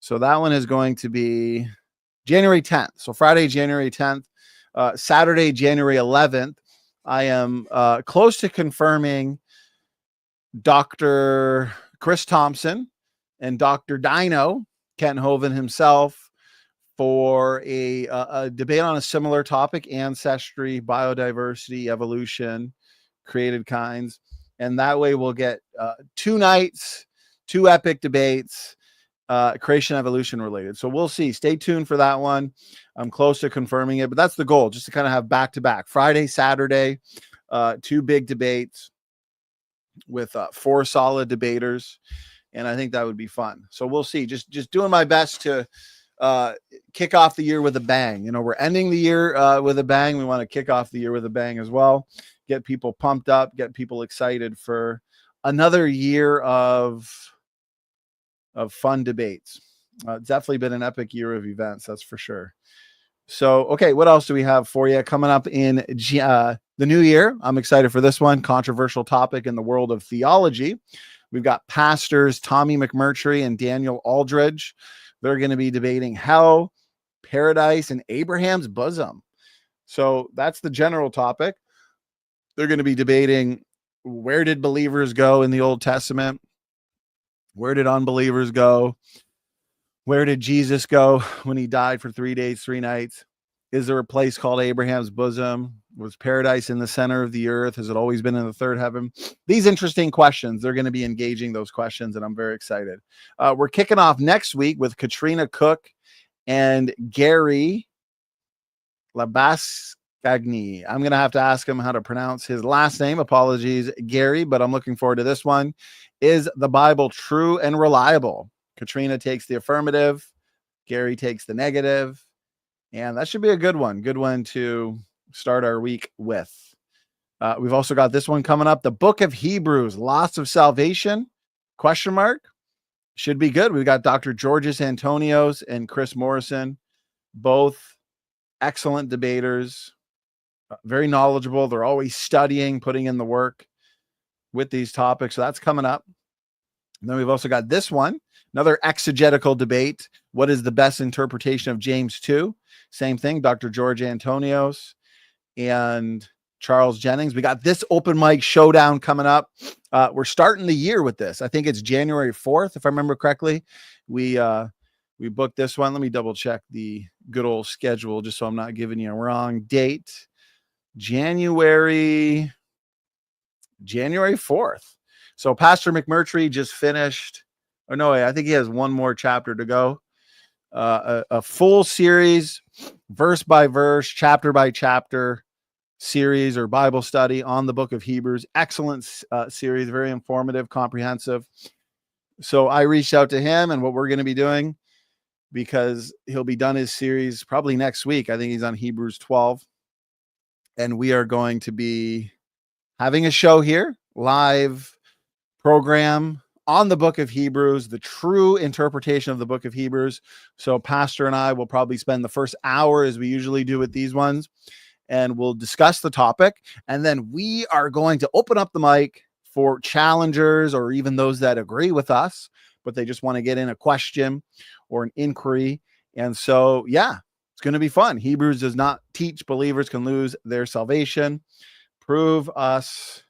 So that one is going to be January 10th. So Friday, January 10th, Saturday, January 11th. I am close to confirming Dr. Chris Thompson and Dr. Dino, Kent Hovind himself, for a debate on a similar topic: ancestry, biodiversity, evolution, created kinds. And that way we'll get 2 nights, 2 epic debates, creation, evolution related. So we'll see. Stay tuned for that one. I'm close to confirming it, but that's the goal, just to kind of have back-to-back Friday, Saturday, 2 big debates with 4 solid debaters. And I think that would be fun. So we'll see. Just doing my best to kick off the year with a bang. We're ending the year with a bang. We want to kick off the year with a bang as well. Get people pumped up, get people excited for another year of fun debates. It's definitely been an epic year of events, that's for sure. So, okay, what else do we have for you coming up in the new year? I'm excited for this one. Controversial topic in the world of theology. We've got pastors Tommy McMurtry and Daniel Aldridge. They're going to be debating hell, paradise, and Abraham's bosom. So that's the general topic. They're going to be debating, where did believers go in the Old Testament? Where did unbelievers go? Where did Jesus go when he died for 3 days, 3 nights? Is there a place called Abraham's bosom? Was paradise in the center of the earth? Has it always been in the third heaven? These interesting questions. They're going to be engaging those questions, and I'm very excited. We're kicking off next week with Katrina Cook and Gary Labascagni. I'm going to have to ask him how to pronounce his last name. Apologies, Gary, but I'm looking forward to this one. Is the Bible true and reliable? Katrina takes the affirmative. Gary takes the negative. And that should be a good one to start our week with. We've also got this one coming up, the book of Hebrews, lots of salvation, ? Should be good. We've got Dr. Georges Antonios and Chris Morrison, both excellent debaters, very knowledgeable. They're always studying, putting in the work with these topics. So that's coming up. And then we've also got this one, another exegetical debate. What is the best interpretation of James 2? Same thing, Dr. George Antonios and Charles Jennings. We got this open mic showdown coming up. We're starting the year with this. I think it's January 4th, if I remember correctly. We booked this one. Let me double check the good old schedule just so I'm not giving you a wrong date. January 4th. So Pastor McMurtry just finished. Oh no, I think he has one more chapter to go. A full series, verse by verse, chapter by chapter series or Bible study on the book of Hebrews. Excellent series, very informative, comprehensive. So I reached out to him and what we're going to be doing, because he'll be done his series probably next week. I think he's on Hebrews 12. And we are going to be having a show here, live program on the book of Hebrews, the true interpretation of the book of Hebrews. So Pastor and I will probably spend the first hour, as we usually do with these ones, and we'll discuss the topic. And then we are going to open up the mic for challengers or even those that agree with us, but they just want to get in a question or an inquiry. And so, yeah, it's going to be fun. Hebrews does not teach believers can lose their salvation. Prove us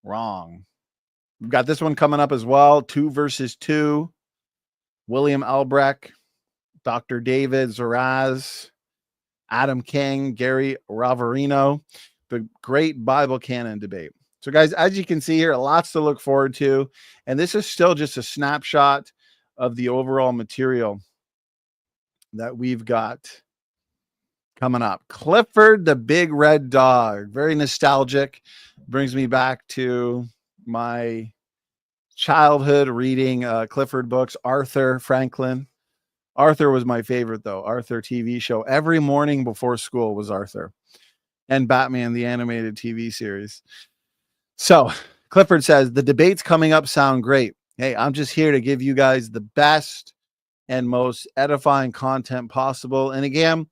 wrong. We've got this one coming up as well. 2 verses 2. William Albrecht, Dr. David Zaraz, Adam King, Gary Ravarino, the great Bible canon debate. So guys, as you can see here, lots to look forward to. And this is still just a snapshot of the overall material that we've got coming up. Clifford the Big Red Dog, very nostalgic. Brings me back to my childhood reading Clifford books. Arthur Franklin. Arthur was my favorite, though. Arthur TV show. Every morning before school was Arthur. And Batman, the animated TV series. So Clifford says, the debates coming up sound great. Hey, I'm just here to give you guys the best and most edifying content possible. And again,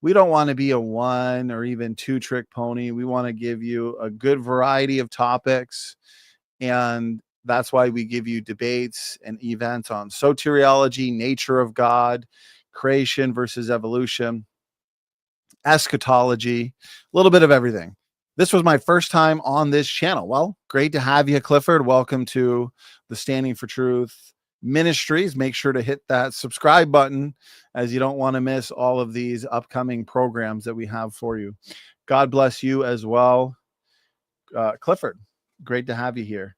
we don't want to be a 1 or even 2 trick pony. We want to give you a good variety of topics. And that's why we give you debates and events on soteriology, nature of God, creation versus evolution, eschatology, a little bit of everything. This was my first time on this channel. Well, great to have you, Clifford. Welcome to the Standing for Truth Ministries. Make sure to hit that subscribe button, as you don't want to miss all of these upcoming programs that we have for you. God bless you as well, Clifford. Great to have you here.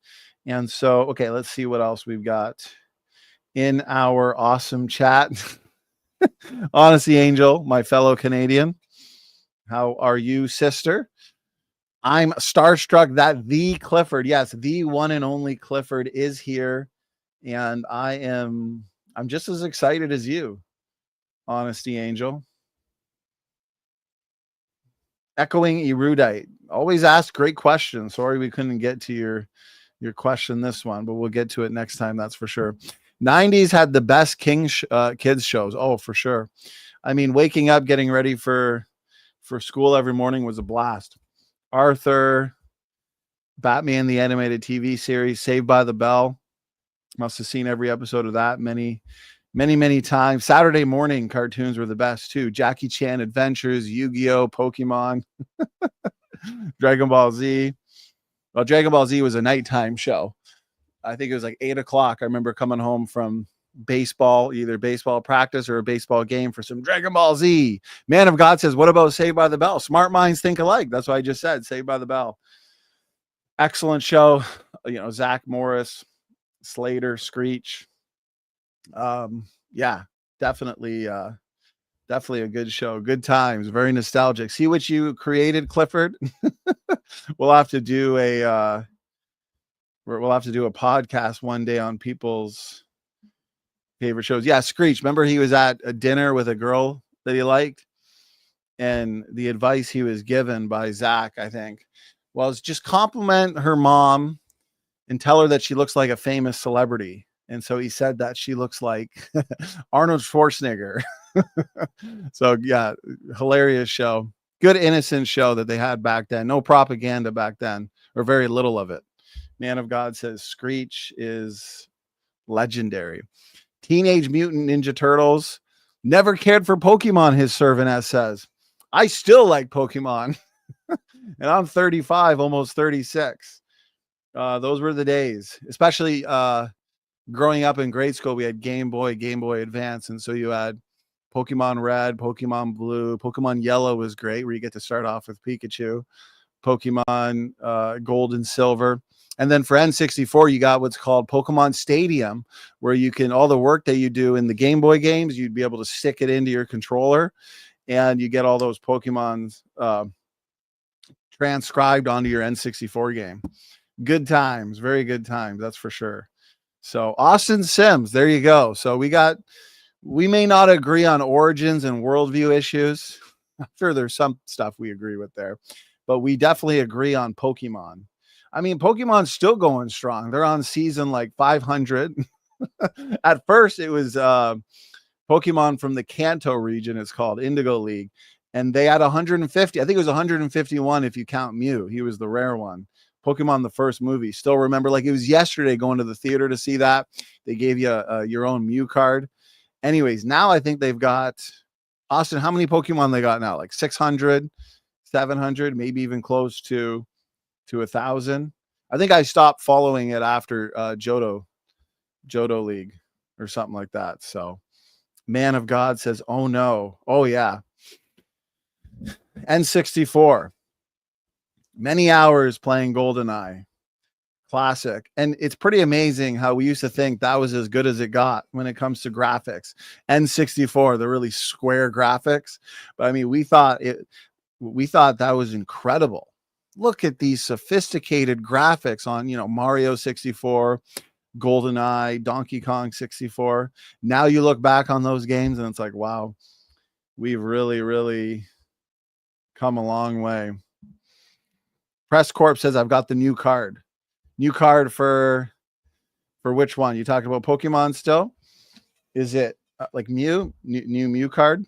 And so, okay, let's see what else we've got in our awesome chat. Honesty Angel, my fellow Canadian. How are you, sister? I'm starstruck that the Clifford, yes, the one and only Clifford is here. And I'm just as excited as you, Honesty Angel. Echoing erudite. Always ask great questions. Sorry we couldn't get to your question this one, but we'll get to it next time, that's for sure. 90s had the best kids shows. Oh, for sure. I mean, waking up, getting ready for school every morning was a blast. Arthur, Batman, the animated TV series, Saved by the Bell. Must have seen every episode of that many times. Saturday morning cartoons were the best too. Jackie Chan Adventures, Yu-Gi-Oh, Pokemon, Dragon Ball Z. Well, Dragon Ball Z was a nighttime show. I think it was like 8 o'clock. I remember coming home from baseball, either baseball practice or a baseball game, for some Dragon Ball Z. Man of God says, what about Saved by the Bell? Smart minds think alike. That's what I just said. Saved by the Bell. Excellent show. You know, Zach Morris, Slater, Screech. Yeah, definitely a good show. Good times. Very nostalgic. See what you created, Clifford? We'll have to do a podcast one day on people's favorite shows. Yeah, Screech. Remember he was at a dinner with a girl that he liked. And the advice he was given by Zach, I think, was just compliment her mom and tell her that she looks like a famous celebrity. And so he said that she looks like Arnold Schwarzenegger. So yeah, hilarious show. Good innocent show that they had back then. No propaganda back then, or very little of it. Man of God says Screech is legendary. Teenage Mutant Ninja Turtles. Never cared for Pokemon, his servant S says. I still like Pokemon. And I'm 35, almost 36. Those were the days, especially growing up in grade school. We had Game Boy Advance. And so you had Pokemon Red, Pokemon Blue, Pokemon Yellow was great, where you get to start off with Pikachu. Pokemon Gold and Silver. And then for N64, you got what's called Pokemon Stadium, where you can, all the work that you do in the Game Boy games, you'd be able to stick it into your controller and you get all those Pokemons transcribed onto your N64 game. Good times, very good times, that's for sure. So Austin Sims, there you go. So we may not agree on origins and worldview issues. I'm sure there's some stuff we agree with there, but we definitely agree on Pokemon. I mean, Pokemon's still going strong. They're on season like 500. At first, it was Pokemon from the Kanto region. It's called Indigo League. And they had 150. I think it was 151 if you count Mew. He was the rare one. Pokemon, the first movie. Still remember, like it was yesterday going to the theater to see that. They gave you your own Mew card. Anyways, now I think they've got, Austin, how many Pokemon they got now? Like 600, 700, maybe even close to 1,000. I think I stopped following it after Johto League or something like that. So Man of God says, oh no. Oh yeah. N64. Many hours playing GoldenEye. Classic. And it's pretty amazing how we used to think that was as good as it got when it comes to graphics. N64, the really square graphics. But I mean, we thought that was incredible. Look at these sophisticated graphics on, Mario 64, GoldenEye, Donkey Kong 64. Now you look back on those games and it's like, wow, we've really, really come a long way. Press Corp says, I've got the new card. New card for which one? You talking about Pokemon still? Is it like Mew? New Mew card?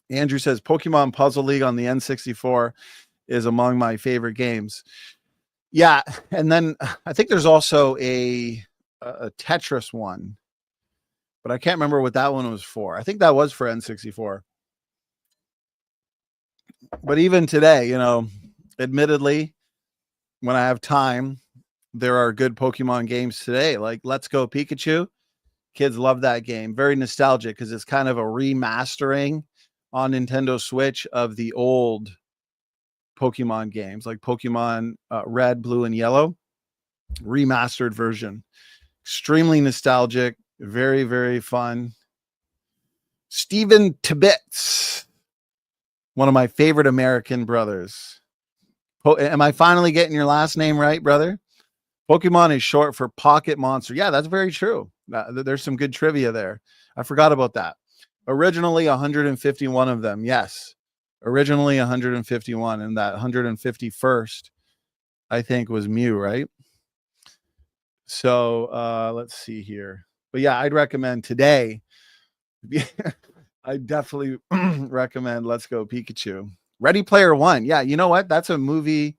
Andrew says, Pokemon Puzzle League on the N64 is among my favorite games. Yeah, and then I think there's also a Tetris one, but I can't remember what that one was for. I think that was for N64. But even today, admittedly, when I have time, there are good Pokemon games today, like Let's Go Pikachu. Kids love that game. Very nostalgic because it's kind of a remastering on Nintendo Switch of the old Pokemon games, like Pokemon Red, Blue, and Yellow. Remastered version. Extremely nostalgic. Very, very fun. Stephen Tibbetts, one of my favorite American brothers. Am I finally getting your last name right, brother? Pokemon is short for Pocket Monster. Yeah, that's very true. There's some good trivia there. I forgot about that. Originally 151 of them. Yes. Originally 151. And that 151st, I think, was Mew, right? So let's see here. But yeah, I'd recommend today. I definitely recommend Let's Go Pikachu. Ready Player One. Yeah, you know what? That's a movie.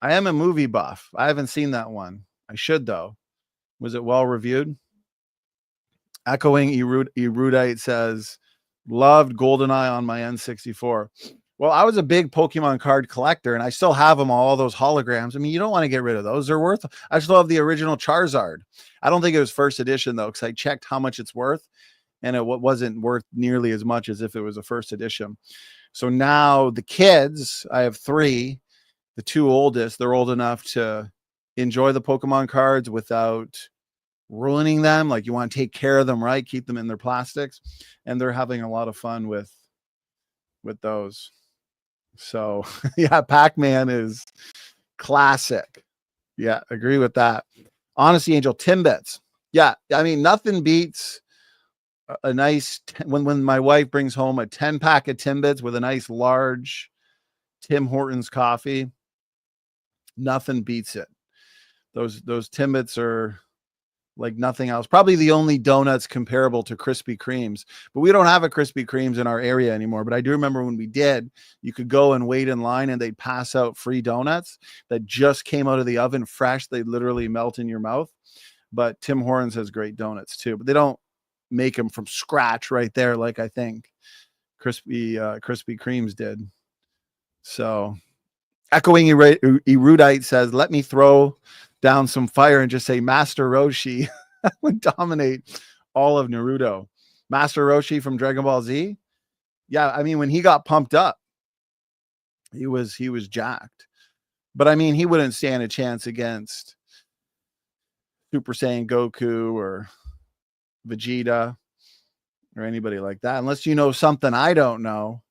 I am a movie buff. I haven't seen that one. I should, though. Was it well reviewed? Echoing Erudite says, loved GoldenEye on my N64. Well, I was a big Pokemon card collector, and I still have them, all those holograms. I mean, you don't want to get rid of those. They're worth. I still have the original Charizard. I don't think it was first edition, though, because I checked how much it's worth, and it wasn't worth nearly as much as if it was a first edition. So now the kids, I have 3. The 2 oldest, they're old enough to enjoy the Pokemon cards without ruining them. Like, you want to take care of them, right? Keep them in their plastics. And they're having a lot of fun with those. So yeah, Pac-Man is classic. Yeah, agree with that. Honesty Angel, Timbits. Yeah, I mean, nothing beats a nice, when my wife brings home a 10-pack of Timbits with a nice large Tim Hortons coffee, nothing beats it. Those Timbits are like nothing else. Probably the only donuts comparable to Krispy Kremes, but we don't have a Krispy Kremes in our area anymore. But I do remember when we did, you could go and wait in line and they'd pass out free donuts that just came out of the oven fresh. They literally melt in your mouth. But Tim Hortons has great donuts too, but they don't make them from scratch right there like I think Krispy Kremes did. So Echoing Erudite says, let me throw down some fire and just say Master Roshi would dominate all of Naruto. Master Roshi from Dragon Ball Z. Yeah, I mean, when he got pumped up, he was jacked. But I mean, he wouldn't stand a chance against Super Saiyan Goku or Vegeta or anybody like that, unless you know something I don't know.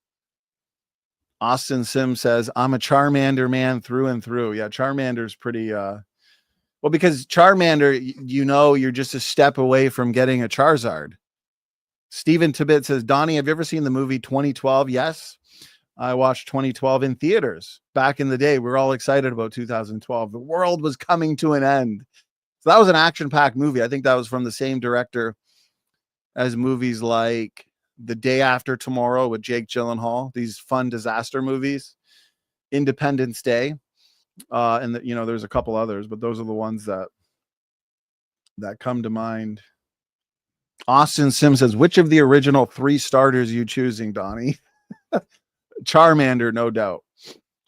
Austin Sim says, I'm a Charmander man through and through. Yeah, Charmander's pretty, well, because Charmander, you're just a step away from getting a Charizard. Stephen Tibbet says, Donnie, have you ever seen the movie 2012? Yes, I watched 2012 in theaters. Back in the day, we were all excited about 2012. The world was coming to an end. So that was an action-packed movie. I think that was from the same director as movies like The Day After Tomorrow with Jake Gyllenhaal, these fun disaster movies, Independence Day, and there's a couple others, but those are the ones that come to mind. Austin Sim says, which of the original 3 starters are you choosing, Donnie? Charmander, no doubt.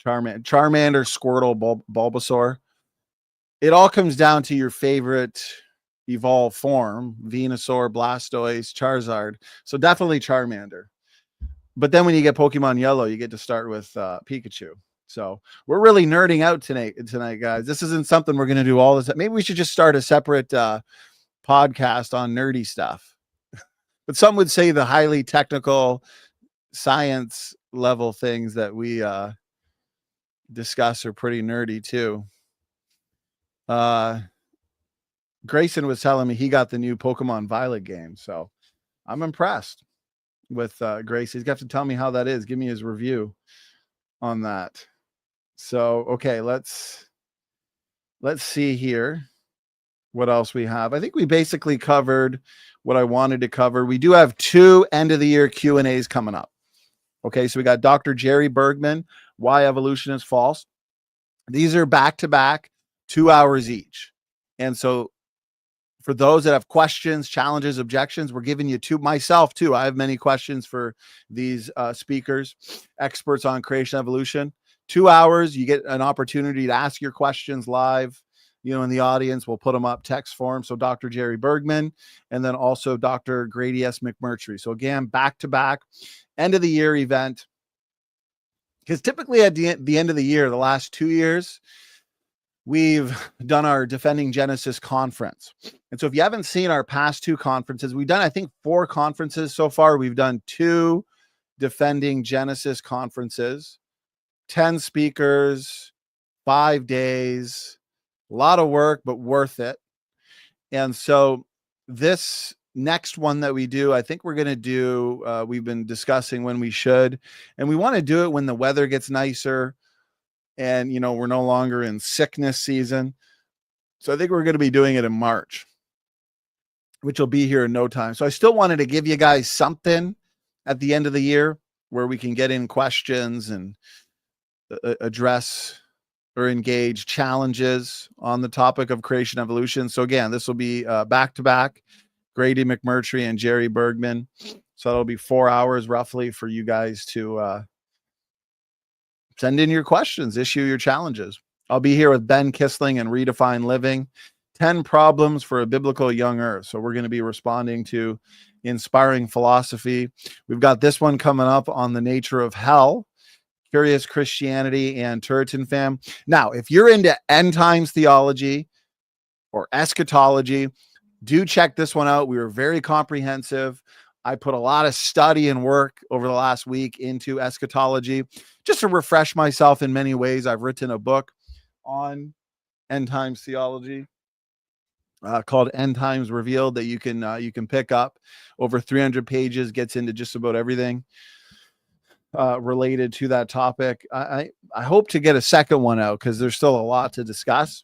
Charmander, Squirtle, Bulbasaur. It all comes down to your favorite evolved form: Venusaur, Blastoise, Charizard. So definitely Charmander. But then when you get Pokemon Yellow, you get to start with Pikachu. So we're really nerding out tonight, guys. This isn't something we're going to do all this. Maybe we should just start a separate podcast on nerdy stuff. But some would say the highly technical science level things that we discuss are pretty nerdy too. Grayson was telling me he got the new Pokemon Violet game, so I'm impressed with Grayson. He's got to tell me how that is. Give me his review on that. So, okay, let's see here what else we have. I think we basically covered what I wanted to cover. We do have 2 end of the year Q&As coming up. Okay, so we got Dr. Jerry Bergman, Why Evolution is False. These are back-to-back, 2 hours each. And so for those that have questions, challenges, objections, we're giving you 2. Myself, too. I have many questions for these speakers, experts on creation evolution. 2 hours, you get an opportunity to ask your questions live, in the audience. We'll put them up text form. So Dr. Jerry Bergman, and then also Dr. Grady S. McMurtry. So again, back-to-back, end of the year event. Because typically at the end of the year, the last 2 years, we've done our Defending Genesis conference. And so if you haven't seen our past 2 conferences, we've done, I think, 4 conferences so far. We've done 2 Defending Genesis conferences, 10 speakers, 5 days, a lot of work, but worth it. And so this next one that we do, I think we're going to do, we've been discussing when we should, and we want to do it when the weather gets nicer and, we're no longer in sickness season. So I think we're going to be doing it in March, which will be here in no time. So I still wanted to give you guys something at the end of the year where we can get in questions and address or engage challenges on the topic of creation evolution. So again, this will be back-to-back, Grady McMurtry and Jerry Bergman. So it'll be 4 hours roughly for you guys to send in your questions, issue your challenges. I'll be here with Ben Kissling and Redefine Living, 10 Problems for a Biblical Young Earth. So we're going to be responding to inspiring philosophy. We've got this one coming up on the nature of hell, Curious Christianity, and Turretin Fam. Now, if you're into end times theology or eschatology, do check this one out. We were very comprehensive. I put a lot of study and work over the last week into eschatology just to refresh myself in many ways. I've written a book on end times theology. called End Times Revealed that you can pick up. Over 300 pages, gets into just about everything related to that topic. I hope to get a second one out because there's still a lot to discuss.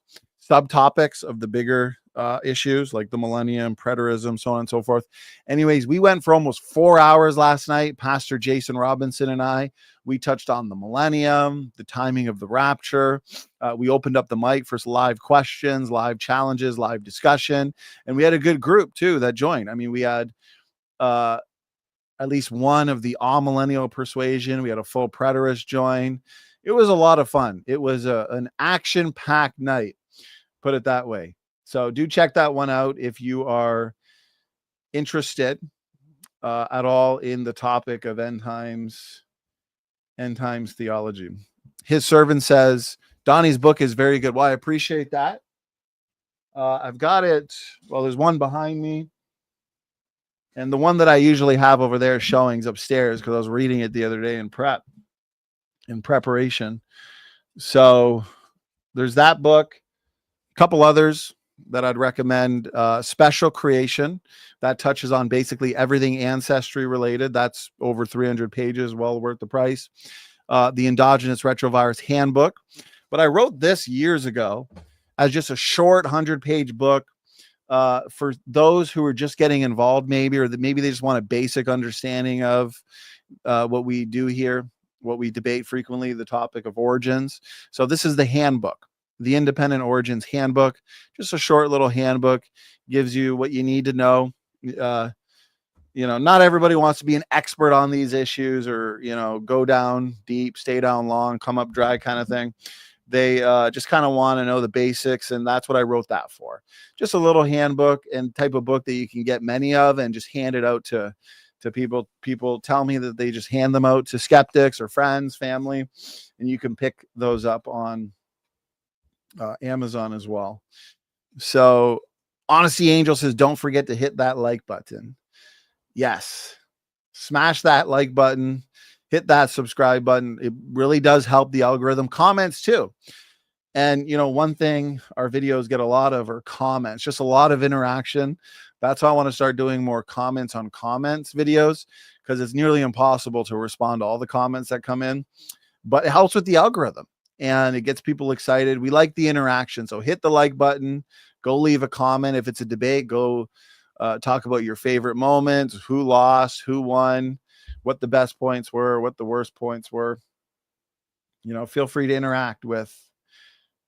Subtopics of the bigger issues like the millennium, preterism, so on and so forth. Anyways, we went for almost 4 hours last night. Pastor Jason Robinson and we touched on the millennium, the timing of the rapture. We opened up the mic for live questions, live challenges, live discussion, and we had a good group too that joined. I mean, we had at least one of the all-millennial persuasion. We had a full preterist join. It was a lot of fun. It was an action-packed night, put it that way. So do check that one out if you are interested at all in the topic of end times theology. His servant says, Donnie's book is very good. Well, I appreciate that. I've got it. Well, there's one behind me. And the one that I usually have over there showing's upstairs because I was reading it the other day in preparation. So there's that book. A couple others that I'd recommend. Special Creation, that touches on basically everything ancestry related. That's over 300 pages, well worth the price. The Endogenous Retrovirus Handbook. But I wrote this years ago as just a short 100-page book for those who are just getting involved, maybe, or maybe they just want a basic understanding of what we do here, what we debate frequently, the topic of origins. So this is the handbook. The Independent Origins Handbook, just a short little handbook, gives you what you need to know. Not everybody wants to be an expert on these issues or, go down deep, stay down long, come up dry kind of thing. They just kind of want to know the basics, and that's what I wrote that for. Just a little handbook and type of book that you can get many of and just hand it out to people. People tell me that they just hand them out to skeptics or friends, family, and you can pick those up on Amazon as well. So Honesty Angel says, don't forget to hit that like button. Yes. Smash that like button. Hit that subscribe button. It really does help the algorithm. Comments too. And, one thing our videos get a lot of are comments, just a lot of interaction. That's why I want to start doing more comments on comments videos, because it's nearly impossible to respond to all the comments that come in. But it helps with the algorithm and it gets people excited. We like the interaction. So hit the like button, go leave a comment. If it's a debate, go talk about your favorite moments, who lost, who won, what the best points were, what the worst points were. Feel free to interact with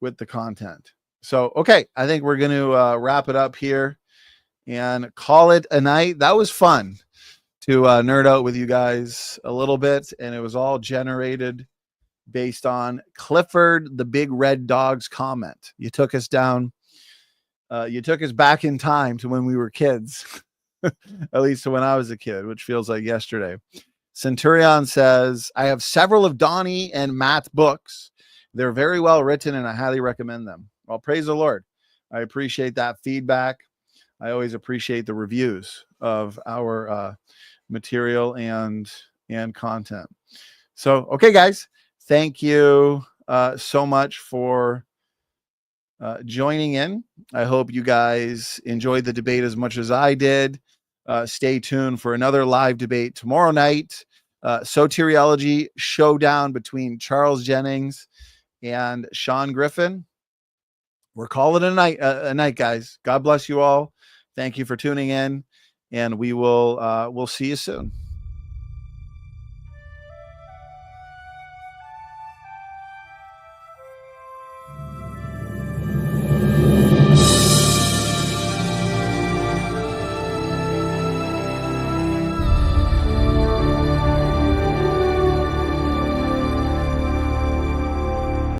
the content. So, okay, I think we're going to wrap it up here and call it a night. That was fun to nerd out with you guys a little bit, and it was all generated based on Clifford the Big Red Dog's comment. You took us down. You took us back in time to when we were kids, at least to when I was a kid, which feels like yesterday. Centurion says, I have several of Donnie and Matt's books. They're very well written and I highly recommend them. Well, praise the Lord. I appreciate that feedback. I always appreciate the reviews of our material and content. So, okay, guys, thank you so much for joining in. I hope you guys enjoyed the debate as much as I did. Stay tuned for another live debate tomorrow night. Soteriology showdown between Charles Jennings and Sean Griffin. We're calling it a night, guys. God bless you all. Thank you for tuning in, and we'll see you soon.